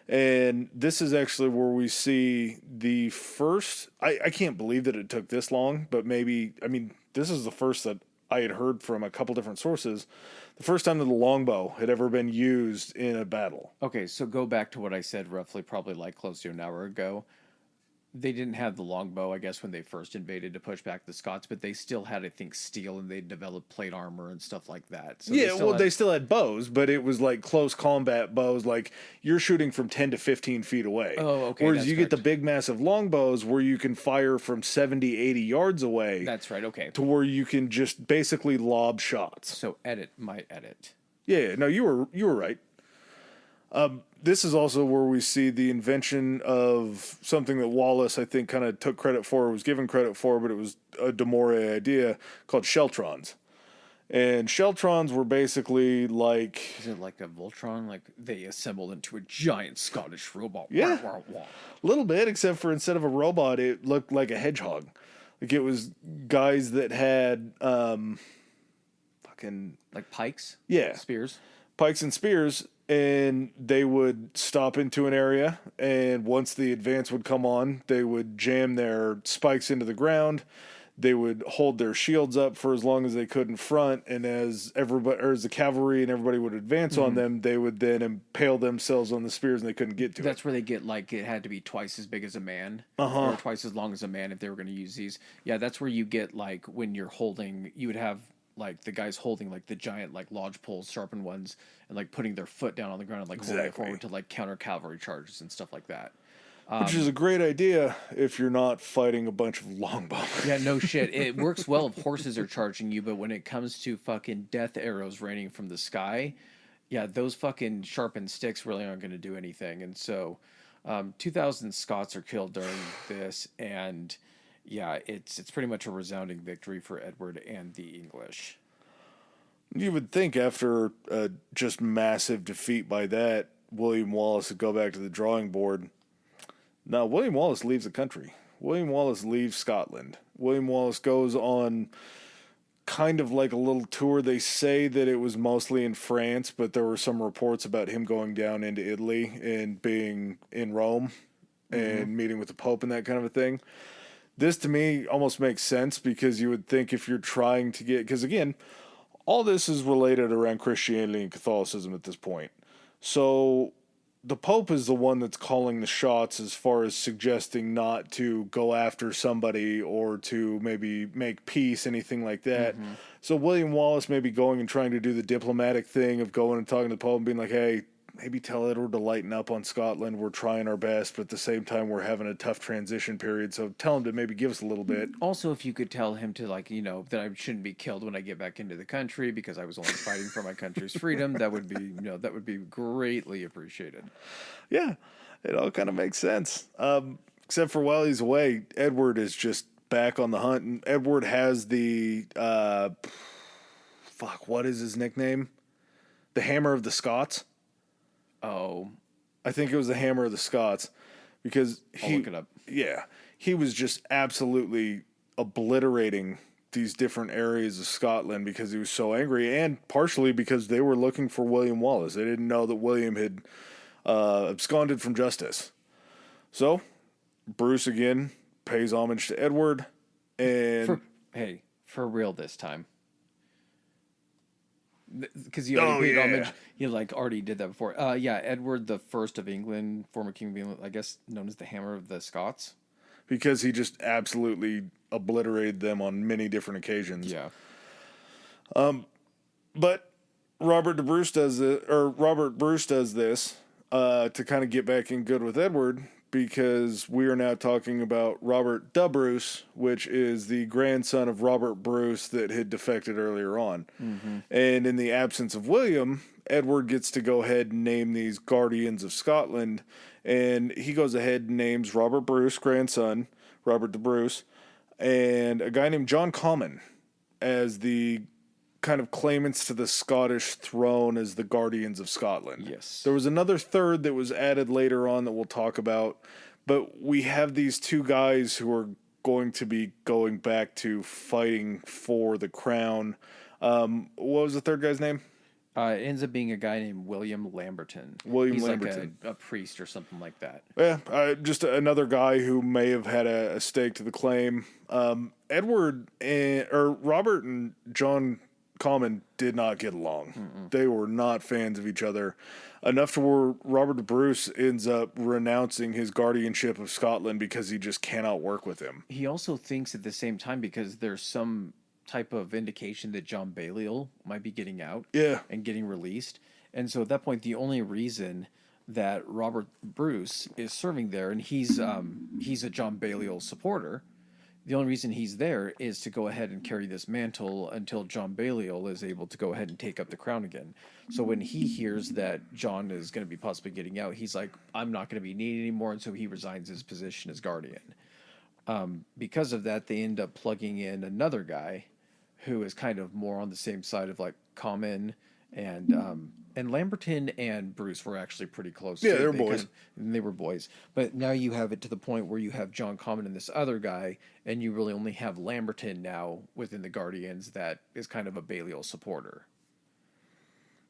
and this is actually where we see the first... I can't believe that it took this long, but maybe... I mean, this is the first that I had heard from a couple different sources. The first time that the longbow had ever been used in a battle. Okay, so go back to what I said roughly, probably like close to an hour ago. They didn't have the longbow, I guess, when they first invaded to push back the Scots, but they still had, I think, steel, and they developed plate armor and stuff like that. So they still had bows, but it was like close combat bows, like you're shooting from 10 to 15 feet away. Oh, okay. Whereas you get the big, massive longbows where you can fire from 70, 80 yards away. That's right, okay. To where you can just basically lob shots. So my edit. Yeah, no, you were right. This is also where we see the invention of something that Wallace, I think, kind of took credit for, was given credit for, but it was a De Moray idea called Sheltrons. And Sheltrons were basically like... Is it like a Voltron? Like they assembled into a giant Scottish robot? Yeah. Wah, wah, wah. A little bit, except for instead of a robot, it looked like a hedgehog. Like it was guys that had fucking... Like pikes? Yeah. Spears? Pikes and spears, and they would stop into an area, and once the advance would come on, they would jam their spikes into the ground. They would hold their shields up for as long as they could in front, and as the cavalry and everybody would advance on them, they would then impale themselves on the spears, and they couldn't get to it. That's where they get, like, it had to be twice as big as a man. Uh-huh. Or twice as long as a man if they were going to use these. Yeah, that's where you get, like, when you're holding, you would have, like, the guys holding, like, the giant, like, lodge poles, sharpened ones, and, like, putting their foot down on the ground and, like, holding it forward to, like, counter cavalry charges and stuff like that. Which is a great idea if you're not fighting a bunch of longbow. Yeah, no shit. It works well if horses are charging you, but when it comes to fucking death arrows raining from the sky, yeah, those fucking sharpened sticks really aren't going to do anything. And so 2,000 Scots are killed during this, and yeah, it's pretty much a resounding victory for Edward and the English. You would think after a just massive defeat by that, William Wallace would go back to the drawing board. Now, William Wallace leaves the country. William Wallace leaves Scotland. William Wallace goes on kind of like a little tour. They say that it was mostly in France, but there were some reports about him going down into Italy and being in Rome and meeting with the Pope and that kind of a thing. This, to me, almost makes sense because you would think if you're trying to get... Because, again, all this is related around Christianity and Catholicism at this point. So... the Pope is the one that's calling the shots as far as suggesting not to go after somebody or to maybe make peace, anything like that. So William Wallace may be going and trying to do the diplomatic thing of going and talking to the Pope and being like, hey, maybe tell Edward to lighten up on Scotland. We're trying our best, but at the same time, we're having a tough transition period. So tell him to maybe give us a little bit. Also, if you could tell him to, like, you know, that I shouldn't be killed when I get back into the country because I was only fighting for my country's freedom, that would be, you know, that would be greatly appreciated. Yeah, it all kind of makes sense. Except for while he's away, Edward is just back on the hunt. And Edward has the, what is his nickname? The Hammer of the Scots. Oh, I think it was the Hammer of the Scots because I'll look it up. Yeah, he was just absolutely obliterating these different areas of Scotland because he was so angry, and partially because they were looking for William Wallace. They didn't know that William had absconded from justice. So Bruce again pays homage to Edward, and for real this time. Because he already paid homage. He already did that before. Edward the First of England, former King of England, I guess known as the Hammer of the Scots. Because he just absolutely obliterated them on many different occasions. Yeah. But Robert Bruce does this to kind of get back in good with Edward, because we are now talking about Robert the Bruce, which is the grandson of Robert Bruce that had defected earlier on. And in the absence of William, Edward gets to go ahead and name these Guardians of Scotland, and he goes ahead and names Robert Bruce, grandson, Robert the Bruce, and a guy named John Comyn as the kind of claimants to the Scottish throne as the Guardians of Scotland. Yes. There was another third that was added later on that we'll talk about, but we have these two guys who are going to be going back to fighting for the crown. What was the third guy's name? It ends up being a guy named William Lamberton. He's Lamberton. Like a priest or something like that. Yeah, just another guy who may have had a stake to the claim. Robert and John Comyn did not get along. They were not fans of each other. Enough to where Robert Bruce ends up renouncing his guardianship of Scotland because he just cannot work with him. He also thinks at the same time, because there's some type of indication that John Balliol might be getting out and getting released. And so at that point, the only reason that Robert Bruce is serving there, and he's a John Balliol supporter, The only reason he's there is to go ahead and carry this mantle until John Balliol is able to go ahead and take up the crown again. So when he hears that John is going to be possibly getting out, he's like, I'm not going to be needed anymore, and so he resigns his position as guardian. Because of that, they end up plugging in another guy who is kind of more on the same side of like Common and Lamberton and Bruce were actually pretty close. Yeah, too. they're boys. And they were boys. But now you have it to the point where you have John Common and this other guy, and you really only have Lamberton now within the Guardians that is kind of a Balliol supporter.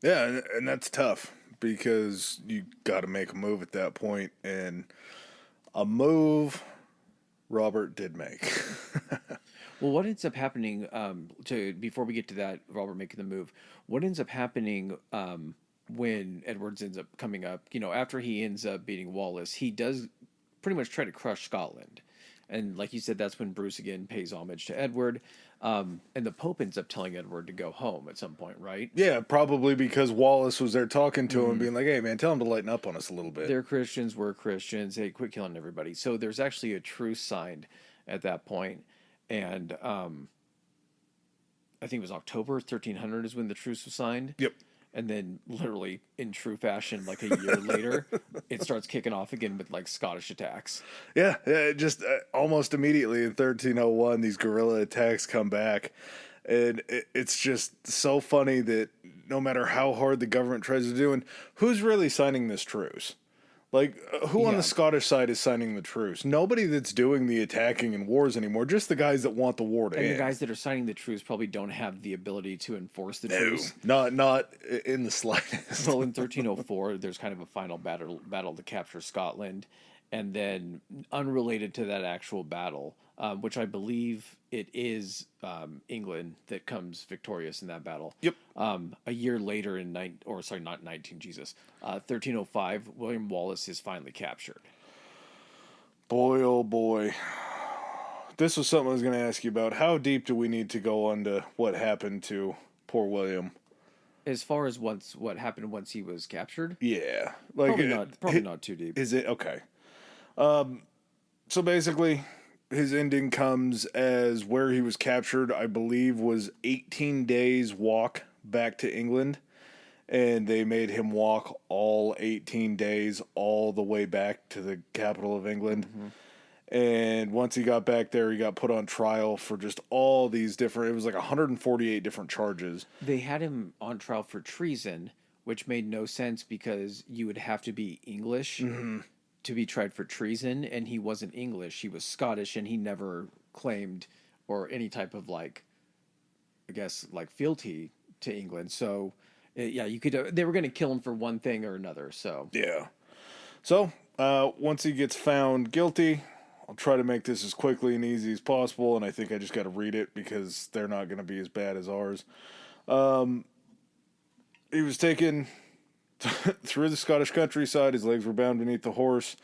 Yeah, and that's tough because you got to make a move at that point, and a move Robert did make. Well, what ends up happening to before we get to that, Robert making the move? What ends up happening when Edwards ends up coming up? You know, after he ends up beating Wallace, he does pretty much try to crush Scotland, and like you said, that's when Bruce again pays homage to Edward, and the Pope ends up telling Edward to go home at some point, right? Yeah, probably because Wallace was there talking to him, being like, "Hey, man, tell him to lighten up on us a little bit." They're Christians, we're Christians. Hey, quit killing everybody. So there's actually a truce signed at that point. And I think it was October 1300 is when the truce was signed. Yep. And then, literally in true fashion, like a year later, it starts kicking off again with like Scottish attacks. Yeah, just almost immediately in 1301, these guerrilla attacks come back. And it's just so funny that no matter how hard the government tries to do, and who's really signing this truce? Like, who on the Scottish side is signing the truce? Nobody that's doing the attacking and wars anymore, just the guys that want the war to end. And the guys that are signing the truce probably don't have the ability to enforce the truce. Not in the slightest. Well, in 1304, there's kind of a final battle to capture Scotland. And then, unrelated to that actual battle, which I believe it is England that comes victorious in that battle. Yep. A year later in 1305, William Wallace is finally captured. Boy, oh boy. This was something I was going to ask you about. How deep do we need to go onto what happened to poor William? As far as what happened once he was captured? Yeah. Like, probably not too deep. Is it? Okay. So basically, his ending comes as where he was captured, I believe, was 18 days walk back to England. And they made him walk all 18 days all the way back to the capital of England. Mm-hmm. And once he got back there, he got put on trial for just all these different, it was like 148 different charges. They had him on trial for treason, which made no sense because you would have to be English to be tried for treason, and he wasn't English. He was Scottish, and he never claimed or any type of like, I guess, like fealty to England. So, yeah, you could. They were going to kill him for one thing or another. So yeah. So once he gets found guilty, I'll try to make this as quickly and easy as possible, and I think I just got to read it because they're not going to be as bad as ours. He was taken through the Scottish countryside. His legs were bound beneath the horse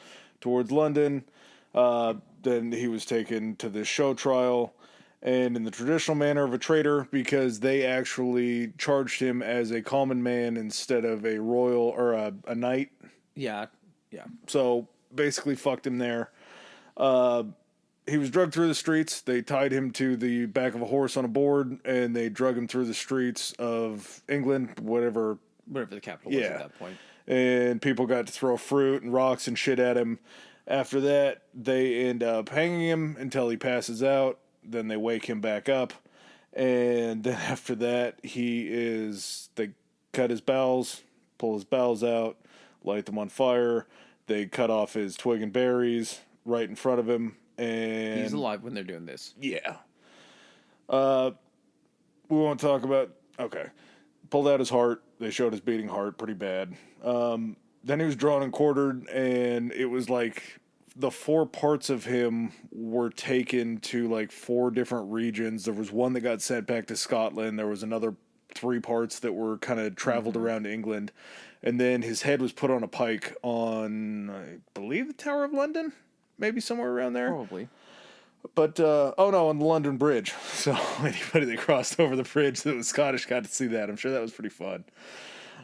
towards London. Then he was taken to this show trial, and in the traditional manner of a traitor, because they actually charged him as a common man instead of a royal or a knight. Yeah. So basically fucked him there. He was dragged through the streets. They tied him to the back of a horse on a board, and they drug him through the streets of England, whatever the capital was at that point. And people got to throw fruit and rocks and shit at him. After that, they end up hanging him until he passes out. Then they wake him back up. And then after that, they cut his bowels, pull his bowels out, light them on fire. They cut off his twig and berries right in front of him. And he's alive when they're doing this. Yeah. We won't talk about... Okay. Pulled out his heart. They showed his beating heart pretty bad. Then he was drawn and quartered, and it was like the 4 parts of him were taken to like 4 different regions. There was one that got sent back to Scotland. There was another 3 parts that were kind of traveled around England. And then his head was put on a pike on, I believe, the Tower of London? Maybe somewhere around there? Probably. But, on the London Bridge. So anybody that crossed over the bridge that was Scottish got to see that. I'm sure that was pretty fun.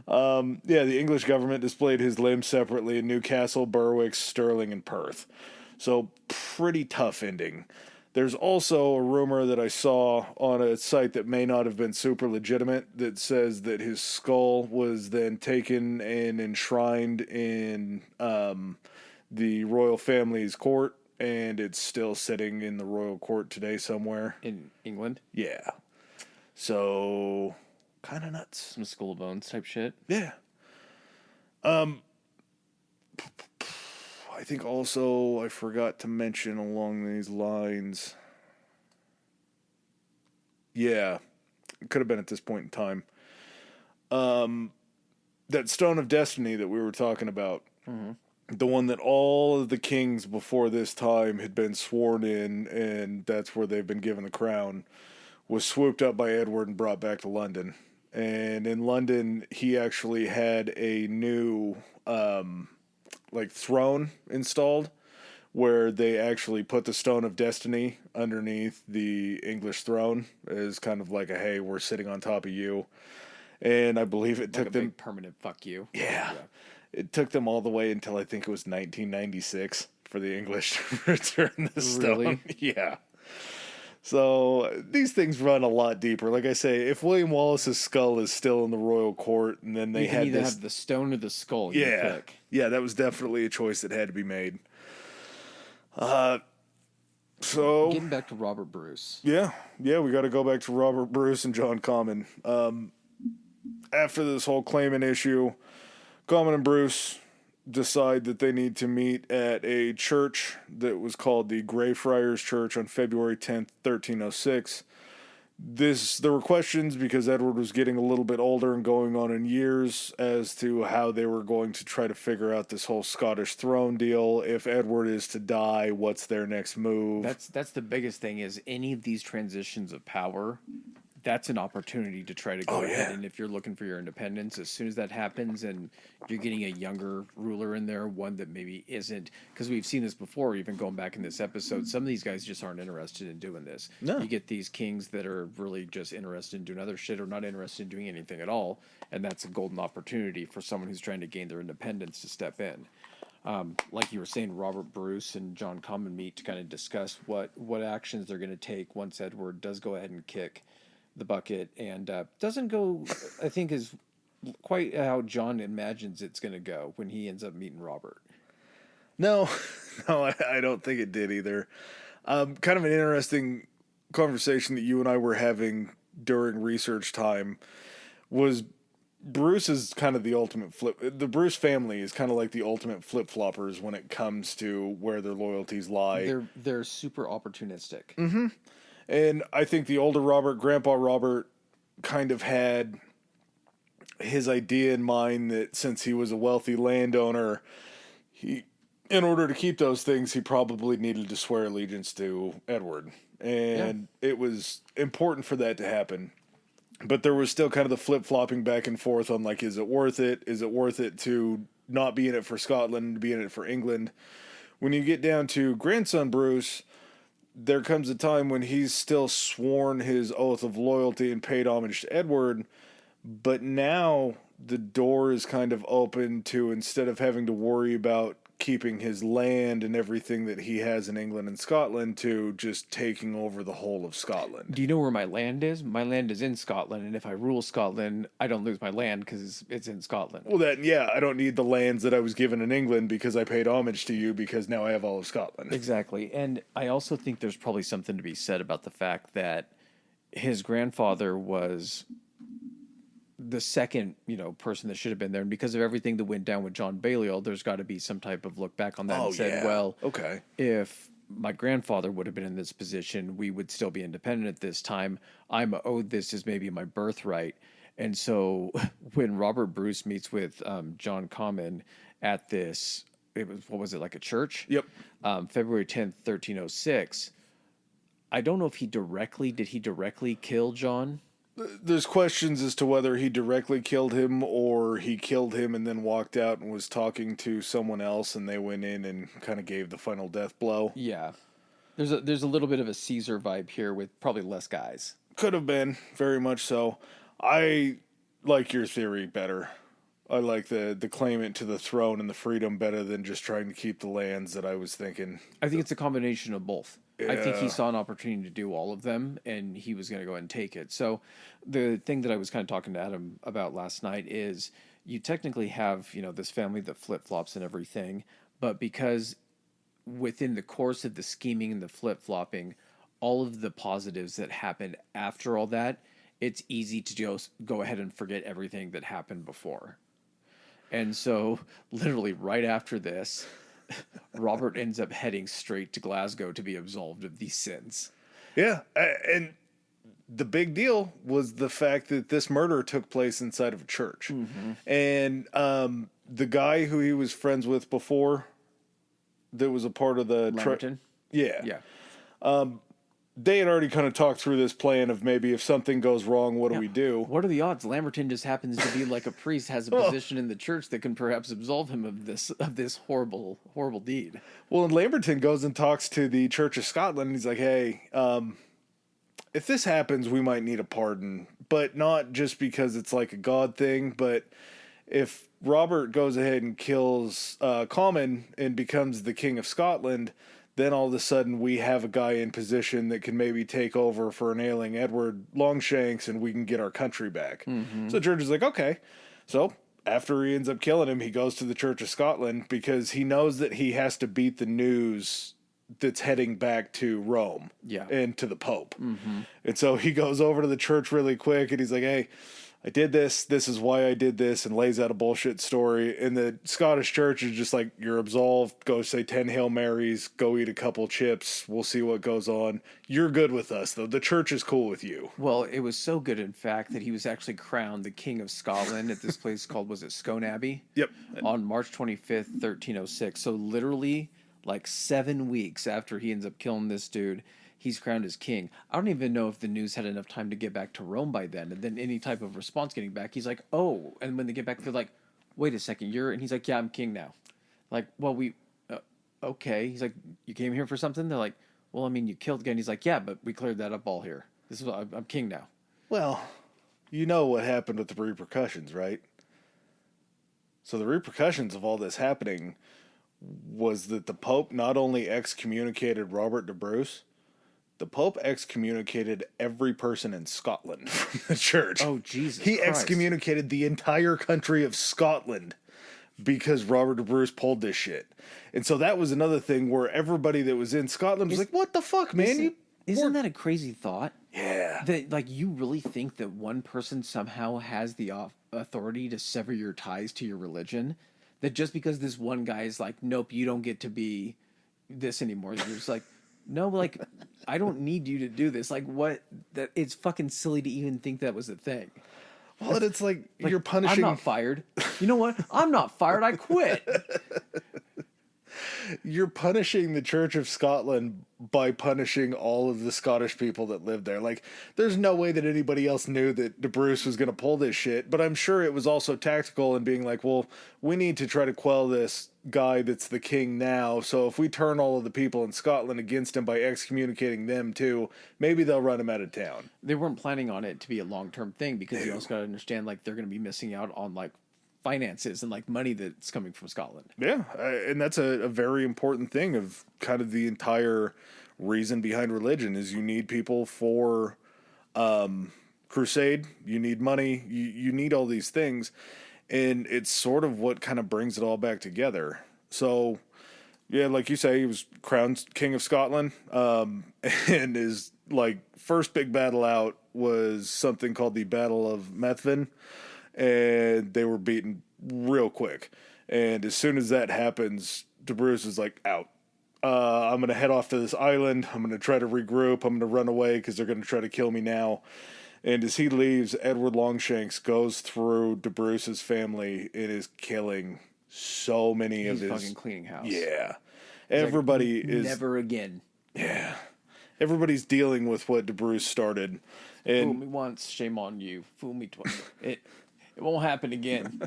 The English government displayed his limbs separately in Newcastle, Berwick, Stirling, and Perth. So pretty tough ending. There's also a rumor that I saw on a site that may not have been super legitimate that says that his skull was then taken and enshrined in the royal family's court, and it's still sitting in the royal court today somewhere. In England? Yeah. So, kind of nuts. Some Skull of Bones type shit? Yeah. I think also I forgot to mention along these lines. Yeah, it could have been at this point in time. That Stone of Destiny that we were talking about, the one that all of the kings before this time had been sworn in, and that's where they've been given the crown, was swooped up by Edward and brought back to London. And in London, he actually had a new throne installed, where they actually put the Stone of Destiny underneath the English throne as kind of like a, hey, we're sitting on top of you. And I believe it took them big permanent fuck you. Yeah. It took them all the way until I think it was 1996 for the English to return the stone. Really? Yeah. So these things run a lot deeper. Like I say, if William Wallace's skull is still in the royal court, and then they had either this, have the stone or the skull. yeah, yeah, that was definitely a choice that had to be made. So getting back to Robert Bruce. Yeah, we got to go back to Robert Bruce and John Comyn. After this whole claimant issue, Comyn and Bruce decide that they need to meet at a church that was called the Greyfriars Church on February 10th, 1306. There were questions because Edward was getting a little bit older and going on in years as to how they were going to try to figure out this whole Scottish throne deal. If Edward is to die, what's their next move? That's the biggest thing is any of these transitions of power. That's an opportunity to try to go ahead. And if you're looking for your independence, as soon as that happens and you're getting a younger ruler in there, one that maybe isn't, because we've seen this before, even going back in this episode, some of these guys just aren't interested in doing this. No. You get these kings that are really just interested in doing other shit or not interested in doing anything at all. And that's a golden opportunity for someone who's trying to gain their independence to step in. Like you were saying, Robert Bruce and John Comyn meet to kind of discuss what actions they're going to take once Edward does go ahead and kick the bucket, and doesn't go, I think, is quite how John imagines it's going to go when he ends up meeting Robert. No, I don't think it did either. Kind of an interesting conversation that you and I were having during research time was Bruce is kind of the ultimate flip. The Bruce family is kind of like the ultimate flip-floppers when it comes to where their loyalties lie. They're super opportunistic. Mm-hmm. And I think the older Robert, Grandpa Robert, kind of had his idea in mind that since he was a wealthy landowner, in order to keep those things, he probably needed to swear allegiance to Edward. And it was important for that to happen. But there was still kind of the flip-flopping back and forth on, like, is it worth it? Is it worth it to not be in it for Scotland, to be in it for England? When you get down to grandson Bruce, there comes a time when he's still sworn his oath of loyalty and paid homage to Edward, but now the door is kind of open to, instead of having to worry about keeping his land and everything that he has in England and Scotland, to just taking over the whole of Scotland. Do you know where my land is? My land is in Scotland, and if I rule Scotland, I don't lose my land because it's in Scotland. Well, I don't need the lands that I was given in England because I paid homage to you, because now I have all of Scotland. Exactly. And I also think there's probably something to be said about the fact that his grandfather was the second, person that should have been there. And because of everything that went down with John Balliol, there's got to be some type of look back on that and said, well, okay, if my grandfather would have been in this position, we would still be independent at this time. I'm owed this as maybe my birthright. And so when Robert Bruce meets with John Comyn at this, what was it, like a church? Yep. February 10th, 1306. I don't know if did he directly kill John? There's questions as to whether he directly killed him or he killed him and then walked out and was talking to someone else and they went in and kind of gave the final death blow. Yeah. There's a little bit of a Caesar vibe here with probably less guys. Could have been, very much so. I like your theory better I like the claimant to the throne and the freedom better than just trying to keep the lands that I was thinking. I think it's a combination of both. I think he Yeah. saw an opportunity to do all of them, and he was going to go ahead and take it. So, the thing that I was kind of talking to Adam about last night is you technically have, this family that flip flops and everything, but because within the course of the scheming and the flip flopping, all of the positives that happened after all that, it's easy to just go ahead and forget everything that happened before. And so, literally, right after this, Robert ends up heading straight to Glasgow to be absolved of these sins. Yeah, and the big deal was the fact that this murder took place inside of a church. Mm-hmm. And the guy who he was friends with before, that was a part of the... Lamberton? Yeah. Yeah. They had already kind of talked through this plan of maybe if something goes wrong, what do we do? What are the odds? Lamberton just happens to be like a priest, has a position in the church that can perhaps absolve him of this horrible, horrible deed. Well, and Lamberton goes and talks to the Church of Scotland, and he's like, hey, if this happens, we might need a pardon, but not just because it's like a God thing, but if Robert goes ahead and kills Comyn and becomes the King of Scotland, then all of a sudden we have a guy in position that can maybe take over for an ailing Edward Longshanks, and we can get our country back. Mm-hmm. So the church is like, okay. So after he ends up killing him, he goes to the Church of Scotland because he knows that he has to beat the news that's heading back to Rome and to the Pope. Mm-hmm. And so he goes over to the church really quick, and he's like, hey, I did this. This is why I did this, and lays out a bullshit story. And the Scottish church is just like, you're absolved. Go say 10 Hail Marys. Go eat a couple chips. We'll see what goes on. You're good with us, though. The church is cool with you. Well, it was so good, in fact, that he was actually crowned the King of Scotland at this place called, was it Scone Abbey? Yep. On March 25th, 1306. So literally, like 7 weeks after he ends up killing this dude, he's crowned as king. I don't even know if the news had enough time to get back to Rome by then. And then any type of response getting back, he's like, oh. And when they get back, they're like, wait a second, and he's like, yeah, I'm king now. Like, well, okay. He's like, you came here for something? They're like, well, I mean, you killed again. He's like, yeah, but we cleared that up all here. I'm king now. Well, you know what happened with the repercussions, right? So the repercussions of all this happening was that the Pope not only excommunicated Robert de Bruce, the Pope excommunicated every person in Scotland from the church. Oh, Jesus He Christ. excommunicated the entire country of Scotland because Robert de Bruce pulled this shit. And so that was another thing where everybody that was in Scotland was like, what the fuck, man? Isn't that a crazy thought? Yeah. That, like, you really think that one person somehow has the authority to sever your ties to your religion? That just because this one guy is like, nope, you don't get to be this anymore. You're just like, no, like, I don't need you to do this. Like, what? That it's fucking silly to even think that was a thing. Well, it's like you're punishing... I'm not fired. You know what? I'm not fired. I quit. You're punishing the Church of Scotland by punishing all of the Scottish people that live there. Like, there's no way that anybody else knew that De Bruce was going to pull this shit, but I'm sure it was also tactical in being like, well, we need to try to quell this guy that's the king now, so if we turn all of the people in Scotland against him by excommunicating them too, maybe they'll run him out of town. They weren't planning on it to be a long-term thing because you also got to understand, like, they're going to be missing out on, like, finances and like money that's coming from Scotland. Yeah, and that's a very important thing of kind of the entire reason behind religion is you need people for crusade, you need money, you need all these things, and it's sort of what kind of brings it all back together. So yeah, like you say, he was crowned King of Scotland, and his like first big battle out was something called the Battle of Methven, and they were beaten real quick. And as soon as that happens, De Bruce is like, out. I'm going to head off to this island. I'm going to try to regroup. I'm going to run away because they're going to try to kill me now. And as he leaves, Edward Longshanks goes through De Bruce's family and is killing so many of his... He's fucking cleaning house. Yeah. Everybody is... Never again. Yeah. Everybody's dealing with what De Bruce started. And fool me once, shame on you. Fool me twice. It won't happen again.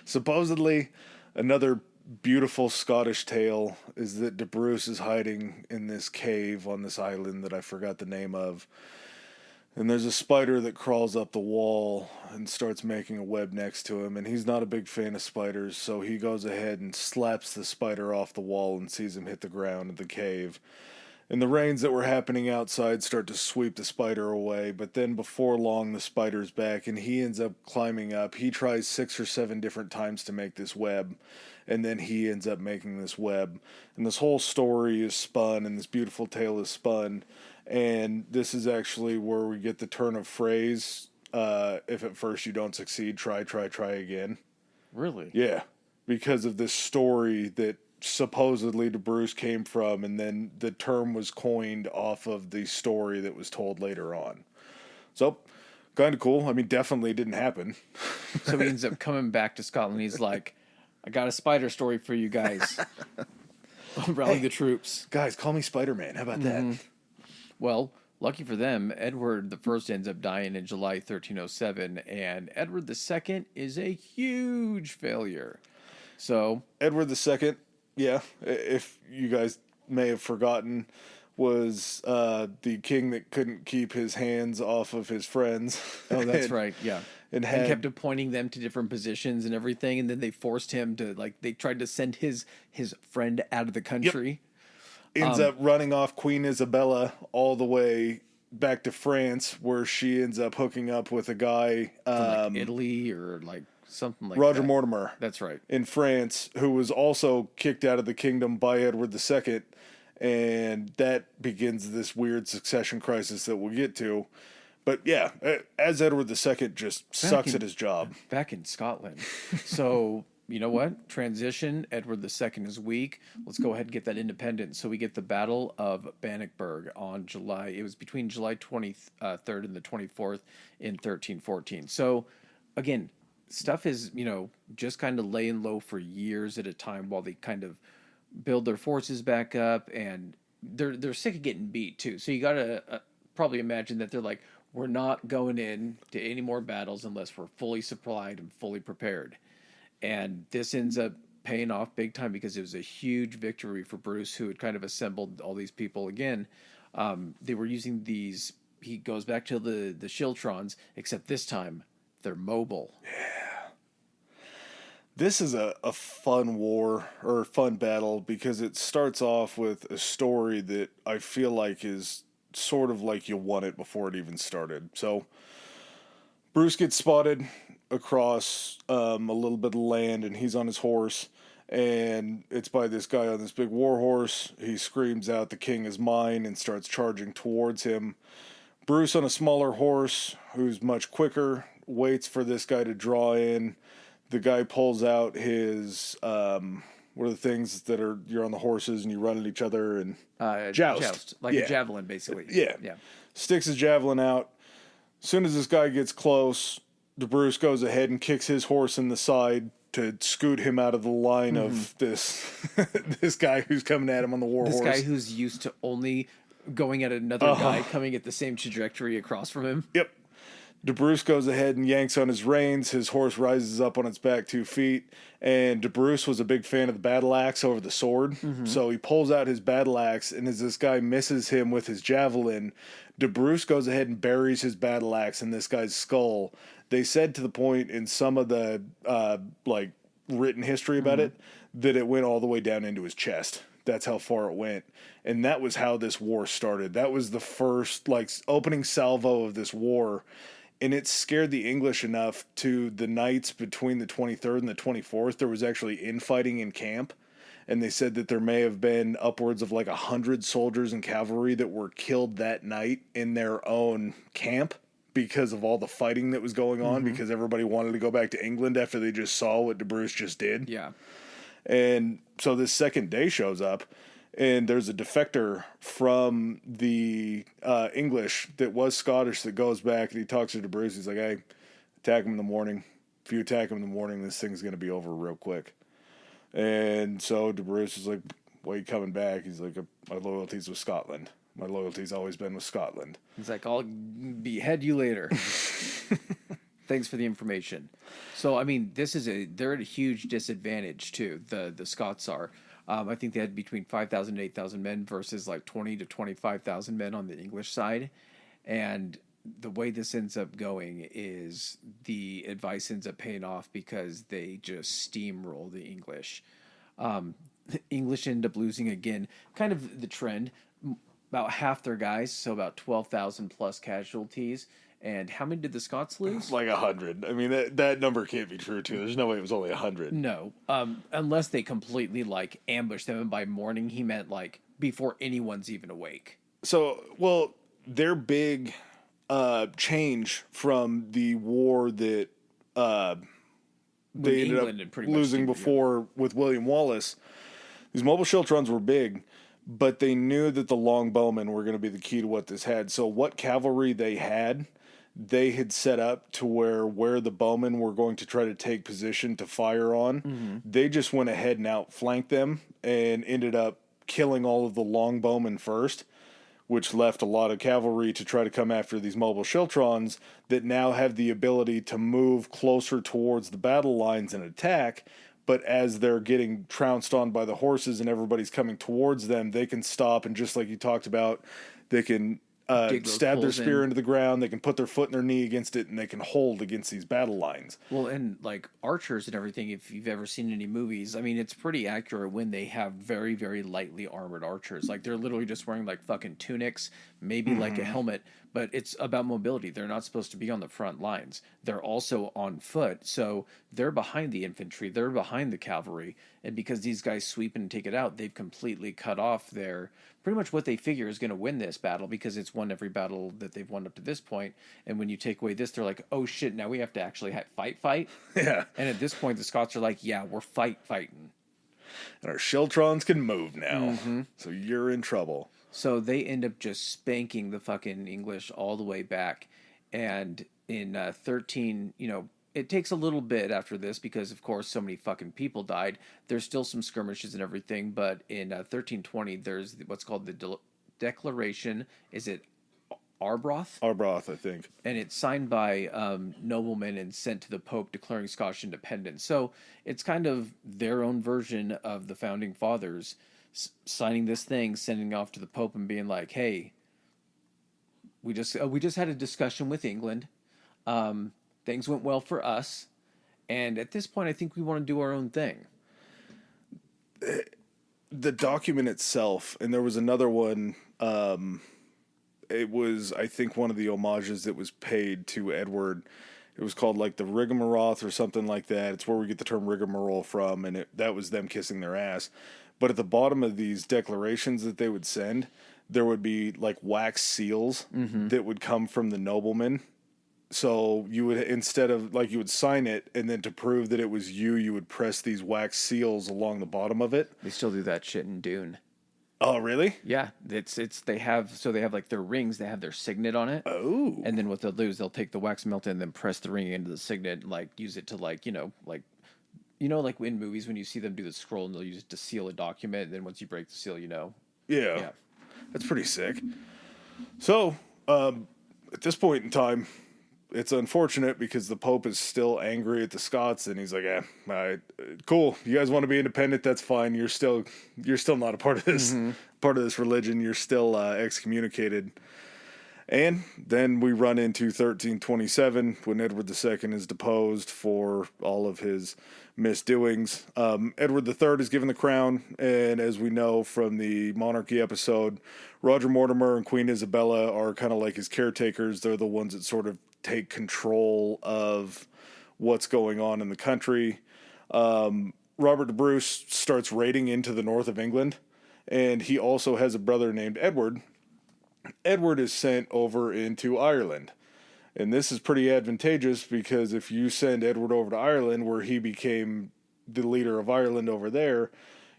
Supposedly, another beautiful Scottish tale is that De Bruce is hiding in this cave on this island that I forgot the name of. And there's a spider that crawls up the wall and starts making a web next to him. And he's not a big fan of spiders, so he goes ahead and slaps the spider off the wall and sees him hit the ground of the cave. And the rains that were happening outside start to sweep the spider away, but then before long the spider's back and he ends up climbing up. He tries 6 or 7 different times to make this web, and then he ends up making this web. And this whole story is spun, and this beautiful tale is spun, and this is actually where we get the turn of phrase, if at first you don't succeed, try again. Really? Yeah, because of this story that supposedly to Bruce came from, and then the term was coined off of the story that was told later on. So, kind of cool. I mean, definitely didn't happen. So he ends up coming back to Scotland. He's like, I got a spider story for you guys. Rally the troops. Guys, call me Spider-Man. How about that? Well, lucky for them, Edward I ends up dying in July 1307, and Edward II is a huge failure. So Edward II, yeah, if you guys may have forgotten, was the king that couldn't keep his hands off of his friends. Oh, that's right, yeah. And kept appointing them to different positions and everything, and then they forced him to, like, they tried to send his friend out of the country. Yep. Ends up running off Queen Isabella all the way back to France, where she ends up hooking up with a guy from Italy or like something like Roger that. Mortimer. That's right. In France, who was also kicked out of the kingdom by Edward II, and that begins this weird succession crisis that we'll get to. But yeah, as Edward II just sucks at his job. Back in Scotland. So, you know what? Transition, Edward II is weak. Let's go ahead and get that independence. So we get the Battle of Bannockburn on it was between July 23rd and the 24th in 1314. So, again, stuff is, just kind of laying low for years at a time while they kind of build their forces back up, and they're sick of getting beat too. So you got to probably imagine that they're like, we're not going in to any more battles unless we're fully supplied and fully prepared. And this ends up paying off big time because it was a huge victory for Bruce, who had kind of assembled all these people again. They were using these, he goes back to the Shiltrons, except this time they're mobile. Yeah. This is a fun war, or fun battle, because it starts off with a story that I feel like is sort of like you won it before it even started. So, Bruce gets spotted across a little bit of land, and he's on his horse, and it's by this guy on this big war horse. He screams out, "The king is mine," and starts charging towards him. Bruce, on a smaller horse, who's much quicker, waits for this guy to draw in. The guy pulls out his, what are the things that are, you're on the horses and you run at each other, and joust. Like a javelin, basically. Yeah. Yeah. Sticks his javelin out. As soon as this guy gets close, the Bruce goes ahead and kicks his horse in the side to scoot him out of the line of this this guy who's coming at him on the war horse. This guy who's used to only going at another guy coming at the same trajectory across from him. Yep. DeBruce goes ahead and yanks on his reins. His horse rises up on its back 2 feet. And DeBruce was a big fan of the battle axe over the sword. So he pulls out his battle axe, and as this guy misses him with his javelin, DeBruce goes ahead and buries his battle axe in this guy's skull. They said to the point in some of the written history about it that it went all the way down into his chest. That's how far it went. And that was how this war started. That was the first opening salvo of this war. And it scared the English enough to the nights between the 23rd and the 24th. There was actually infighting in camp. And they said that there may have been upwards of 100 soldiers and cavalry that were killed that night in their own camp because of all the fighting that was going on, because everybody wanted to go back to England after they just saw what DeBruce just did. Yeah. And so this second day shows up, and there's a defector from the English that was Scottish that goes back, and he talks to DeBruce. He's like, "Hey, attack him in the morning. If you attack him in the morning, this thing's going to be over real quick." And so DeBruce is like, "Why are you coming back?" He's like, "My loyalty's with Scotland. My loyalty's always been with Scotland." He's like, "I'll behead you later." Thanks for the information. So, I mean, they're at a huge disadvantage too. The Scots are. I think they had between 5,000 and 8,000 men versus 20 to 25,000 men on the English side. And the way this ends up going is the advice ends up paying off because they just steamroll the English. The English end up losing again, kind of the trend. About half their guys, so about 12,000 plus casualties. And how many did the Scots lose? Like 100. I mean, that number can't be true too. There's no way it was only 100. No, unless they completely like ambushed them. And by morning, he meant like before anyone's even awake. So, well, their big change from the war that they ended England up had pretty much losing steamed it, before with William Wallace, these mobile schiltrons were big, but they knew that the longbowmen were going to be the key to what this had. So what cavalry they had set up to where the bowmen were going to try to take position to fire on. They just went ahead and outflanked them and ended up killing all of the longbowmen first, which left a lot of cavalry to try to come after these mobile schiltrons that now have the ability to move closer towards the battle lines and attack. But as they're getting trounced on by the horses and everybody's coming towards them, they can stop, and just like you talked about, they can stab their spear into the ground, they can put their foot and their knee against it, and they can hold against these battle lines. Well, and like archers and everything, if you've ever seen any movies, I mean, it's pretty accurate when they have very, very lightly armored archers. Like they're literally just wearing like fucking tunics, maybe like a helmet, but it's about mobility. They're not supposed to be on the front lines. They're also on foot, so they're behind the infantry, they're behind the cavalry, and because these guys sweep and take it out, they've completely cut off their pretty much what they figure is going to win this battle because it's won every battle that they've won up to this point. And when you take away this, they're like, oh shit, now we have to actually fight. Yeah. And at this point, the Scots are like, yeah, we're fighting. And our schiltrons can move now. So you're in trouble. So they end up just spanking the fucking English all the way back. And in 13, it takes a little bit after this because, of course, so many fucking people died. There's still some skirmishes and everything, but in 1320, there's what's called the Declaration. Is it Arbroath? Arbroath, I think. And it's signed by noblemen and sent to the Pope declaring Scottish independence. So it's kind of their own version of the Founding Fathers signing this thing, sending it off to the Pope and being like, hey, we just had a discussion with England. Things went well for us, and at this point, I think we want to do our own thing. The document itself, and there was another one, it was, I think, one of the homages that was paid to Edward. It was called, like, the Rigmarole or something like that. It's where we get the term rigmarole from, and that was them kissing their ass. But at the bottom of these declarations that they would send, there would be, like, wax seals that would come from the noblemen. So you would, instead of, like, you would sign it, and then to prove that it was you, you would press these wax seals along the bottom of it. They still do that shit in Dune. Oh, really? Yeah, they have like their rings, they have their signet on it. Oh. And then what they'll do is they'll take the wax melt and then press the ring into the signet and like use it to like like in movies when you see them do the scroll and they'll use it to seal a document, and then once you break the seal, Yeah. That's pretty sick. So, at this point in time, it's unfortunate because the Pope is still angry at the Scots, and he's like, all right, cool. You guys want to be independent? That's fine. You're still not a part of this religion. You're still excommunicated. And then we run into 1327 when Edward II is deposed for all of his misdoings. Edward III is given the crown, and as we know from the monarchy episode, Roger Mortimer and Queen Isabella are kind of like his caretakers. They're the ones that sort of take control of what's going on in the country. Robert the Bruce starts raiding into the north of England, and he also has a brother named Edward. Edward is sent over into Ireland. And this is pretty advantageous because if you send Edward over to Ireland, where he became the leader of Ireland over there,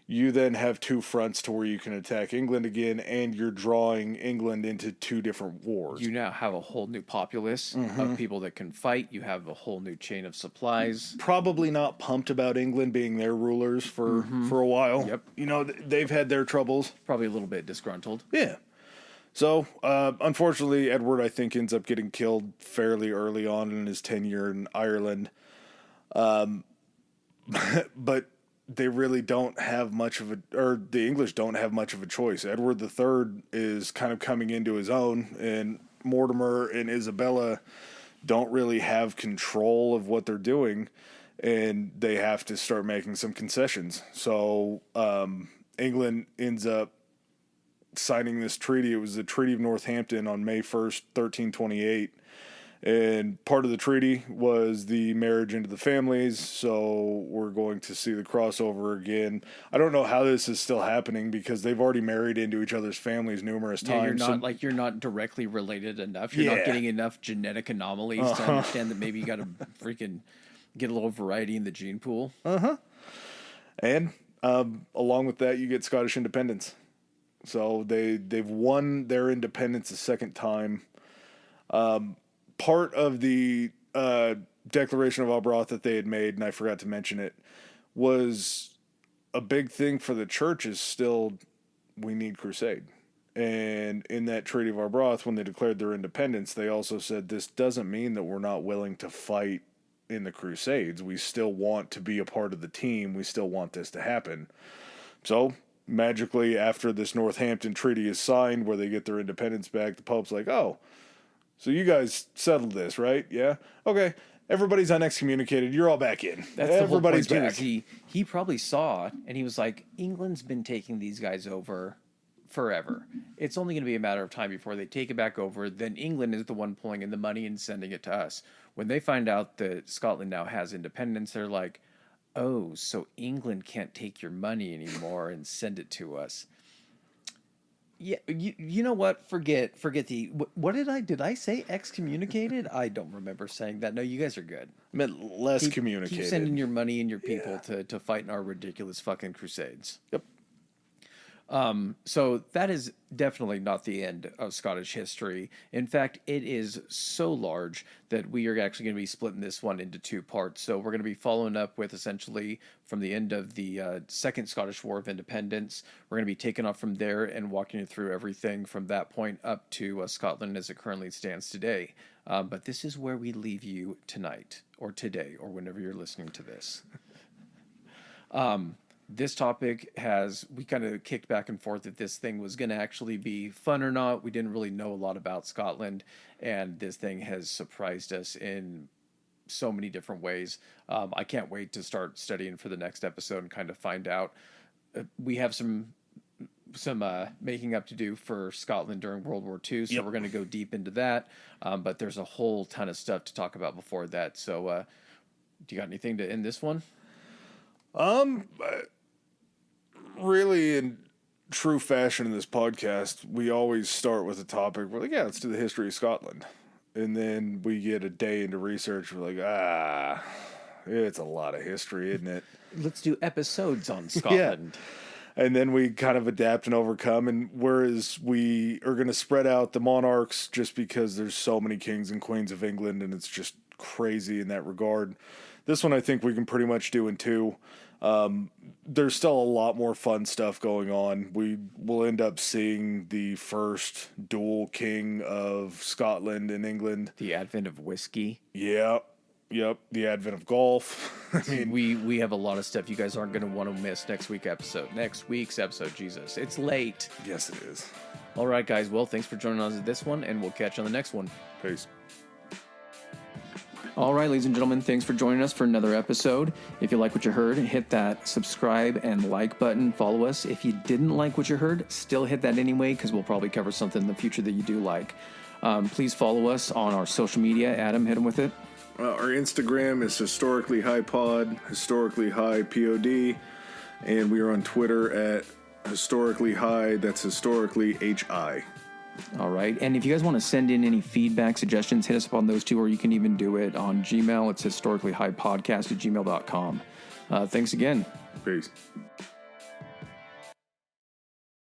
you then have two fronts to where you can attack England again, and you're drawing England into two different wars. You now have a whole new populace of people that can fight. You have a whole new chain of supplies. Probably not pumped about England being their rulers for a while. Yep. They've had their troubles. Probably a little bit disgruntled. Yeah. So, unfortunately, Edward, I think, ends up getting killed fairly early on in his tenure in Ireland. But they really don't have much of the English don't have much of a choice. Edward III is kind of coming into his own, and Mortimer and Isabella don't really have control of what they're doing, and they have to start making some concessions. So England ends up signing this treaty. It was the Treaty of Northampton on May 1st, 1328. And part of the treaty was the marriage into the families, so we're going to see the crossover again. I don't know how this is still happening because they've already married into each other's families numerous times. You're not directly related enough. You're not getting enough genetic anomalies to understand that maybe you got to freaking get a little variety in the gene pool. And along with that, you get Scottish independence. So they've won their independence a second time. Part of the Declaration of Arbroath that they had made, and I forgot to mention it, was a big thing for the church is still we need crusade. And in that Treaty of Arbroath, when they declared their independence, they also said this doesn't mean that we're not willing to fight in the crusades. We still want to be a part of the team. We still want this to happen. So magically, after this Northampton Treaty is signed where they get their independence back, the Pope's like, oh, so you guys settled this, right? Yeah? Okay. Everybody's unexcommunicated. You're all back in. That's Everybody's the whole point, back. too, he probably saw, and he was like, England's been taking these guys over forever. It's only going to be a matter of time before they take it back over. Then England is the one pulling in the money and sending it to us. When they find out that Scotland now has independence, they're like, oh, so England can't take your money anymore and send it to us. Yeah, you know what? Forget the what did I say? Excommunicated? I don't remember saying that. No, you guys are good. I meant less communicated. Keep sending your money and your people to fight in our ridiculous fucking crusades. Yep. So that is definitely not the end of Scottish history. In fact, it is so large that we are actually going to be splitting this one into two parts. So we're going to be following up with essentially from the end of the Second Scottish War of Independence. We're going to be taking off from there and walking you through everything from that point up to Scotland as it currently stands today. But this is where we leave you tonight or today or whenever you're listening to this. This topic we kind of kicked back and forth if this thing was going to actually be fun or not. We didn't really know a lot about Scotland, and this thing has surprised us in so many different ways. I can't wait to start studying for the next episode and kind of find out. We have some making up to do for Scotland during World War II, so we're going to go deep into that. But there's a whole ton of stuff to talk about before that. So do you got anything to end this one? Really, in true fashion in this podcast, we always start with a topic. We're like, yeah, let's do the history of Scotland. And then we get a day into research. We're like, it's a lot of history, isn't it? Let's do episodes on Scotland. Yeah. And then we kind of adapt and overcome. And whereas we are going to spread out the monarchs just because there's so many kings and queens of England and it's just crazy in that regard. This one I think we can pretty much do in two. There's still a lot more fun stuff going on. We will end up seeing the first dual king of Scotland and England. The advent of whiskey. Yeah. Yep. The advent of golf. I mean, we have a lot of stuff you guys aren't going to want to miss next week's episode. Jesus, it's late. Yes, it is. All right, guys. Well, thanks for joining us at this one, and we'll catch you on the next one. Peace. All right, ladies and gentlemen, thanks for joining us for another episode. If you like what you heard, hit that subscribe and like button. Follow us. If you didn't like what you heard, still hit that anyway, because we'll probably cover something in the future that you do like. Please follow us on our social media. Adam, hit them with it. Our Instagram is Historically High Pod, Historically High POD, and we are on Twitter at Historically High. That's Historically HI. All right. And if you guys want to send in any feedback, suggestions, hit us up on those two, or you can even do it on Gmail. It's historicallyhighpodcast@gmail.com. Thanks again. Peace.